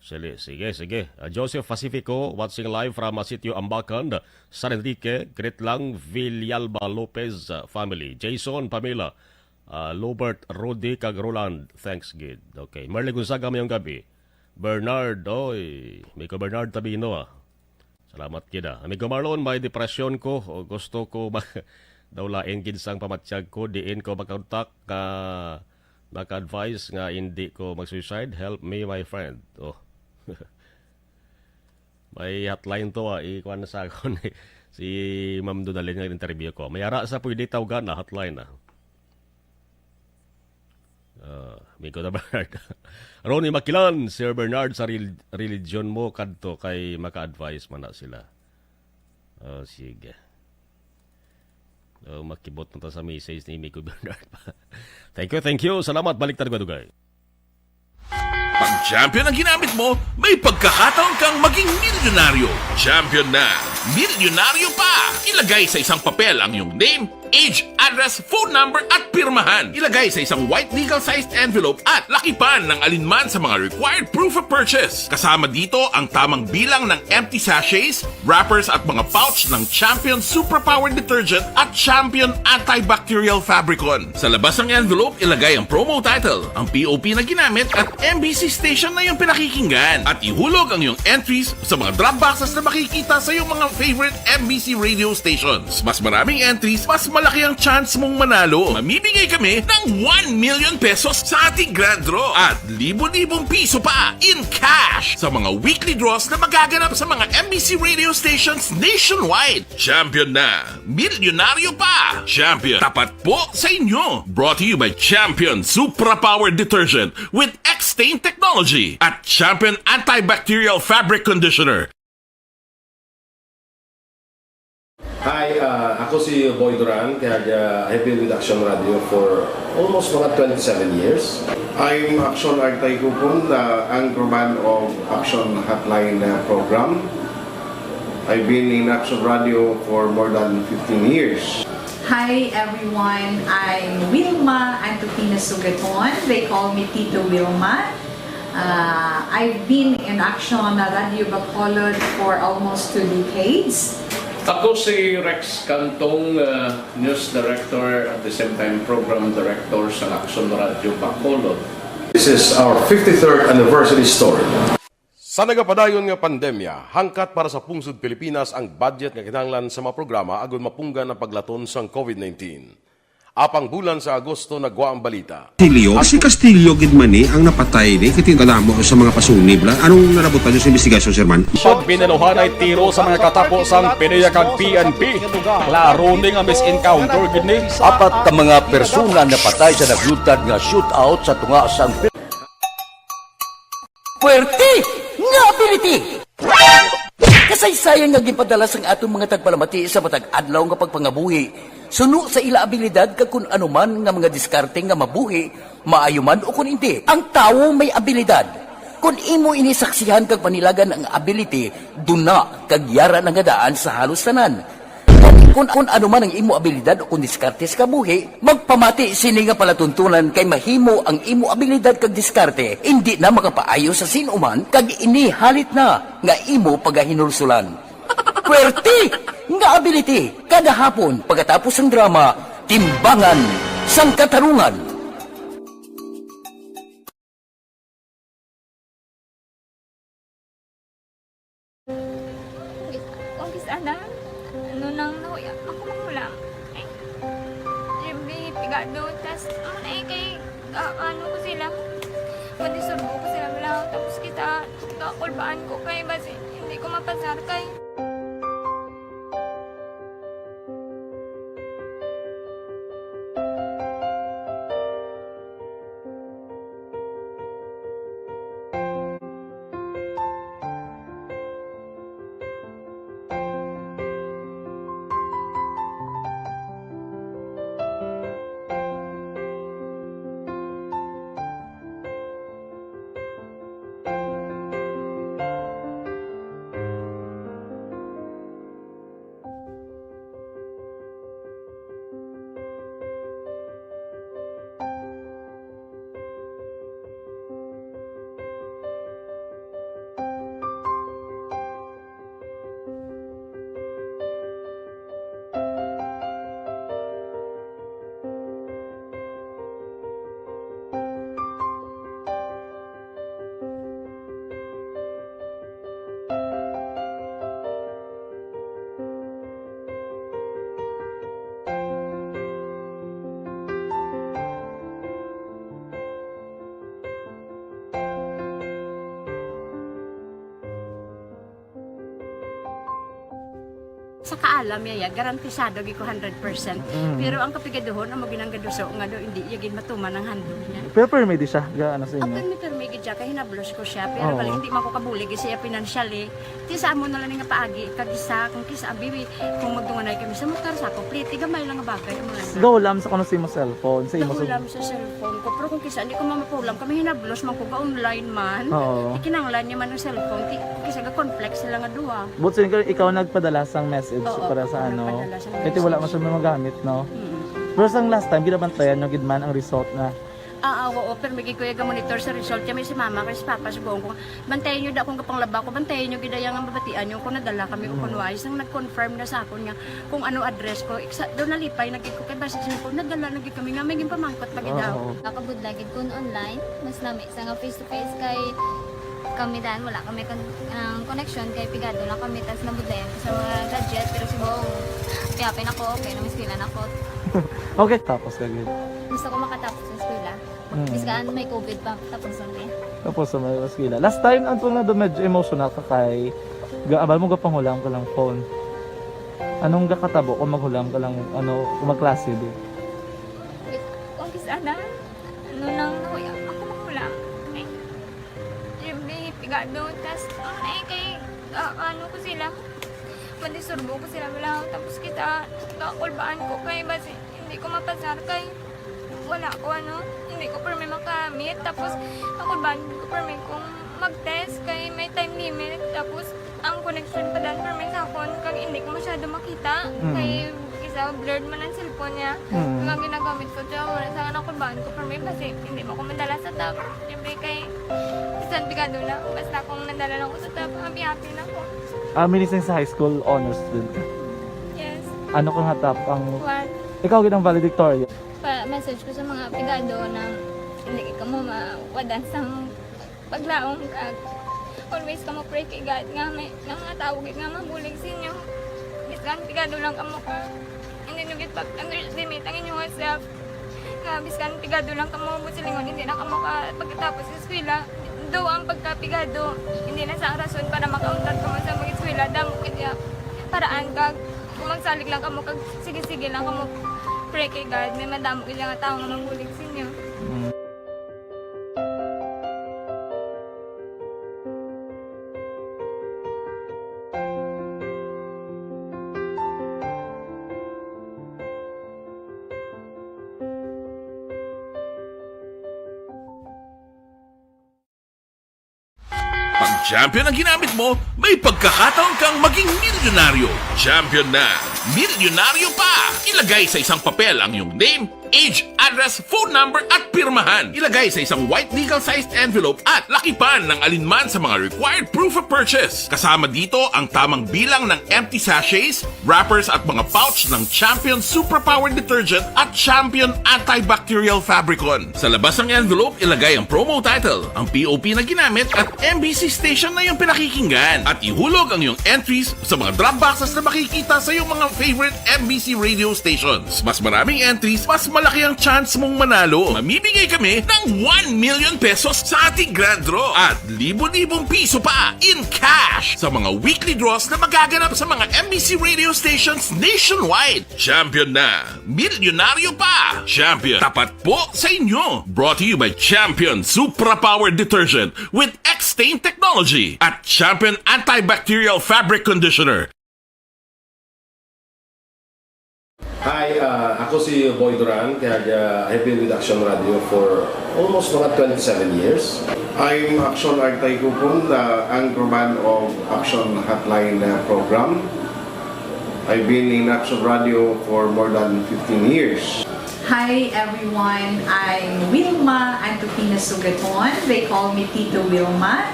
D: Sige. Joseph Pacifico, watching live from Sitio Ambacan, San Enrique, great lang, Villalba Lopez family. Jason Pamela, Lobert Rudy, kag Roland, thanks gid. Okay, Merle Gonzaga mayong gabi. Bernard, Miko Bernard Tabino salamat gid. Amigo Marlon, may depression ko, o gusto ko daw lain gid sang pamatsyag ko, diin ko makontak maka-advise nga hindi ko mag-suicide. Help me, my friend. May hotline to ikuan na sa akon si Ma'am Dudalin nga interview ko. May ara sa pwede tawagan na hotline na. Miko na Bernard. Ronnie Makilan, Sir Bernard, sa religion mo kadto kay maka-advise man na sila. Sige. Makibot na sa message ni Miko Bernard. Thank you. Salamat. Balik tayo dugay.
H: Pag champion ang ginamit mo, may pagkakataon kang maging milyonaryo. Champion na, milyonaryo pa! Ilagay sa isang papel ang iyong name, age, address, phone number at pirmahan. Ilagay sa isang white legal-sized envelope at lakipan ng alinman sa mga required proof of purchase. Kasama dito ang tamang bilang ng empty sachets, wrappers at mga pouch ng Champion Superpower Detergent at Champion Antibacterial Fabricon. Sa labas ng envelope, ilagay ang promo title, ang POP na ginamit at MBC station na yung pinakikinggan. At ihulog ang iyong entries sa mga drop boxes na makikita sa iyong mga favorite MBC radio stations. Mas maraming entries, mas malaki ang chance mong manalo. Mamimigay kami ng 1 million pesos sa ating grand draw at libo-libong piso pa in cash sa mga weekly draws na magaganap sa mga MBC radio stations nationwide. Champion na, milyonaryo pa. Champion, tapat po sa inyo. Brought to you by Champion Superpower Detergent with X-Stain Technology at Champion Antibacterial Fabric Conditioner.
G: Hi, ako si Boy Duran, kaya I've been with Action Radio for almost mga 27 years. I'm Action Artay Kupon, anchorman of Action Hotline program. I've been in Action Radio for more than 15 years.
I: Hi everyone, I'm Wilma Antofina Sugaton. They call me Tito Wilma. I've been in Action Radio Bacolod for almost 2 decades.
J: Ako si Rex Cantong, News Director at the same time Program Director sa Action Radio Bacolod.
G: This is our 53rd anniversary story. Sa nagapadayon nga pandemya, hangkat para sa pungsod Pilipinas ang budget nga kinahanglan sa mga programa agon mapunggan ang paglaton sang COVID-19. Apang bulan sa Agosto nagwa ang balita.
K: Castillo, si Castillo gid man ni ang napatay ni kitingkadamo sa mga pasunib la. Anong narabutan sa investigasyon, Sir Man?
Q: Siyod binaluhan ay tiro sa mga katapos ang PNP kag PNP. Klaro ni nga misencounter gid ni.
F: Apat ka mga persona na patay sa naglutad nga shootout sa tunga sang Puerte nga ability! Kasaysayan nga gipadala sang atong mga tagpalamati sa matag adlaw nga pagpangabuhi. Suno sa ila abilidad kag kun anuman nga mga diskarte nga mabuhi, maayo man o kun hindi. Ang tawo may abilidad. Kung imo inisaksihan kag panilagan ang ability, duna kag yara nga daan sa halos tanan. Kung anuman ang imo abilidad o kun diskarte sa kabuhi, magpamati sini nga palatuntunan kay mahimo ang imo abilidad kag diskarte, hindi na makapaayo sa sinuman kag ini halit na nga imo pagahinulsulan. Puwerte nga ability kada hapon pagkatapos ng drama Timbangan sang Katarungan.
T: Kung kisana, ano nang nahuya ako magulang. Eh, siyempre, pigado, tas kay ano ko sila. Madisurbo ko sila lang, tapos kita, kakulbaan ko kay basi, hindi ko mapasar kay.
W: Sa kaalam yaya, garantisado gi ko 100%. Pero ang kapigaduhon, ang maginanggaduso nga do hindi yagin matuman ang handog niya.
N: Pero permi di siya, gaano sa inyo?
W: Ang permi gid siya, kay hinablos ko siya. Pero bali hindi man ko kabulig siya financially. Ti sa amo na lang nga paagi, kag isa, kung kisa abibi, kung magdunganay kami sa motor sa complete, gamay lang nga bagay mo lang.
N: Gawlam sa kuno sa imo cellphone, sa imo
W: Gawlam sa cellphone ko, pero kung kisa hindi ko mapulam, kami hinablos man ko ga online man. Ikinanglan niya man ang cellphone, kisa ga complex sila nga duha.
N: But so, ikaw nagpadala sang message para sa ano. Kasi wala man siya magamit, no? Pero sang last time, ginabantayan nyo gidman ang result na.
W: Oo, pero may kuya ga-monitor sa result. Kaya may si mama, kaya si papa, si buong ko. Bantayan nyo da akong kapanglaba ko, bantayan nyo gidayang ang babatian nyo kung nadala kami o kunwais. Nang nag-confirm na sa ako niya kung ano address ko. Doon nalipay, naging ko kay basis ko, nadala naging kami nga, may gimpamangkot pa gidaw.
T: Kakabudlagid kun online, mas nami sa nga face-to-face kay kami dahil wala kami connection kay pigado lang kami tas nabudlayan sa mga gadget pero si buong piyapin ako okay na miskilan ako.
N: Okay, tapos kagid.
T: Gusto ko makatapos sa eskwela. Biskaan may COVID pa tapos ulit.
N: Tapos sa mga eskwela. Last time ang na do medyo emotional ka kay gaabal mo gapanghulam ka lang phone. Anong gakatabo kung maghulam ka lang ano kung magklase di?
T: Kung kisana ano nang nahuya ako maghulam. Pigado, tas kay ano ko sila, madisurbo ko sila lang, tapos kita, kakulbaan ko kay basi, hindi ko mapasar kay, wala ko ano, hindi ko permi makamit, tapos kakulbaan ko permi kung mag-test kay may time limit, tapos ang connection pa dan permi sa phone, kag hindi ko masyado makita, kay isa blurred man ang cellphone niya, kung ginagamit ko siya, wala sa kakulbaan ko permi basi, hindi mo ko madala sa tab, siyempre kay, isang pigado na. Basta kung nadala lang ko sa top, happy na ako.
N: Minising sa high school honors student ka?
T: Yes.
N: Ano kang hatap ang...
T: What?
N: Ikaw ginang valedictorian?
T: Message ko sa mga pigado na hindi ka mo mawadan sa paglaong kag always ka mo pray kay God nga may nangatawag nga mabulig sa inyo. Biskan pigado lang ka mo ka. Hindi inyong underestimate ang inyong self. Nga, biskan pigado lang kamo mo silingon, hindi na kamo pagkatapos sa eskwela. Do ang pagkapigado, hindi na sa rason para makauntat kamo sa mga eskwela. Damo kaya paraan kag kung magsalig lang kamo kag sige-sige lang kamo pray kay God. May madamo kaya nga tao nga magulig sa inyo.
H: Pag champion ang ginamit mo, may pagkakataon kang maging milyonaryo. Champion na, milyonaryo pa! Ilagay sa isang papel ang iyong name, age, address, phone number at pirmahan. Ilagay sa isang white legal-sized envelope at lakipan ng alinman sa mga required proof of purchase. Kasama dito ang tamang bilang ng empty sachets, wrappers at mga pouch ng Champion Superpower Detergent at Champion Antibacterial Fabricon. Sa labas ng envelope, ilagay ang promo title, ang POP na ginamit at MBC station na yung pinakikinggan. At ihulog ang iyong entries sa mga drop boxes na makikita sa iyong mga favorite MBC radio stations. Mas maraming entries, mas malaki ang chance mong manalo. Mamimigay kami ng 1 million pesos sa ating grand draw at libo-libong piso pa in cash sa mga weekly draws na magaganap sa mga MBC radio stations nationwide. Champion na, milyonaryo pa. Champion, tapat po sa inyo. Brought to you by Champion Superpower Detergent with X-Stain Technology at Champion Antibacterial Fabric Conditioner.
G: Hi, ako si Boy Duran, kaya I've been with Action Radio for almost mga 27 years. I'm Action Artay Kupon, the anchorman of Action Hotline program. I've been in Action Radio for more than 15 years.
I: Hi everyone, I'm Wilma Antopina Sugaton. They call me Tito Wilma.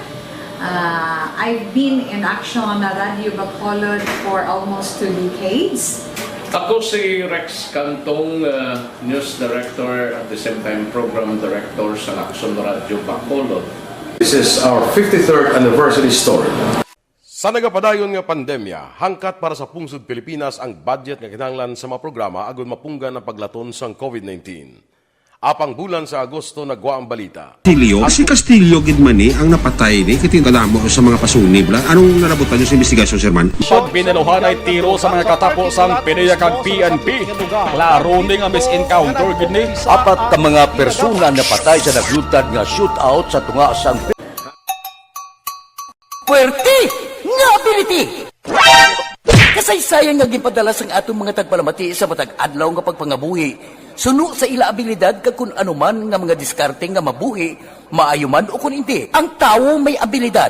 I: I've been in Action Radio Bacolod for almost 2 decades.
J: Ako si Rex Cantong, News Director at the same time Program Director sa Action Radio Bacolod.
G: This is our 53rd anniversary story.
B: Sa nagapadayon nga pandemya, hangkat para sa pungsod Pilipinas ang budget nga kinahanglan sa mga programa agon mapunggan ang paglaton sang COVID-19. Apang bulan sa Agosto nagwa ang balita.
K: Castillo, si Castillo gidmani ang napatay ni kitingkadamo sa mga pasunib la. Anong narabutan niyo sa investigasyon, Sir Man?
Q: Siyod binaluhan ay tiro sa mga katapos ang PDEA kag PNP. Klaro ni nga misencounter gid ni.
F: Apat ka mga persona na patay sa naglutad nga shootout sa tunga sang Puerte nga ability! Kasaysayan nga gipadala sang atong mga tagpalamati sa matag adlaw nga pagpangabuhi. Suno sa ila abilidad kag kun anuman nga mga diskarte nga mabuhi, maayo man o kun hindi. Ang tawo may abilidad.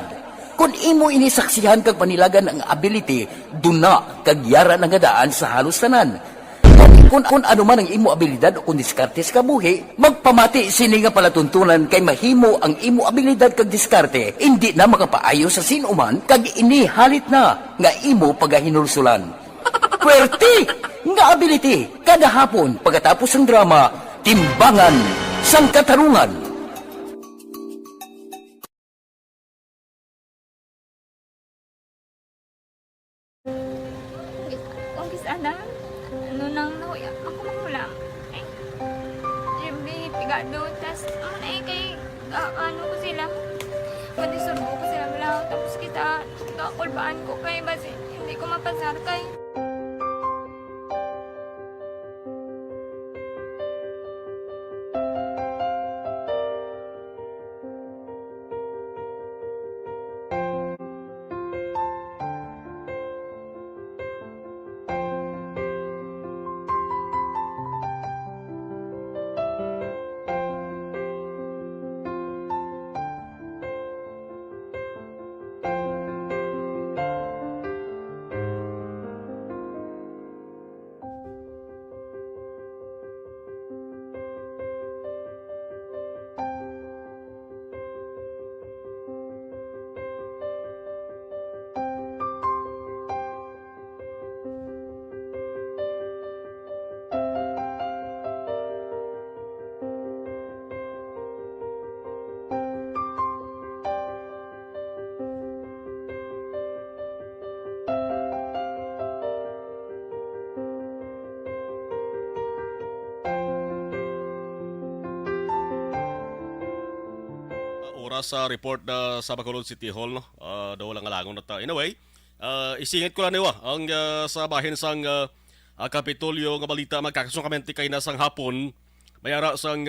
F: Kung imo inisaksihan kag panilagan ang ability, duna kag yara nga daan sa halos tanan. Kung anuman ang imo abilidad o kun diskarte sa kabuhi, magpamati sini nga palatuntunan kay mahimo ang imo abilidad kag diskarte, hindi na makapaayo sa sinuman kag ini halit na nga imo pagahinulsulan. Puwerte nga ability kada hapon pagkatapos ng drama Timbangan sang Katarungan.
T: Kung sana, ano nang nahuya, ako mangulang. Yung pigado, tas kay, ano ko sila, madisurbo ko sila lang, tapos kita, kakulbaan ko kay, basi, hindi ko mapasar kay.
D: Mura sa report na sa Bacolod City Hall, no? Daw lang alangon na ta. Anyway, isingit ko lang niwa ang sa bahin sang Kapitolyo nga balita magkakasong kamenti kay nasang hapon mayara sang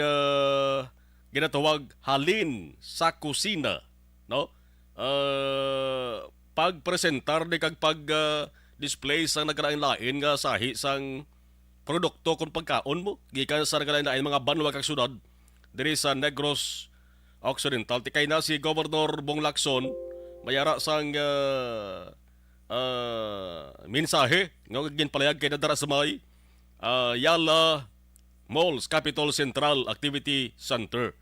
D: ginatawag halin sa kusina, no? Pagpresentar ni kag pag display sang nagkalain-lain nga sahi sang produkto kung pagkaon mo gikan sa nagkalain-lain mga banwa kag syudad diri sa Negros Occidental. Tikay na si Governor Bong Lacson mayara sang mensahe nga ginpalayag kay nadara sa may Yala Malls Capitol Central Activity Center.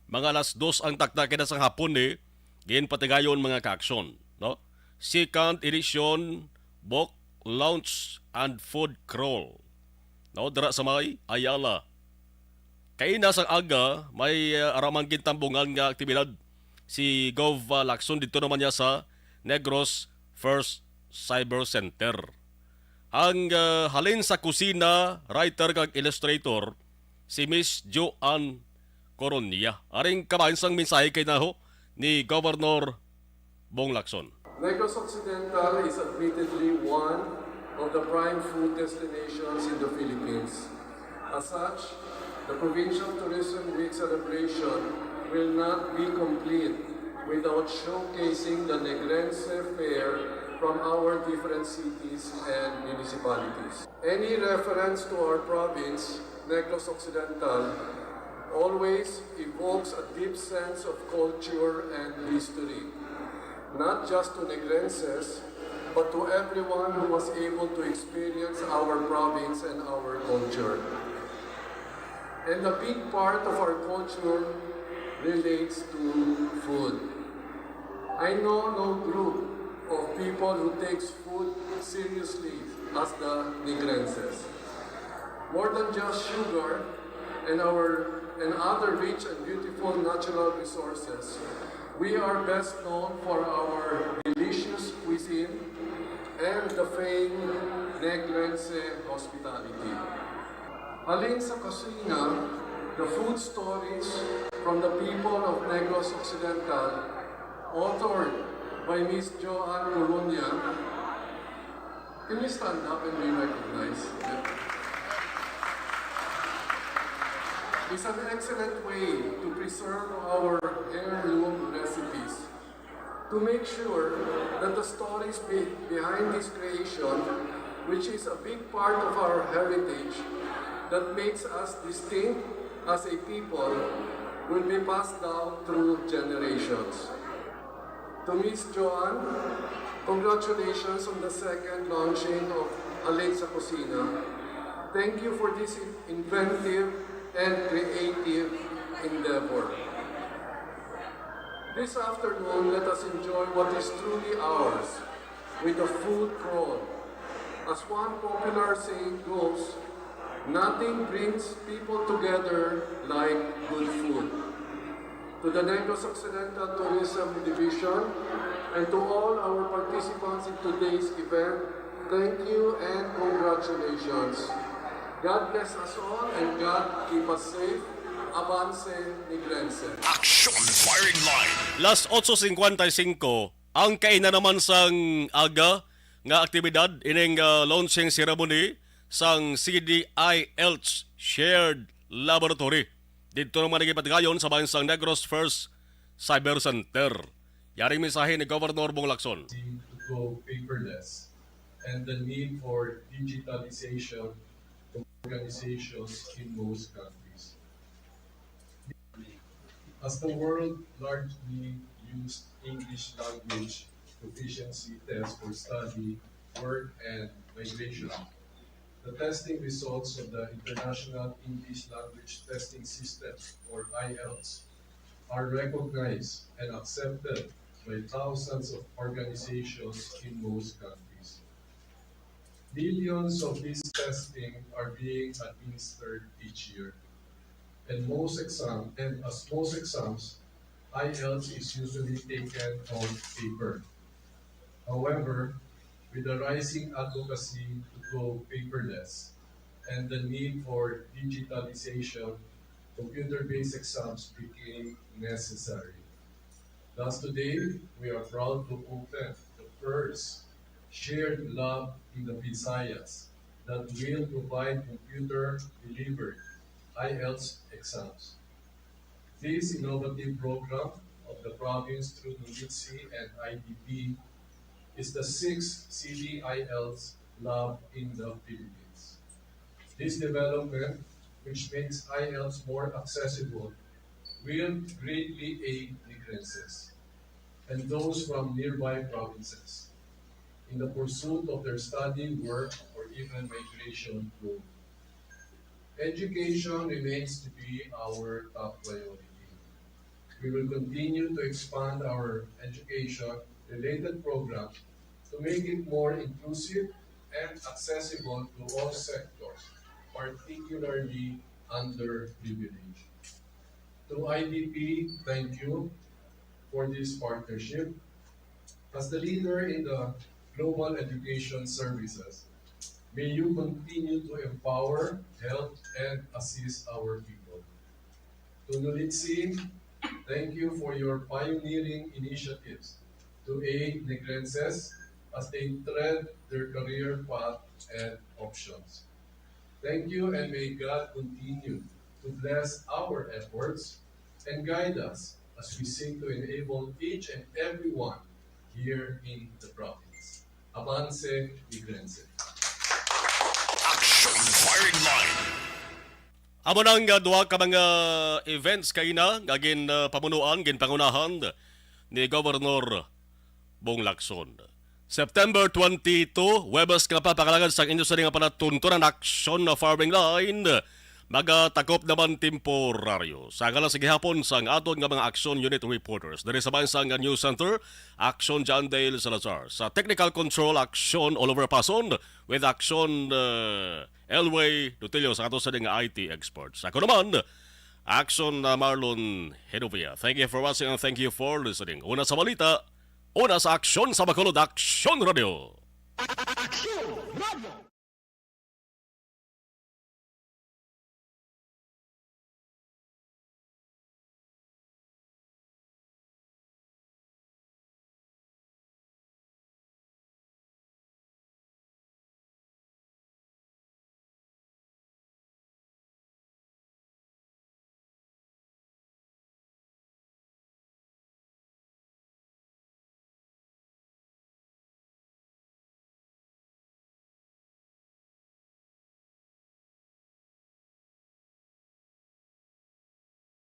D: Mga alas 2 ang takda kay sa hapon ni ginpatigayon mga kaaksyon, no? Second edition book launch and food crawl. No, dara sa may Ayala. Kay nasa aga may aramang gintambungan nga aktibidad si Gov Lacson dito naman niya sa Negros First Cyber Center. Ang halin sa kusina, writer kag illustrator, si Miss Joanne Coronia. Aring kabahin sang mensahe kay naho ni Governor Bong Lacson.
A: Negros Occidental is admittedly one of the prime food destinations in the Philippines. As such, the Provincial Tourism Week celebration will not be complete without showcasing the Negrense Fair from our different cities and municipalities. Any reference to our province, Negros Occidental, always evokes a deep sense of culture and history, not just to Negrenses, but to everyone who was able to experience our province and our culture. And a big part of our culture relates to food. I know no group of people who takes food seriously as the Negrenses. More than just sugar and other rich and beautiful natural resources, we are best known for our delicious cuisine and the famed Negrense hospitality. Halin sa kusina, the food stories from the people of Negros Occidental, authored by Miss Joanne Coronia. Can you stand up and be recognized? It's an excellent way to preserve our heirloom recipes, to make sure that the stories behind this creation, which is a big part of our heritage, that makes us distinct as a people, will be passed down through generations. To Miss Joanne, congratulations on the second launching of Halin sa Kusina. Thank you for this inventive and creative endeavor. This afternoon, let us enjoy what is truly ours with a food crawl. As one popular saying goes, nothing brings people together like good food. To the Negros Occidental Tourism Division and to all our participants in today's event, thank you and congratulations. God bless us all and God keep us safe. Avance Negrense.
B: Action Firing Line.
D: Last 8:55 ang kaina naman sang aga nga aktibidad ining launching ceremony sang CDI-ELCH Shared Laboratory. Dito naman nagipatigayon sa bayan sang Negros First Cyber Center. Yaring mensahe ni Governor Bong Lacson.
O: To go paperless and the need for digitalization of organizations in most countries. As the world largely used English language proficiency tests for study, work, and migration, the testing results of the International English Language Testing System, or IELTS, are recognized and accepted by thousands of organizations in most countries. Millions of these testing are being administered each year, and as most exams, IELTS is usually taken on paper. However, with the rising advocacy to go paperless and the need for digitalization, computer-based exams became necessary. Thus today, we are proud to open the first shared lab in the Visayas that will provide computer-delivered IELTS exams. This innovative program of the province through NULITSI and IDP is the 6th CD IELTS lab in the Philippines. This development, which makes IELTS more accessible, will greatly aid Negrenses and those from nearby provinces in the pursuit of their study, work, or even migration goal. Education remains to be our top priority. We will continue to expand our education-related programs to make it more inclusive and accessible to all sectors, particularly underprivileged. To IDP, thank you for this partnership. As the leader in the global education services, may you continue to empower, help, and assist our people. To NULITSI, thank you for your pioneering initiatives to aid Negrenses as they tread their career path and options. Thank you, and may God continue to bless our efforts and guide us as we seek to enable each and everyone here in the province. Avance Negrense.
B: Action Firing Line.
D: Amo nang duha ka mga events kay na gagin pamunuan gin pangunahan ni Governor Bong Lacson. September 22, Webes nga papakalagan sa industry nga panatuntunan Action Firing Line. Magatakop naman temporaryo. Sa ngalan sa gihapon sa aton nga mga Action Unit Reporters. Dari sa Bansang News Center, Action John Dale Salazar. Sa Technical Control, Action Oliver Pason. With Action Elway Dutilio sa ato sa nga IT experts. Ako naman, Action Marlon Hedovia. Thank you for watching and thank you for listening. Una sa balita, una sa Action sa Bacolod, Action Radio.
B: Action Radio.